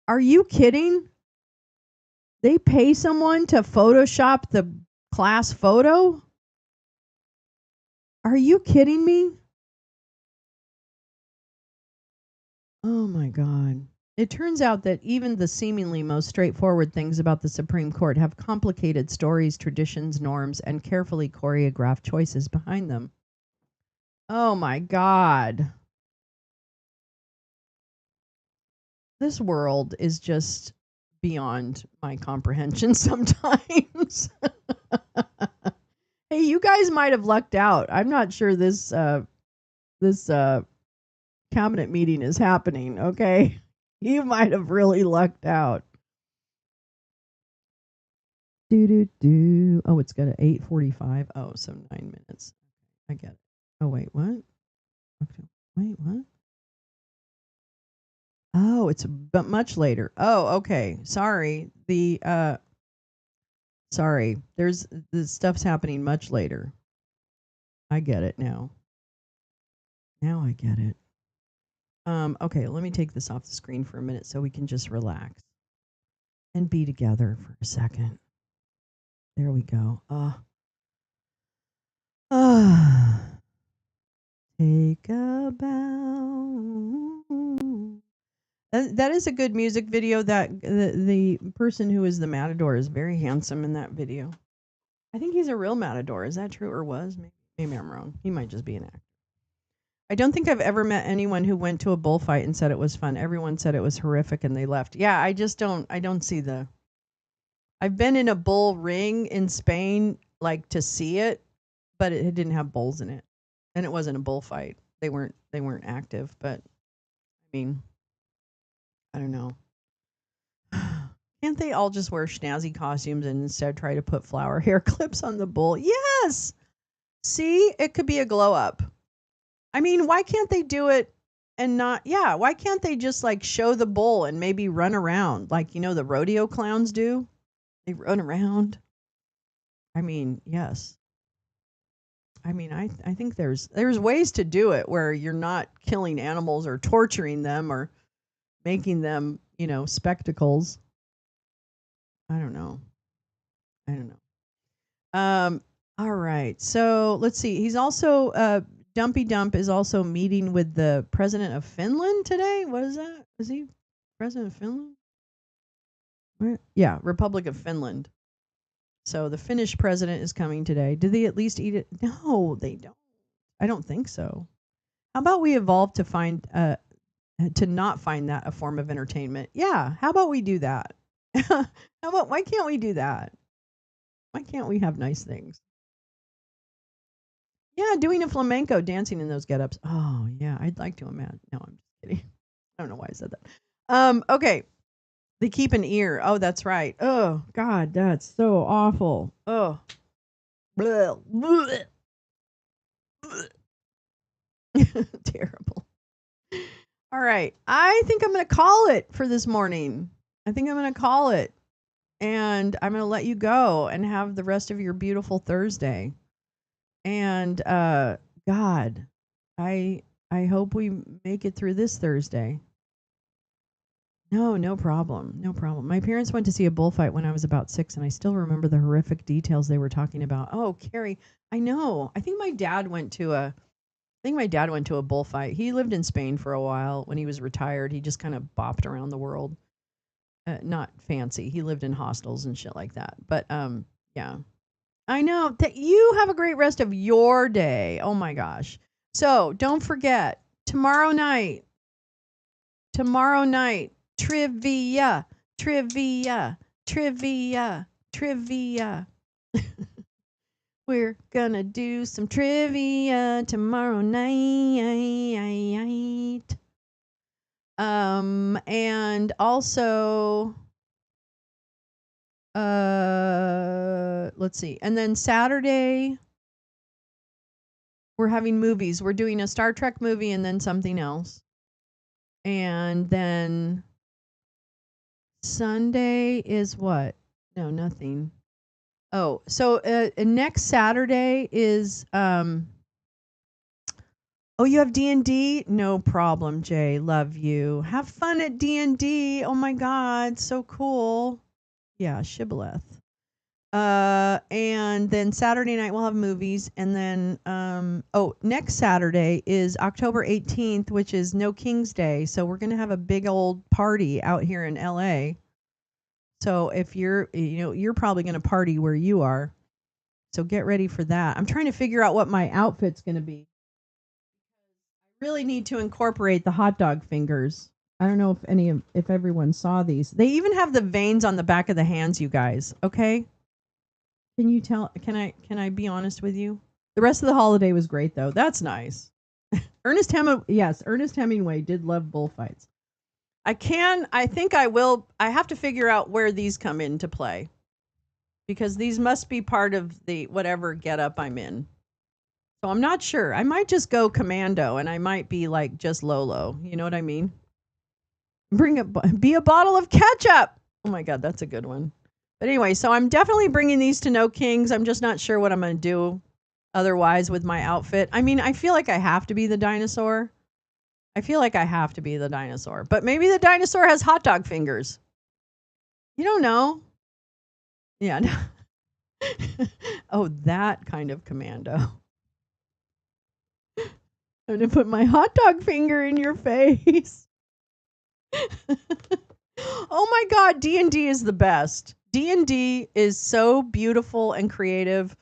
Are you kidding? They pay someone to Photoshop the class photo? Are you kidding me? Oh my God. It turns out that even the seemingly most straightforward things about the Supreme Court have complicated stories, traditions, norms, and carefully choreographed choices behind them. Oh my God. This world is just beyond my comprehension sometimes. Hey, you guys might have lucked out. I'm not sure this cabinet meeting is happening, okay? You might have really lucked out. Oh, it's got an 8:45. Oh, so 9 minutes. I get it. Oh, wait, what? Okay. Wait, what? Oh, it's but much later. Oh, okay. Sorry. Sorry. There's the stuff's happening much later. I get it now. Now I get it. Okay, let me take this off the screen for a minute so we can just relax and be together for a second. There we go. Take a bow. That is a good music video. That the person who is the matador is very handsome in that video. I think he's a real matador. Is that true or was? Maybe I'm wrong. He might just be an actor. I don't think I've ever met anyone who went to a bullfight and said it was fun. Everyone said it was horrific and they left. Yeah, I don't see the. I've been in a bull ring in Spain, like to see it, but it didn't have bulls in it, and it wasn't a bullfight. They weren't active, but I mean, I don't know. Can't they all just wear snazzy costumes and instead try to put flower hair clips on the bull? Yes. See, it could be a glow up. I mean, why can't they do it and not? Yeah, why can't they just like show the bull and maybe run around like the rodeo clowns do? They run around. I mean, yes. I mean, I think there's ways to do it where you're not killing animals or torturing them or making them, spectacles. I don't know. All right. So let's see. He's also Dumpy Dump is also meeting with the president of Finland today. What is that? Is he president of Finland? Where? Yeah, Republic of Finland. So the Finnish president is coming today. Do they at least eat it? No, they don't. I don't think so. How about we evolve to not find that a form of entertainment? Yeah. How about we do that? Why can't we do that? Why can't we have nice things? Yeah, doing a flamenco, dancing in those get-ups. Oh, yeah, I'd like to imagine. No, I'm just kidding. I don't know why I said that. Okay. They keep an ear. Oh, that's right. Oh, God, that's so awful. Oh. Blah, blah, blah. Terrible. All right. I think I'm going to call it for this morning. I think I'm going to call it. And I'm going to let you go and have the rest of your beautiful Thursday. And God, I hope we make it through this Thursday. No problem. No problem. My parents went to see a bullfight when I was about 6, and I still remember the horrific details they were talking about. Oh, Carrie, I know. I think my dad went to a bullfight. He lived in Spain for a while. When he was retired, he just kind of bopped around the world. Not fancy. He lived in hostels and shit like that. But yeah. I know that you have a great rest of your day. Oh my gosh. So don't forget, tomorrow night, trivia. We're gonna do some trivia tomorrow night. And also, let's see. And then Saturday, we're having movies. We're doing a Star Trek movie and then something else. And then Sunday is what? No, nothing. Oh, so next Saturday is oh, you have D&D? No problem, Jay. Love you. Have fun at D&D. Oh my god, so cool. Yeah, shibboleth. And then Saturday night we'll have movies, and then next Saturday is October 18th, which is No King's Day. So we're gonna have a big old party out here in LA. So if you're probably gonna party where you are. So get ready for that. I'm trying to figure out what my outfit's gonna be. I really need to incorporate the hot dog fingers. I don't know if everyone saw these. They even have the veins on the back of the hands, you guys. Okay. Can you tell? Can I be honest with you? The rest of the holiday was great, though. That's nice. Ernest Hemingway did love bullfights. I think I will. I have to figure out where these come into play, because these must be part of the whatever getup I'm in. So I'm not sure. I might just go commando, and I might be like just Lolo. You know what I mean? Be a bottle of ketchup. Oh my god, that's a good one. But anyway, so I'm definitely bringing these to No Kings. I'm just not sure what I'm going to do otherwise with my outfit. I mean, I feel like I have to be the dinosaur. But maybe the dinosaur has hot dog fingers. You don't know. Yeah. Oh, that kind of commando. I'm going to put my hot dog finger in your face. Oh my god, D&D is the best. D&D is so beautiful and creative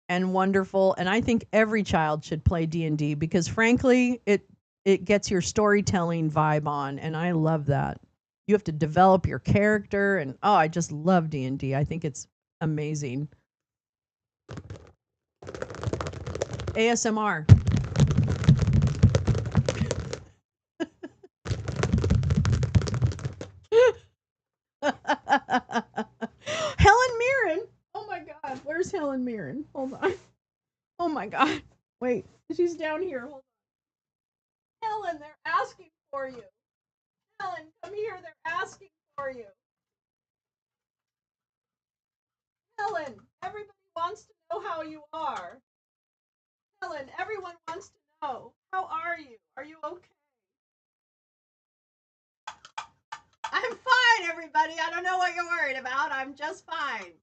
and wonderful, and I think every child should play D&D because frankly, it gets your storytelling vibe on, and I love that. You have to develop your character, and I just love D&D. I think it's amazing. ASMR. Helen Mirren. Oh my god, where's Helen Mirren? Hold on. Oh my god. Wait, she's down here. Hold on. Helen, they're asking for you. Helen, come here. They're asking for you. Helen, everybody wants to know how you are. Helen, everyone wants to know. How are you? Are you okay? I'm fine, everybody. I don't know what you're worried about. I'm just fine.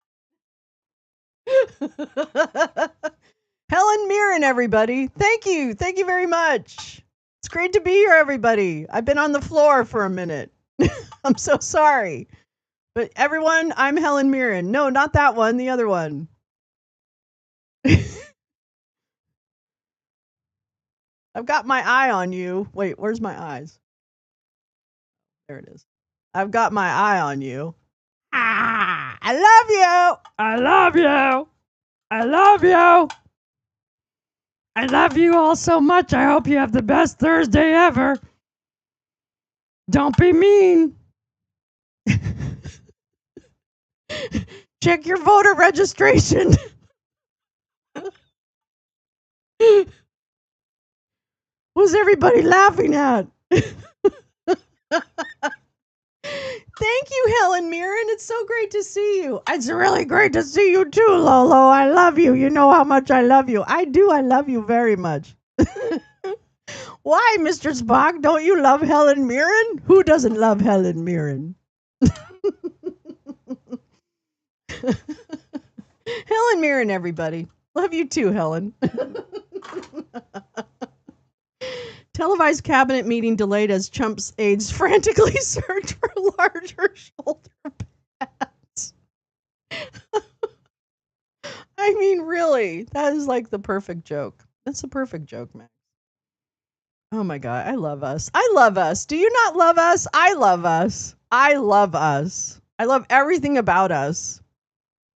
Helen Mirren, everybody. Thank you. Thank you very much. It's great to be here, everybody. I've been on the floor for a minute. I'm so sorry. But everyone, I'm Helen Mirren. No, not that one. The other one. I've got my eye on you. Wait, where's my eyes? There it is. I've got my eye on you. I love you. I love you. I love you. I love you all so much. I hope you have the best Thursday ever. Don't be mean. Check your voter registration. What's everybody laughing at? Thank you, Helen Mirren. It's so great to see you. It's really great to see you too, Lolo. I love you. You know how much I love you. I do. I love you very much. Why, Mr. Spock? Don't you love Helen Mirren? Who doesn't love Helen Mirren? Helen Mirren, everybody. Love you too, Helen. Televised cabinet meeting delayed as Trump's aides frantically search for larger shoulder pads. I mean, really, that is like the perfect joke. That's the perfect joke, man. Oh my God, I love us. I love us. Do you not love us? I love us. I love us. I love everything about us.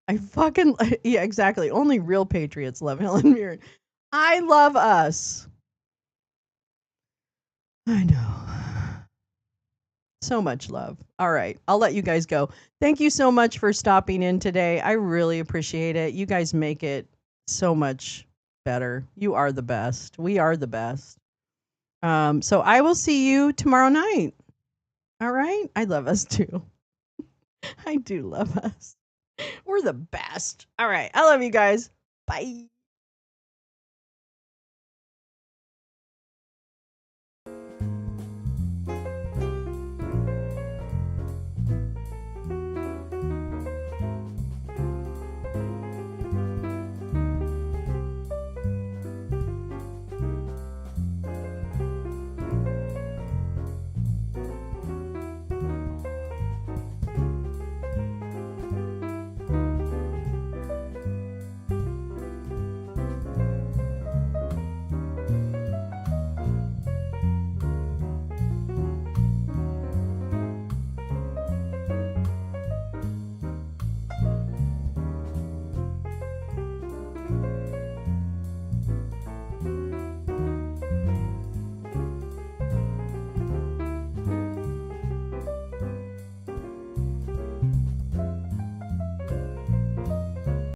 I fucking, yeah, exactly. Only real patriots love Helen Mirren. I love us. I know. So much love. All right. I'll let you guys go. Thank you so much for stopping in today. I really appreciate it. You guys make it so much better. You are the best. We are the best. So I will see you tomorrow night. All right? I love us too. I do love us. We're the best. All right. I love you guys. Bye.